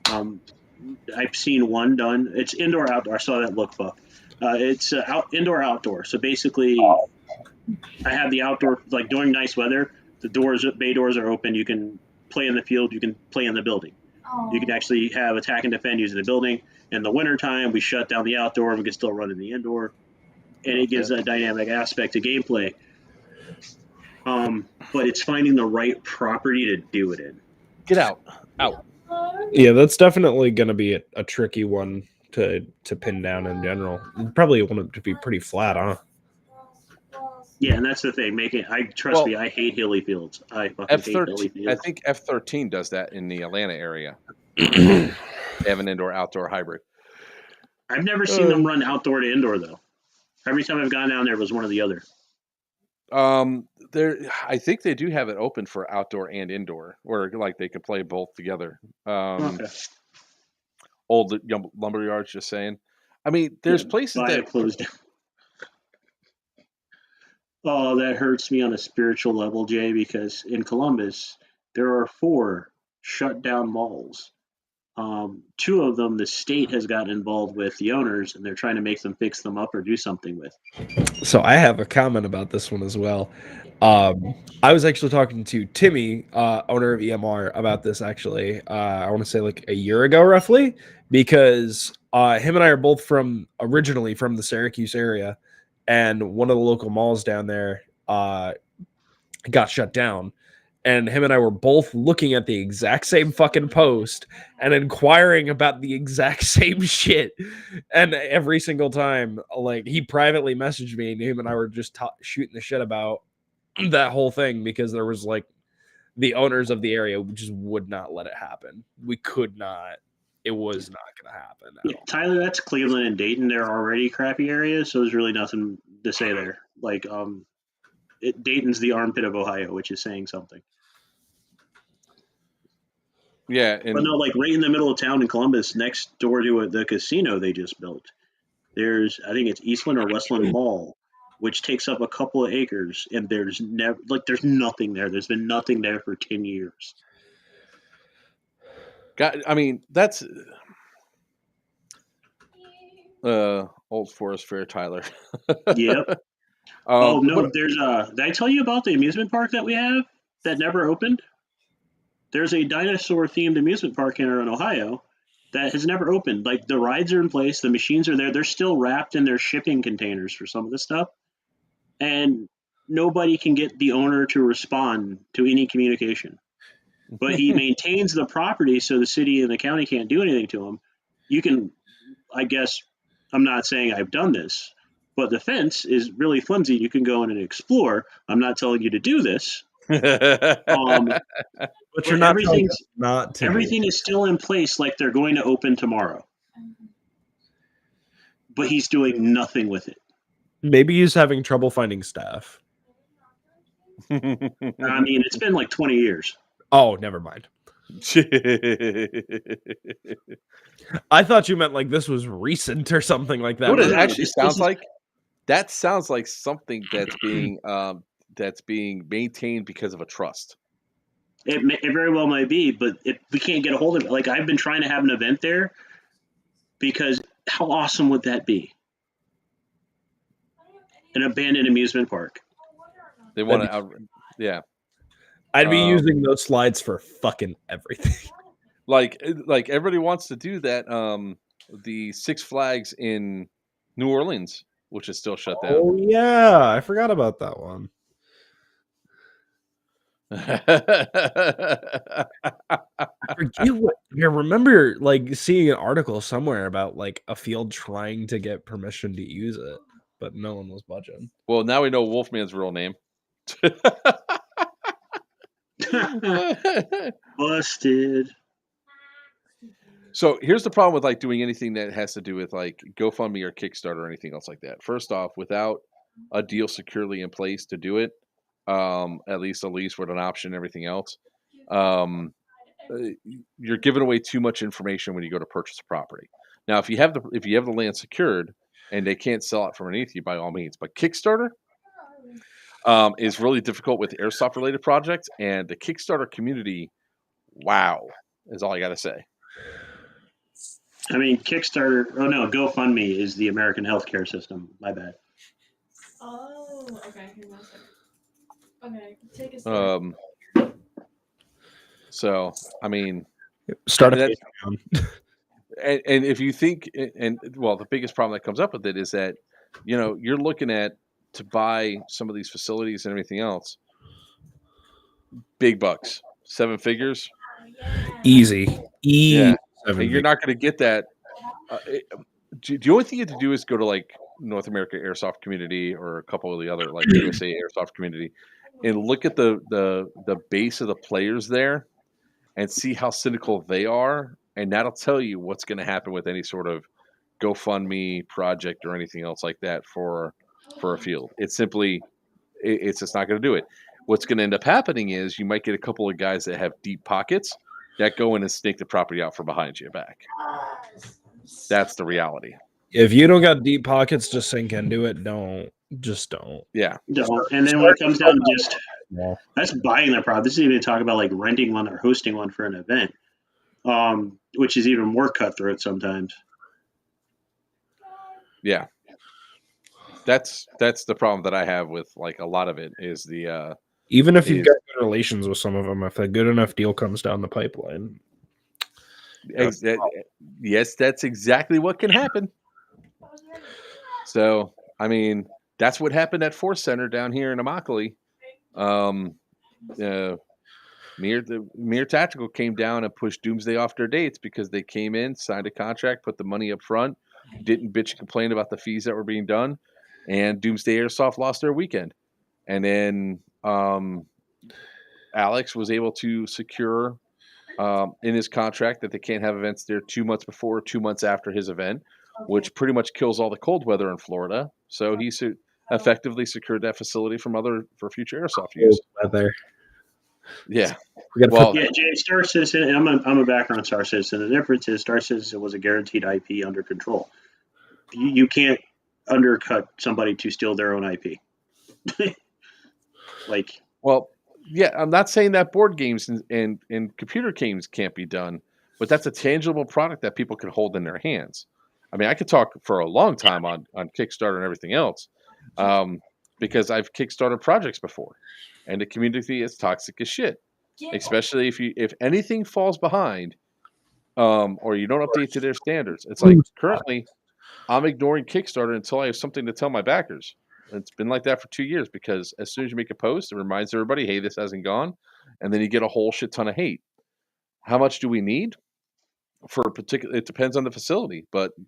I've seen one done. It's indoor outdoor. I saw that look fuck. It's indoor outdoor. So basically, I have the outdoor, like during nice weather, the bay doors are open. You can play in the field. You can play in the building. You can actually have attack and defend using the building. In the wintertime, we shut down the outdoor. We can still run in the indoor. And it gives a dynamic aspect to gameplay. But it's finding the right property to do it in. Get out. Yeah, that's definitely going to be a tricky one to pin down in general. You probably want it to be pretty flat, huh? Yeah, and that's the thing. Trust me, I hate hilly fields. I fucking hate hilly F13. fields. I think F13 does that in the Atlanta area. They have an indoor-outdoor hybrid. I've never seen them run outdoor to indoor though. Every time I've gone down there, it was one or the other. I think they do have it open for outdoor and indoor, where like they could play both together. Okay. Old lumber yards, just saying. I mean, there's places that closed down. Oh, that hurts me on a spiritual level, Jay, because in Columbus there are 4 shut down malls. 2 of them the state has gotten involved with the owners, and they're trying to make them fix them up or do something with. So I have a comment about this one as well. I was actually talking to Timmy, owner of EMR, about this actually. I want to say like a year ago, roughly, because him and I are both originally from the Syracuse area, and one of the local malls down there got shut down. And him and I were both looking at the exact same fucking post and inquiring about the exact same shit. And every single time, like, he privately messaged me, and him and I were just shooting the shit about that whole thing, because there was like the owners of the area just would not let it happen. We could not it was not going to happen at Yeah, all. Tyler, that's Cleveland and Dayton. They're already crappy areas, so there's really nothing to say there. Like, Dayton's the armpit of Ohio, which is saying something. Yeah, But and no, like right in the middle of town in Columbus, next door to the casino they just built, there's I think it's Eastland or Westland Mall, which takes up a couple of acres, and there's nothing there. There's been nothing there for 10 years. I mean, that's Old Forest Fair, Tyler. Yep. Oh no, What? there's did I tell you about the amusement park that we have that never opened? There's a dinosaur themed amusement park here in Ohio that has never opened. Like the rides are in place, the machines are there, they're still wrapped in their shipping containers for some of the stuff, and nobody can get the owner to respond to any communication. But he maintains the property so the city and the county can't do anything to him. You can, I guess, I'm not saying I've done this, but the fence is really flimsy. You can go in and explore. I'm not telling you to do this. Um, But you're but not telling us not to. everything is still in place, like they're going to open tomorrow. But he's doing nothing with it. Maybe he's having trouble finding staff. I mean, it's been like 20 years. Oh, never mind. I thought you meant like this was recent or something like that. What it No, actually this sounds is- like? That sounds like something that's being maintained because of a trust. It very well might be, but we can't get a hold of it. Like I've been trying to have an event there because how awesome would that be? An abandoned amusement park. They want to, yeah. I'd be using those slides for fucking everything. Like everybody wants to do that. The Six Flags in New Orleans, which is still shut down. Oh yeah, I forgot about that one. I forget what. I remember like seeing an article somewhere about like a field trying to get permission to use it, but no one was budging. Well, now we know Wolfman's real name. Busted. So here's the problem with like doing anything that has to do with like GoFundMe or Kickstarter or anything else like that. First off, without a deal securely in place to do it, at least a lease with an option and everything else, you're giving away too much information when you go to purchase a property. Now, if you have the land secured and they can't sell it from underneath you, by all means. But Kickstarter is really difficult with airsoft related projects, and the Kickstarter community, wow, is all I got to say. I mean, Kickstarter. Oh no, GoFundMe is the American healthcare system. My bad. Oh, okay. Hang on a second. Okay, take a second. So I mean, Start and a Patreon. and if you think, and well, the biggest problem that comes up with it is that you're looking at to buy some of these facilities and everything else, big bucks, 7 figures, Easy. Yeah. And you're not going to get that. The only thing you have to do is go to like North America Airsoft Community or a couple of the other like USA Airsoft Community and look at the base of the players there and see how cynical they are, and that'll tell you what's going to happen with any sort of GoFundMe project or anything else like that for a field. It's simply it's just not going to do it. What's going to end up happening is you might get a couple of guys that have deep pockets that go in and snake the property out from behind you back. That's the reality. If you don't got deep pockets, just sink into it. Don't. Yeah. No. And then when it comes down to just that's buying the product. This is even talk about like renting one or hosting one for an event, which is even more cutthroat sometimes. Yeah. That's the problem that I have with like a lot of it is the even if you've got good relations with some of them, if a good enough deal comes down the pipeline. Yes, that's exactly what can happen. So, I mean, that's what happened at Force Center down here in Immokalee. Mere Tactical came down and pushed Doomsday off their dates because they came in, signed a contract, put the money up front, didn't bitch and complain about the fees that were being done, and Doomsday Airsoft lost their weekend. And then Alex was able to secure in his contract that they can't have events there 2 months before, 2 months after his event, which pretty much kills all the cold weather in Florida. So he effectively secured that facility for future airsoft use. Weather. Yeah. We gotta Well, Yeah, Jay, Star Citizen, and I'm a background Star Citizen. The difference is Star Citizen was a guaranteed IP under control. You can't undercut somebody to steal their own IP. Well, yeah, I'm not saying that board games and computer games can't be done, but that's a tangible product that people can hold in their hands. I mean, I could talk for a long time on Kickstarter and everything else, because I've Kickstarted projects before, and the community is toxic as shit. Especially if anything falls behind, or you don't update to their standards. It's like currently, I'm ignoring Kickstarter until I have something to tell my backers. It's been like that for 2 years because as soon as you make a post, it reminds everybody, hey, this hasn't gone. And then you get a whole shit ton of hate. How much do we need for a particular? It depends on the facility. But a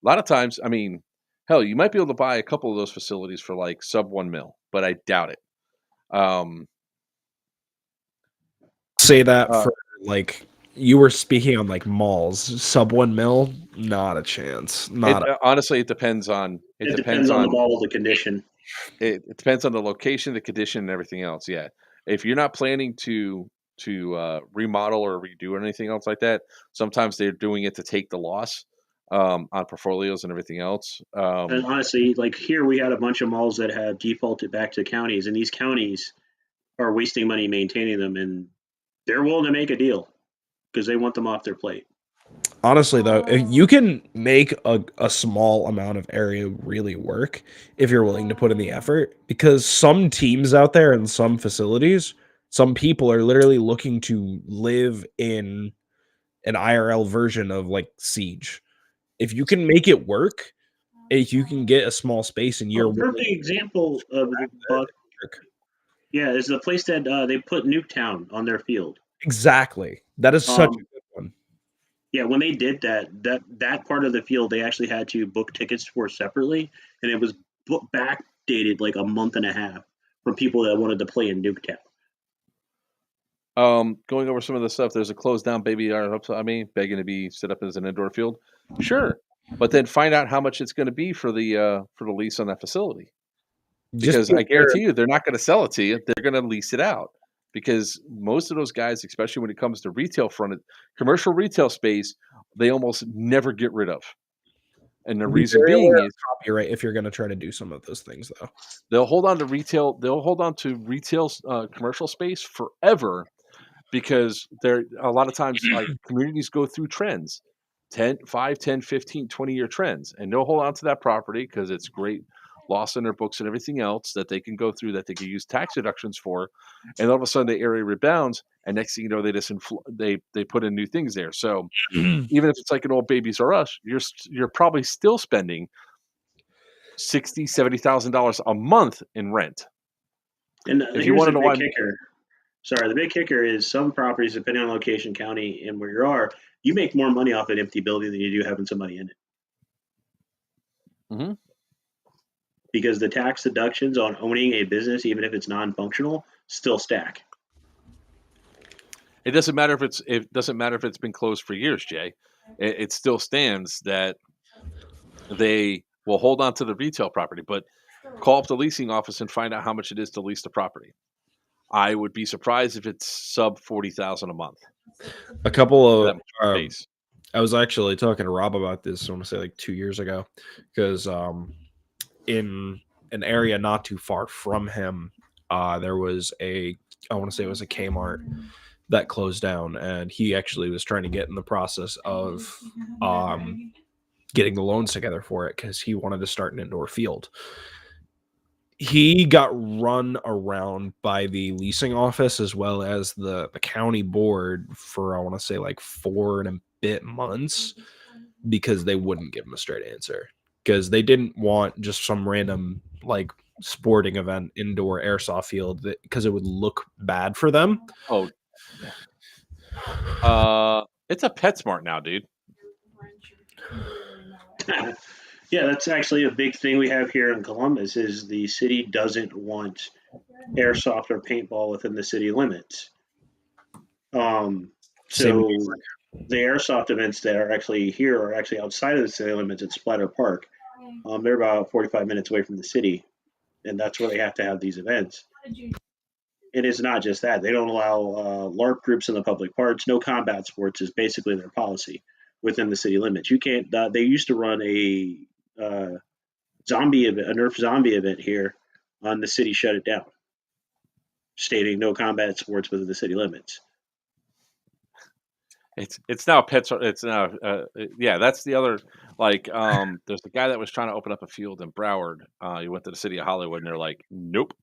lot of times, I mean, hell, you might be able to buy a couple of those facilities for like sub 1 mil, but I doubt it. Say that for like you were speaking on like malls, sub 1 mil, not a chance. Honestly, it depends on it depends on the mall, the condition. It depends on the location, the condition, and everything else. Yeah, if you're not planning to remodel or redo anything else like that, sometimes they're doing it to take the loss on portfolios and everything else. And honestly, like here, we had a bunch of malls that have defaulted back to counties, and these counties are wasting money maintaining them, and they're willing to make a deal because they want them off their plate. Honestly, though, if you can make a small amount of area really work if you're willing to put in the effort, because some teams out there and some facilities, some people are literally looking to live in an IRL version of like Siege. If you can make it work, if you can get a small space and you're perfect example of the Buck. Yeah, is the place that they put Nuketown on their field. Exactly. That is such a good one. Yeah, when they did that part of the field, they actually had to book tickets for separately, and it was backdated like a month and a half from people that wanted to play in Nuketown. Going over some of the stuff, there's a closed down baby begging to be set up as an indoor field. Sure, but then find out how much it's going to be for the lease on that facility. Because I guarantee you, they're not going to sell it to you. They're going to lease it out. Because most of those guys, especially when it comes to retail commercial retail space, they almost never get rid of. And the reason being is copyright if you're going to try to do some of those things, though. They'll hold on to retail. They'll hold on to retail commercial space forever because they're a lot of times like communities go through trends, 5, 10, 15, 20-year trends. And they'll hold on to that property because it's great loss in their books and everything else that they can go through that they can use tax deductions for, and all of a sudden the area rebounds, and next thing you know, they just they put in new things there. So even if it's like an old Babies R Us, you're probably still spending $60,000-$70,000 a month in rent. And if you want to know why, the big kicker is some properties, depending on location, county, and where you are, you make more money off an empty building than you do having somebody in it. Mm-hmm. Because the tax deductions on owning a business, even if it's non-functional, still stack. It doesn't matter if it's been closed for years, Jay. It still stands that they will hold on to the retail property, but call up the leasing office and find out how much it is to lease the property. I would be surprised if it's sub $40,000 a month. A couple of I was actually talking to Rob about this, I want to say like 2 years ago, because in an area not too far from him, there was I want to say it was a Kmart that closed down, and he actually was trying to get in the process of getting the loans together for it because he wanted to start an indoor field. He got run around by the leasing office as well as the county board for, I want to say, like 4 and a bit months because they wouldn't give him a straight answer. Because they didn't want just some random like sporting event indoor airsoft field because it would look bad for them. Oh, it's a PetSmart now, dude. Yeah, that's actually a big thing we have here in Columbus. Is the city doesn't want airsoft or paintball within the city limits. So the airsoft events that are actually here are actually outside of the city limits at Splatter Park. They're about 45 minutes away from the city, and that's where they have to have these events. And it's not just that; they don't allow LARP groups in the public parks. No combat sports is basically their policy within the city limits. You can't. They used to run a zombie event, a Nerf zombie event here, the city shut it down, stating no combat sports within the city limits. It's now pets. It's now yeah. That's the other there's a guy that was trying to open up a field in Broward. He went to the city of Hollywood, and they're like, nope.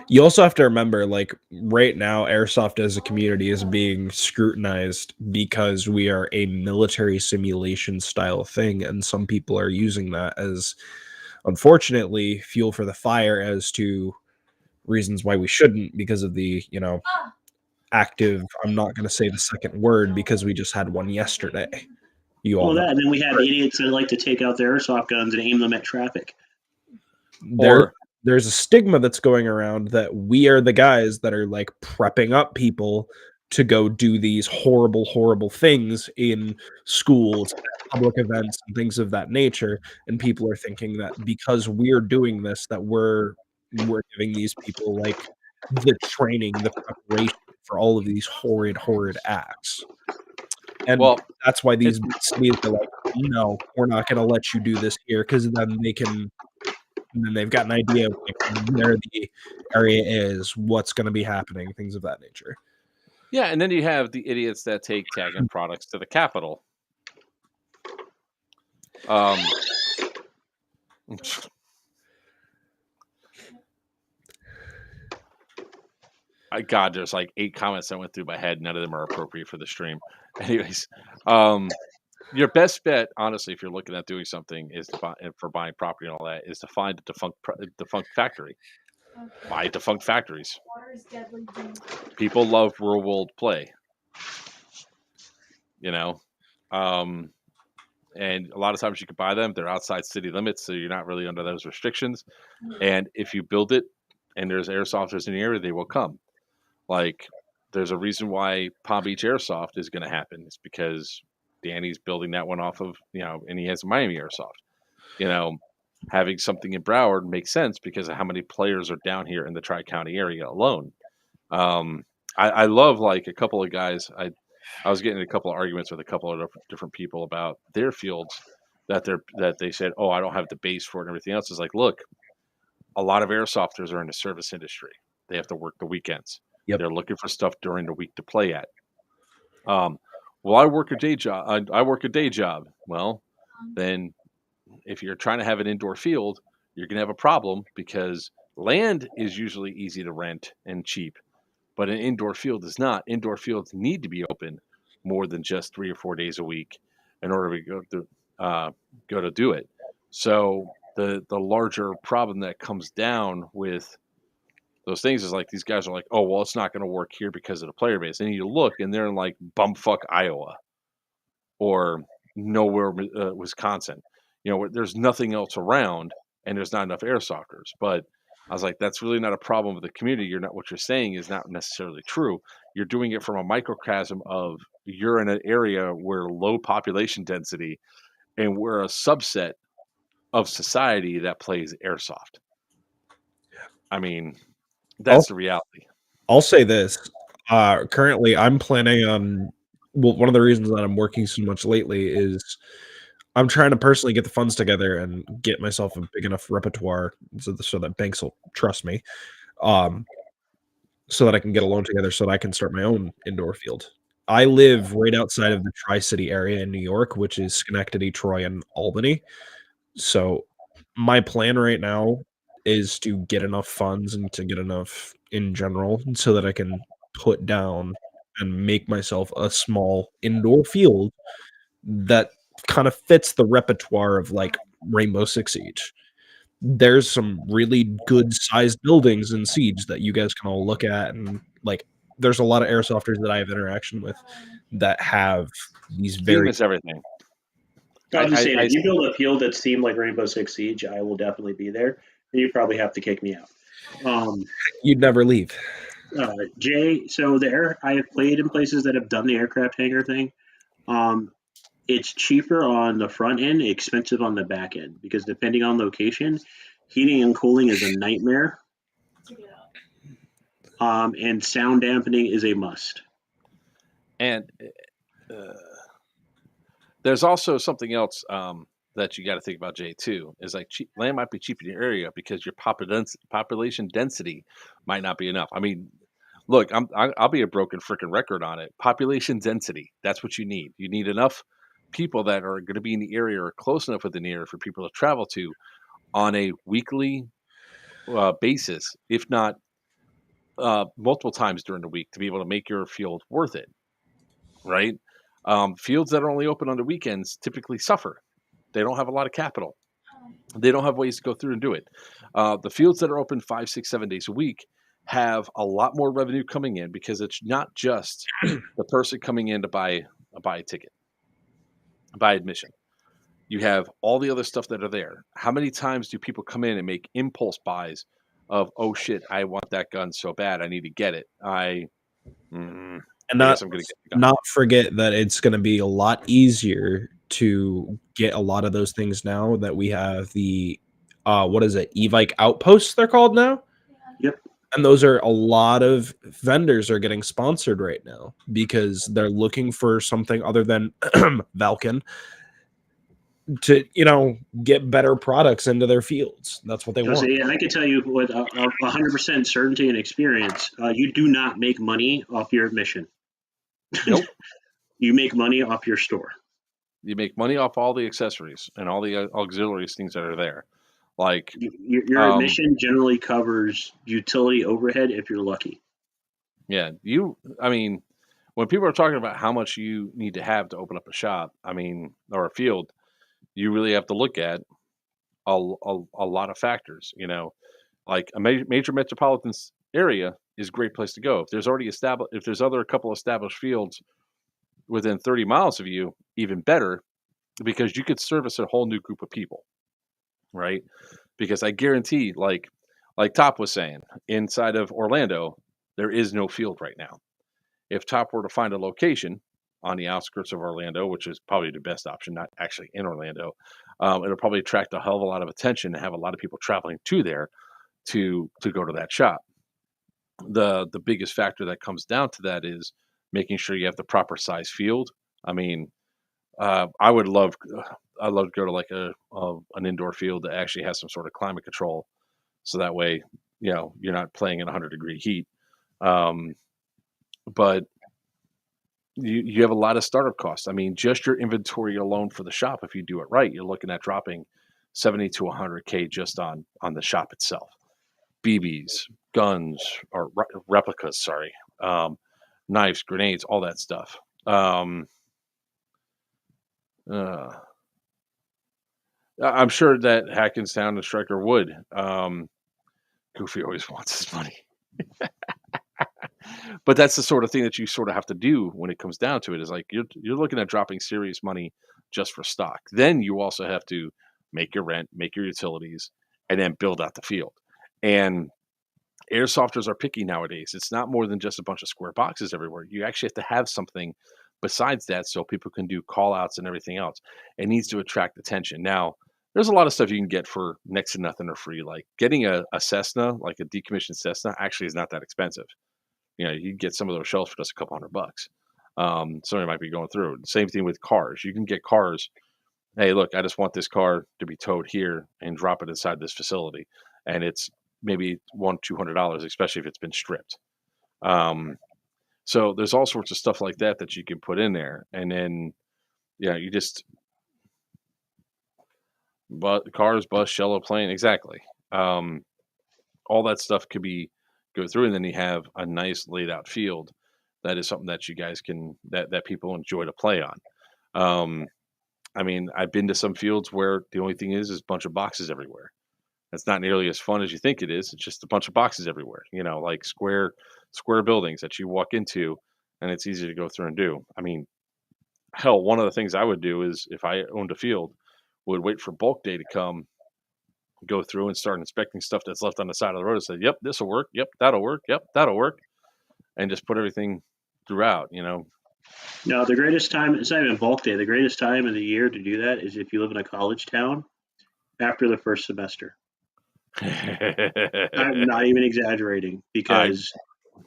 You also have to remember, like, right now, Airsoft as a community is being scrutinized because we are a military simulation style thing, and some people are using that as, unfortunately, fuel for the fire as to reasons why we shouldn't, because of the, active, I'm not going to say the second word because we just had one yesterday. You all Well, know. that, and then we have idiots that like to take out their airsoft guns and aim them at traffic. There's a stigma that's going around that we are the guys that are like prepping up people to go do these horrible, horrible things in schools, public events, and things of that nature. And people are thinking that because we're doing this, that we're giving these people like the training, the preparation for all of these horrid, horrid acts. And that's why these cities are like, no, we're not going to let you do this here, because then they can. And then they've got an idea of like where the area is, what's going to be happening, things of that nature. Yeah, and then you have the idiots that take tagging products to the Capitol. God, there's like 8 comments that went through my head. None of them are appropriate for the stream. Anyways, your best bet, honestly, if you're looking at doing something, is for buying property and all that, is to find a defunct factory. Buy defunct factories. People love real world play. And a lot of times you can buy them. They're outside city limits, so you're not really under those restrictions. And if you build it, and there's airsofters in the area, they will come. Like, there's a reason why Palm Beach Airsoft is going to happen. It's because Danny's building that one off of, and he has a Miami Airsoft. Having something in Broward makes sense because of how many players are down here in the Tri-County area alone. I love, like, a couple of guys. I was getting in a couple of arguments with a couple of different people about their fields that they said, oh, I don't have the base for it and everything else. It's like, look, a lot of airsofters are in the service industry. They have to work the weekends. Yep. They're looking for stuff during the week to play at. Well, I work a day job. I work a day job. Well, then if you're trying to have an indoor field, you're going to have a problem because land is usually easy to rent and cheap, but an indoor field is not. Indoor fields need to be open more than just 3 or 4 days a week in order to go to do it. So the larger problem that comes down with those things is like these guys are like, oh, well, it's not going to work here because of the player base. And you look, and they're in like bumfuck Iowa or nowhere, Wisconsin. There's nothing else around, and there's not enough airsofters. But I was like, that's really not a problem with the community. What you're saying is not necessarily true. You're doing it from a microcosm of you're in an area where low population density, and we're a subset of society that plays airsoft. I mean, that's the reality. I'll say this. Currently, I'm planning on, one of the reasons that I'm working so much lately is I'm trying to personally get the funds together and get myself a big enough repertoire so that banks will trust me, so that I can get a loan together so that I can start my own indoor field. I live right outside of the Tri-City area in New York, which is Schenectady, Troy, and Albany. So my plan right now is to get enough funds and to get enough in general so that I can put down and make myself a small indoor field that kind of fits the repertoire of like Rainbow Six Siege. There's some really good sized buildings in Siege that you guys can all look at, and like there's a lot of airsofters that I have interaction with that have these very everything. I was just saying, if you build a field that's themed like Rainbow Six Siege, I will definitely be there. And you probably have to kick me out. You'd never leave. Jay, so I have played in places that have done the aircraft hangar thing. Um, it's cheaper on the front end, expensive on the back end because depending on location, heating and cooling is a nightmare, Check it out. and sound dampening is a must. And uh, there's also something else that you got to think about, Jay, too. Is like land might be cheap in your area because your population density might not be enough. I mean, look, I'll be a broken freaking record on it. Population density. That's what you need. You need enough people that are going to be in the area or close enough within the area for people to travel to on a weekly basis, if not multiple times during the week, to be able to make your field worth it, right? Fields that are only open on the weekends typically suffer. They don't have a lot of capital. They don't have ways to go through and do it. The fields that are open 5, 6, 7 days a week have a lot more revenue coming in because it's not just the person coming in to buy a ticket, buy admission. You have all the other stuff that are there. How many times do people come in and make impulse buys of, oh shit, I want that gun so bad, I need to get it. And I not guess I'm going to get the gun. not forget that it's going to be a lot easier to get a lot of those things now that we have the what is it, Evike outposts they're called now. Yep. And those are a lot of vendors are getting sponsored right now because they're looking for something other than Valken to, get better products into their fields. That's what they So, want. yeah, I can tell you with 100% certainty and experience, you do not make money off your admission. Nope. You make money off your store. You make money off all the accessories and all the auxiliaries things that are there. Like Your admission generally covers utility overhead if you're lucky. yeah, I mean, when people are talking about how much you need to have to open up a shop, I mean, or a field, you really have to look at a lot of factors, like a major metropolitan area is a great place to go. If there's a couple established fields within 30 miles of you, even better, because you could service a whole new group of people, right? Because I guarantee, like Top was saying, inside of Orlando, there is no field right now. If Top were to find a location on the outskirts of Orlando, which is probably the best option, not actually in Orlando, it'll probably attract a hell of a lot of attention and have a lot of people traveling to there to go to that shop. The biggest factor that comes down to that is making sure you have the proper size field. I mean, I'd love to go to like an indoor field that actually has some sort of climate control, so that way, you're not playing in 100-degree heat. But you have a lot of startup costs. I mean, just your inventory alone for the shop, if you do it right, you're looking at dropping 70 to 100K just on the shop itself. BBs, guns, or replicas, sorry, knives, grenades, all that stuff. I'm sure that Hackenstown and Striker would. Goofy always wants his money. But that's the sort of thing that you sort of have to do when it comes down to it, is like you're looking at dropping serious money just for stock. Then you also have to make your rent, make your utilities, and then build out the field. And airsofters are picky nowadays. It's not more than just a bunch of square boxes everywhere. You actually have to have something besides that so people can do call outs and everything else. It needs to attract attention. Now, there's a lot of stuff you can get for next to nothing or free. Like getting a Cessna, like a decommissioned Cessna, actually is not that expensive. You can get some of those shells for just a couple $100. Somebody might be going through it. Same thing with cars. You can get cars. Hey, look, I just want this car to be towed here and drop it inside this facility, and it's maybe $200, especially if it's been stripped. So there's all sorts of stuff like that you can put in there, and then you just cars, bus, shell, plane, exactly. All that stuff could be go through, and then you have a nice laid out field that is something that you guys can that people enjoy to play on. I mean, I've been to some fields where the only thing is a bunch of boxes everywhere. It's not nearly as fun as you think it is. It's just a bunch of boxes everywhere, like square buildings that you walk into, and it's easy to go through and do. I mean, hell, one of the things I would do is, if I owned a field, would wait for bulk day to come, go through and start inspecting stuff that's left on the side of the road and say, yep, this will work. Yep, that'll work. Yep, that'll work. and just put everything throughout. No, the greatest time, it's not even bulk day. The greatest time of the year to do that is if you live in a college town after the first semester. I'm not even exaggerating because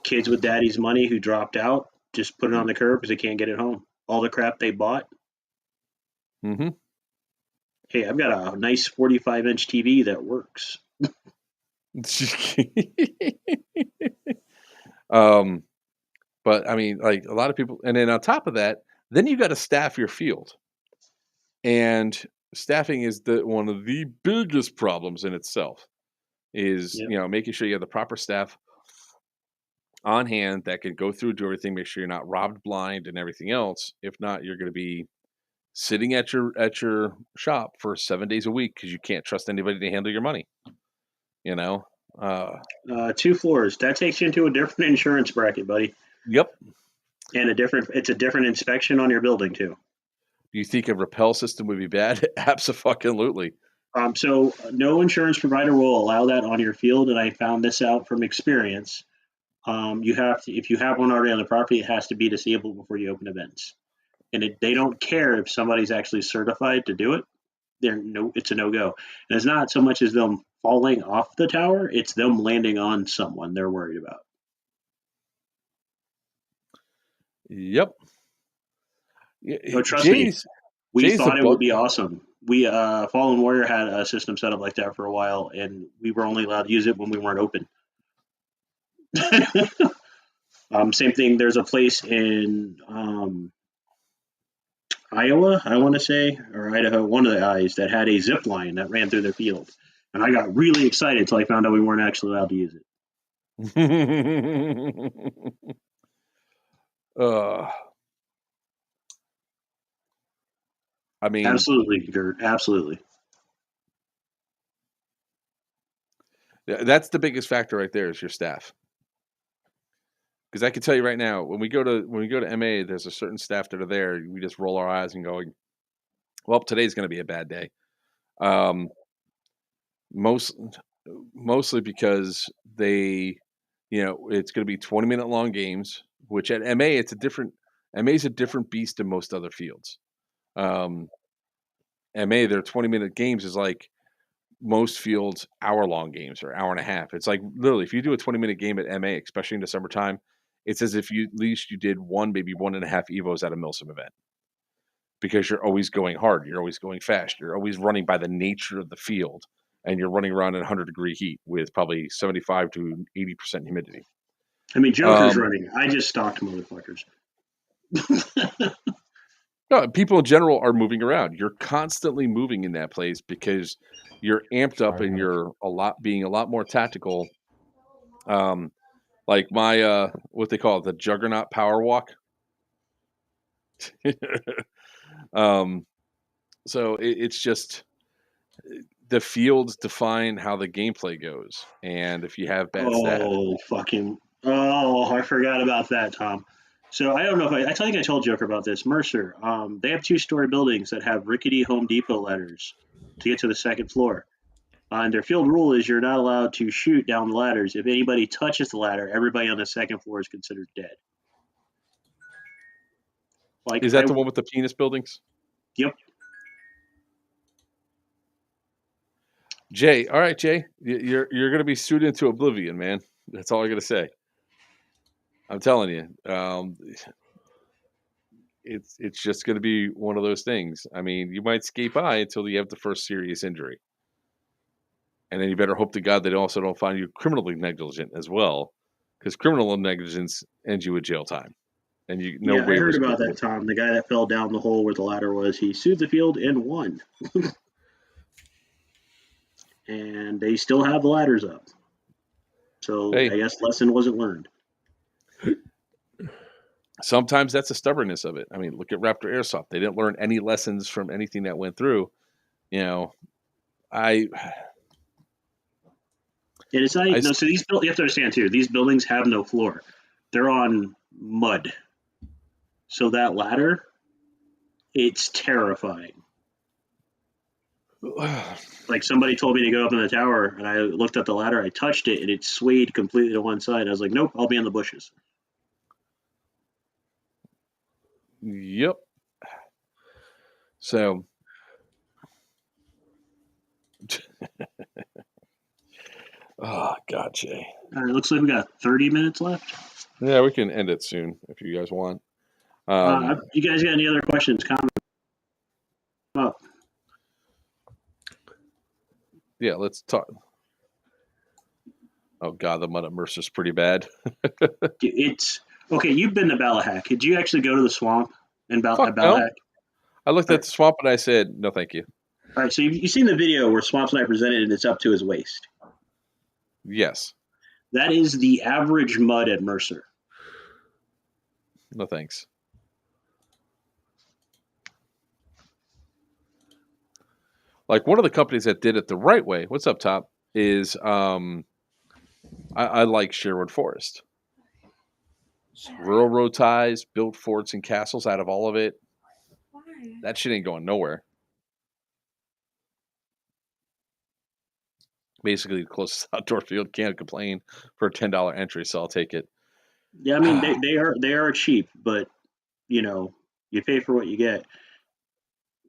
kids with daddy's money who dropped out just put it on the curb because they can't get it home. All the crap they bought. Mm-hmm. Hey, I've got a nice 45-inch TV that works. But I mean, like a lot of people, and then on top of that, then you got to staff your field, and staffing is one of the biggest problems in itself. Is Yep. Making sure you have the proper staff on hand that can go through, do everything, make sure you're not robbed blind and everything else. If not, you're going to be sitting at your shop for 7 days a week because you can't trust anybody to handle your money. 2 floors. That takes you into a different insurance bracket, buddy. Yep. And it's a different inspection on your building too. Do you think a rappel system would be bad? Absolutely. So no insurance provider will allow that on your field, and I found this out from experience. You have to, if you have one already on the property, it has to be disabled before you open events. And they don't care if somebody's actually certified to do it. It's a no-go. And it's not so much as them falling off the tower, it's them landing on someone they're worried about. Yep. No, trust me. We Jay's thought it would be awesome. We Fallen Warrior had a system set up like that for a while, and we were only allowed to use it when we weren't open. Same thing. There's a place in Iowa, I want to say, or Idaho, one of the eyes that had a zip line that ran through their field, and I got really excited until I found out we weren't actually allowed to use it. I mean, absolutely, Gert. Absolutely. That's the biggest factor right there is your staff. Because I can tell you right now, when we go to MA, there's a certain staff that are there. We just roll our eyes and going, "Well, today's going to be a bad day." Mostly because they, it's going to be 20-minute long games. Which at MA, MA's a different beast than most other fields. MA, their 20-minute games is like most fields hour-long games or hour and a half. It's like literally, if you do a 20-minute game at MA, especially in the summertime, it's as if at least you did maybe 1.5 evos at a Milsim event, because you're always going hard, you're always going fast, you're always running by the nature of the field, and you're running around in 100-degree heat with probably 75 to 80% humidity. I mean, Joker's running. I just stalked motherfuckers. No, people in general are moving around. You're constantly moving in that place because you're amped up and you're being a lot more tactical. Like my what they call it, the Juggernaut Power Walk. So it's just the fields define how the gameplay goes, and if you have bad stats. I forgot about that, Tom. So I don't know if I think I told Joker about this. Mercer, they have 2-story buildings that have rickety Home Depot ladders to get to the second floor. And their field rule is you're not allowed to shoot down the ladders. If anybody touches the ladder, everybody on the second floor is considered dead. Is that the one with the penis buildings? Yep. Jay, all right, Jay, you're going to be sued into oblivion, man. That's all I got to say. I'm telling you, it's just going to be one of those things. I mean, you might skate by until you have the first serious injury, and then you better hope to God they also don't find you criminally negligent as well, because criminal negligence ends you with jail time. And I heard about that, Tom. The guy that fell down the hole where the ladder was, he sued the field and won. And they still have the ladders up. So I guess lesson wasn't learned. Sometimes that's the stubbornness of it. I mean, look at Raptor Airsoft. They didn't learn any lessons from anything that went through. And it's not. So these you have to understand too. These buildings have no floor; they're on mud. So that ladder, it's terrifying. Like somebody told me to go up in the tower, and I looked at the ladder. I touched it, and it swayed completely to one side. I was like, "Nope, I'll be in the bushes." Yep. So, oh God, Jay. All right, looks like we got 30 minutes left. Yeah, we can end it soon if you guys want. You guys got any other questions, comments? Oh, Yeah, let's talk. Oh God, the mud at Mercer's pretty bad. it's okay. You've been to Ballahack. Did you actually go to the swamp at Fuck no. Ballahack? I looked at the swamp and I said, no, thank you. All right, so you've seen the video where Swamp Sniper presented and it's up to his waist. Yes. That is the average mud at Mercer. No thanks. Like one of the companies that did it the right way, what's up, Top, is I like Sherwood Forest. Railroad ties, built forts and castles out of all of it. Why? That shit ain't going nowhere. Basically, the closest outdoor field, can't complain for a $10 entry, so I'll take it. Yeah, I mean they are cheap, but you pay for what you get.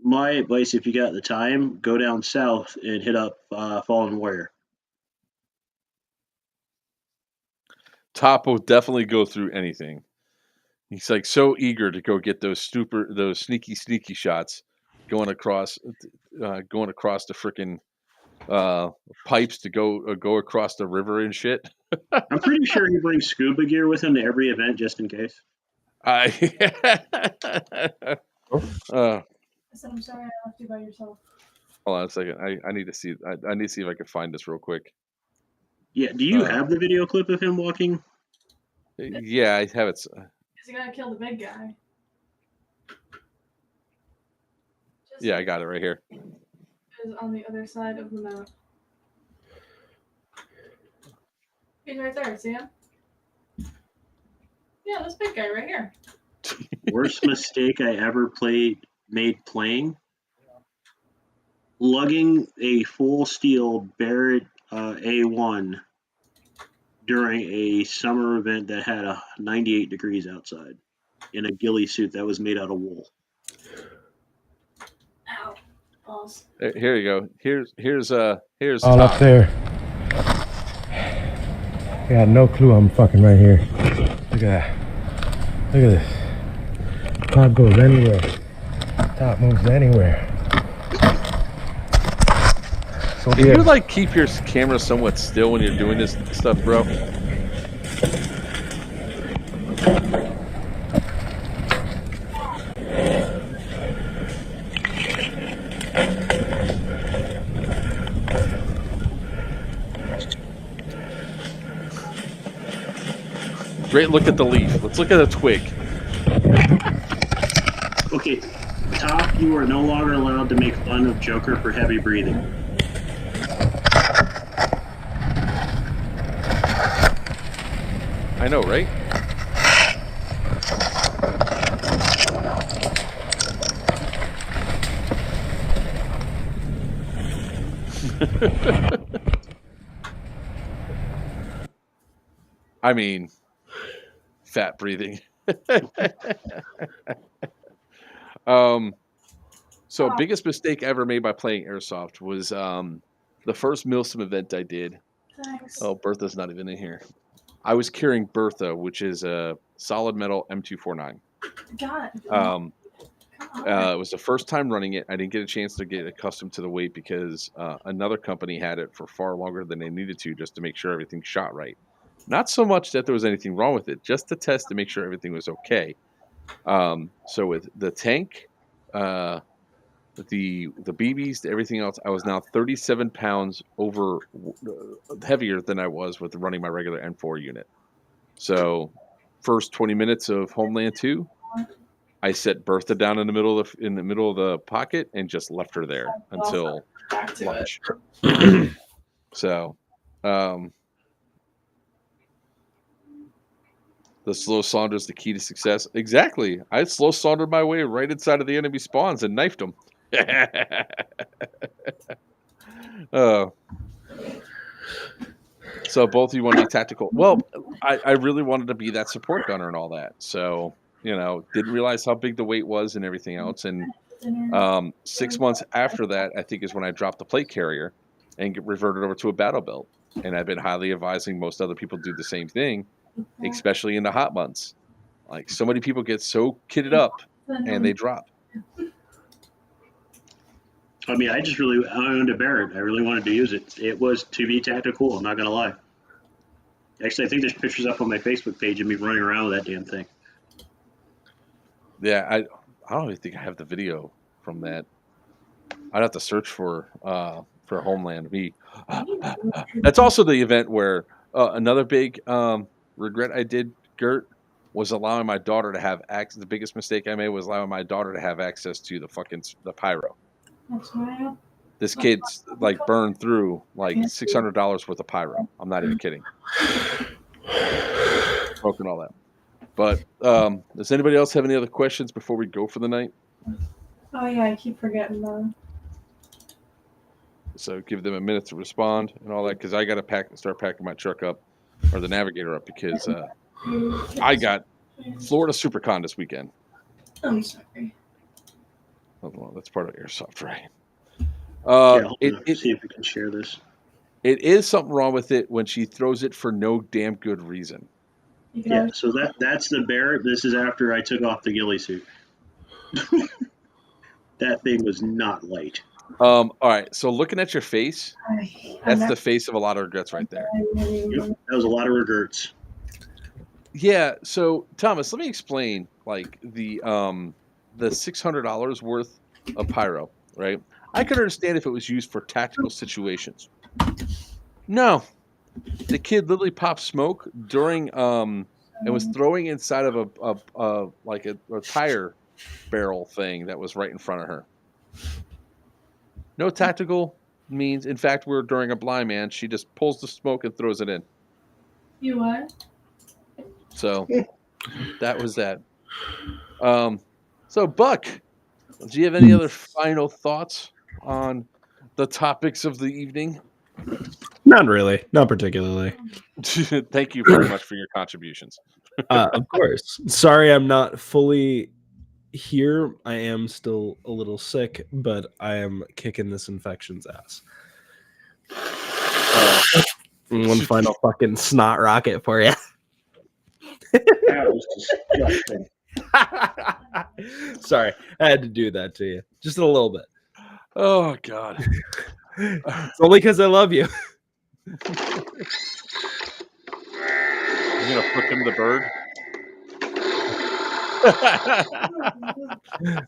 My advice, if you got the time, go down south and hit up Fallen Warrior. Top will definitely go through anything. He's like so eager to go get those sneaky shots going across the freaking pipes to go across the river and shit. I'm pretty sure he brings scuba gear with him to every event just in case. I said, I'm sorry I left you by yourself. Hold on a second. I need to see. I need to see if I can find this real quick. Yeah, do you have the video clip of him walking? Yeah, I have it. Because you gotta kill the big guy. Yeah, I got it right here. Is on the other side of the map. He's right there, see him? Yeah, this big guy right here. Worst mistake I ever made playing. Lugging a full steel Barrett A1 during a summer event that had 98 degrees outside in a ghillie suit that was made out of wool. Ow. Balls. Here you go. Here's All up there. I got no clue I'm fucking right here. Look at that. Look at this. Top goes anywhere. Top moves anywhere. So Can you like keep your camera somewhat still when you're doing this stuff, bro? Great look at the leaf. Let's look at a twig. Okay, Top, you are no longer allowed to make fun of Joker for heavy breathing. I know, right? I mean, fat breathing. So biggest mistake ever made by playing Airsoft was the first Milsim event I did. Thanks. Oh, Bertha's not even in here. I was carrying Bertha, which is a solid metal M249. God. It was the first time running it. I didn't get a chance to get accustomed to the weight because another company had it for far longer than they needed to, just to make sure everything shot right. Not so much that there was anything wrong with it, just to test to make sure everything was okay. So with the tank, the BBs, everything else, I was now 37 pounds heavier than I was with running my regular N4 unit. So first 20 minutes of Homeland 2, I set Bertha down in the middle of the pocket and just left her there until lunch. So, the slow saunter is the key to success. Exactly. I slow sauntered my way right inside of the enemy spawns and knifed them. So both of you want to be tactical. Well, I really wanted to be that support gunner and all that. So didn't realize how big the weight was and everything else. And 6 months after that, I think is when I dropped the plate carrier and reverted over to a battle belt. And I've been highly advising most other people do the same thing, especially in the hot months. Like so many people get so kitted up and they drop. I mean, I owned a Barrett. I really wanted to use it. It was to be tactical. I'm not going to lie. Actually, I think there's pictures up on my Facebook page of me running around with that damn thing. Yeah, I don't even think I have the video from that. I'd have to search for Homeland. That's also the event where another big regret I did, Gert, was allowing my daughter to have access. The biggest mistake I made was allowing my daughter to have access to the pyro. This kid's like burned through like $600 worth of pyro. I'm not even kidding. Broken all that. But does anybody else have any other questions before we go for the night? Oh yeah, I keep forgetting them. So give them a minute to respond and all that, because I got to start packing my truck up, or the Navigator up, because I got Florida SuperCon this weekend. I'm sorry. Oh, well, that's part of Airsoft, right? See if we can share this. It is something wrong with it when she throws it for no damn good reason. Yeah, so that's the Barrett. This is after I took off the ghillie suit. That thing was not light. All right, so looking at your face, that's the face of a lot of regrets right there. Yep, that was a lot of regrets. Yeah, so Thomas, let me explain like the $600 worth of pyro, right? I could understand if it was used for tactical situations. No, the kid literally popped smoke during and was throwing inside of a tire barrel thing that was right in front of her. No tactical means. In fact, we're during a blind man. She just pulls the smoke and throws it in. You what? So that was that. So Buck, do you have any other final thoughts on the topics of the evening? Not really. Not particularly. Thank you very much for your contributions. Of course. Sorry I'm not fully here. I am still a little sick, but I am kicking this infection's ass. One final fucking snot rocket for you. That was disgusting. Sorry, I had to do that to you. Just a little bit. Oh, God. It's only because I love you. You're going to flip him the bird?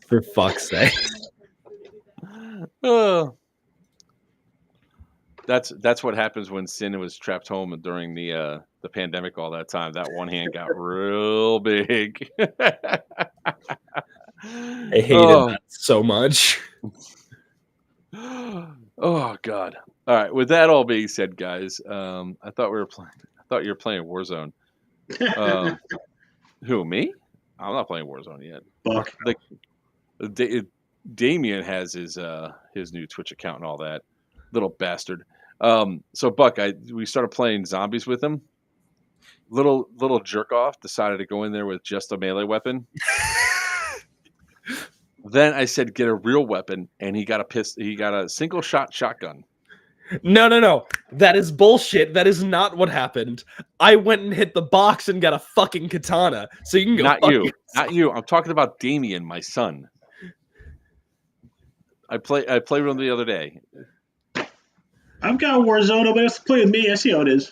For fuck's sake. That's what happens when Sin was trapped home during the pandemic all that time. That one hand got real big. I hated that so much. Oh God! All right. With that all being said, guys, I thought you were playing Warzone. Who, me? I'm not playing Warzone yet. Buck. Damien has his new Twitch account and all that. Little bastard. So Buck, we started playing zombies with him. Little jerk off decided to go in there with just a melee weapon. Then I said, get a real weapon, and he got a single shot shotgun. No. That is bullshit. That is not what happened. I went and hit the box and got a fucking katana. So you can go. Not you. I'm talking about Damien, my son. I played with him the other day. I've got Warzone. Nobody else to play with me. I see how it is.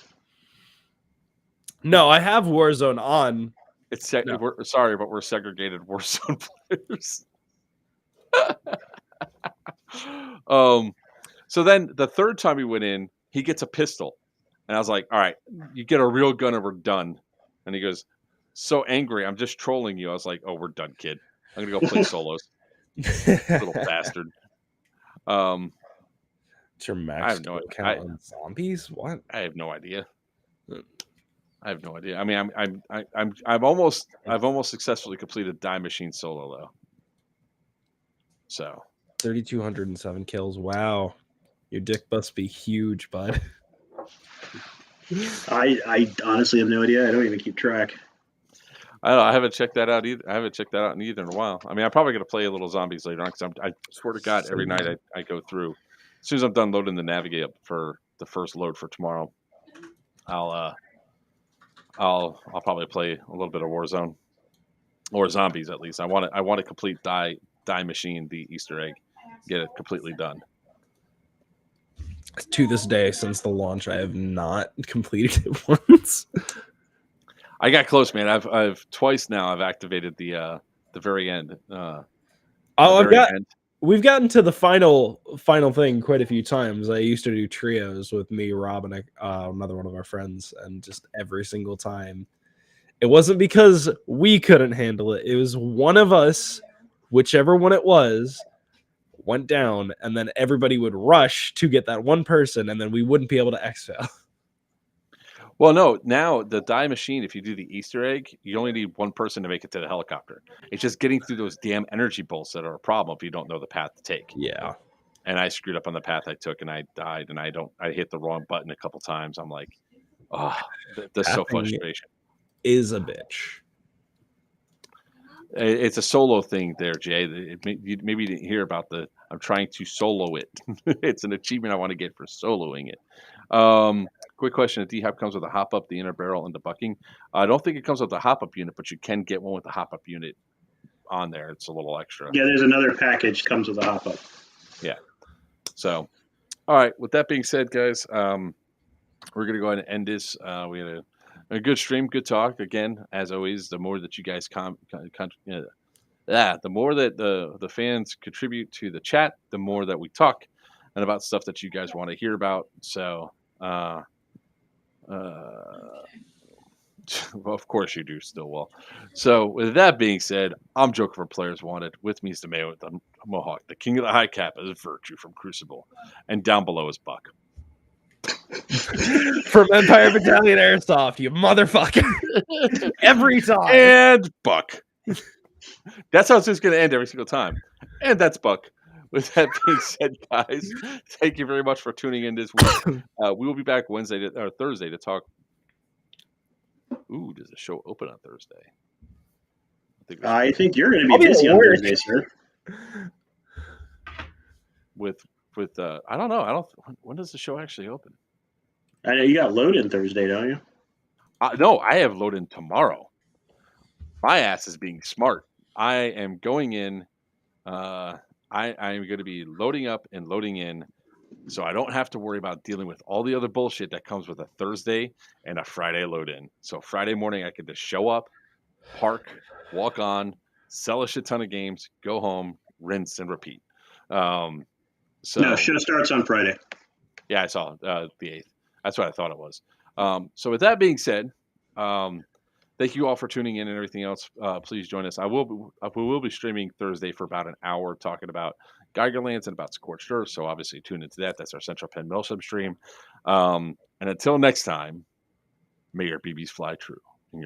No, I have Warzone on. We're sorry, but we're segregated Warzone players. So then the third time he went in, he gets a pistol. And I was like, all right, you get a real gun and we're done. And he goes, so angry, I'm just trolling you. I was like, oh, we're done, kid. I'm going to go play solos. Little bastard. It's your max I have no account on zombies? What? I have no idea. I mean, I've almost successfully completed Die Machine solo though. So 3,207 kills. Wow, your dick must be huge, bud. I honestly have no idea. I don't even keep track. I don't know. I haven't checked that out either. I haven't checked that out in a while. I mean, I'm probably gonna play a little zombies later on because I swear to God, every night I go through. As soon as I'm done loading the navigate up for the first load for tomorrow, I'll probably play a little bit of Warzone or zombies at least. I want to complete die machine the Easter egg, get it completely done. To this day, since the launch, I have not completed it once. I got close, man. I've twice now. I've activated the very end. We've gotten to the final thing quite a few times. I used to do trios with me, Rob, and another one of our friends, and just every single time, it wasn't because we couldn't handle it. It was one of us, whichever one it was, went down, and then everybody would rush to get that one person, and then we wouldn't be able to exfil. Well, no, now the die machine, if you do the Easter egg, you only need one person to make it to the helicopter. It's just getting through those damn energy bolts that are a problem if you don't know the path to take. Yeah. And I screwed up on the path I took and I died and I hit the wrong button a couple times. I'm like, oh, that's so frustration. Is a bitch. It's a solo thing there, Jay. Maybe you didn't hear about I'm trying to solo it. It's an achievement I want to get for soloing it. Quick question: the D-Hop comes with a hop-up, the inner barrel, and the bucking. I don't think it comes with the hop-up unit, but you can get one with the hop-up unit on there. It's a little extra. Yeah, there's another package comes with a hop-up. Yeah. So, all right. With that being said, guys, we're going to go ahead and end this. We had a good stream, good talk. Again, as always, the more that you guys the more that the fans contribute to the chat, the more that we talk and about stuff that you guys want to hear about. So, well, of course you do still well. So with that being said, I'm Joker for Players Wanted. With me is the Mayo with the Mohawk. The king of the high cap is Virchew from Crucible. And down below is Buck. From Empire Battalion Airsoft, you motherfucker. Every time. And Buck. That's how it's just going to end every single time. And that's Buck. With that being said, guys, thank you very much for tuning in this week. We will be back Thursday to talk. Ooh, does the show open on Thursday? I think you're going to be busy on Thursday, sir. With I don't know. When does the show actually open? I know you got load-in Thursday, don't you? No, I have load-in tomorrow. My ass is being smart. I am going in. I am going to be loading up and loading in, so I don't have to worry about dealing with all the other bullshit that comes with a Thursday and a Friday load-in. So Friday morning, I can just show up, park, walk on, sell a shit ton of games, go home, rinse and repeat. No, show starts on Friday. Yeah, I saw the 8th. That's what I thought it was. So with that being said, thank you all for tuning in and everything else. Please join us. We will be streaming Thursday for about an hour talking about Geigerlands and about Scorched Earth. So obviously tune into that. That's our Central Penn Milsim stream. And until next time, may your BBs fly true.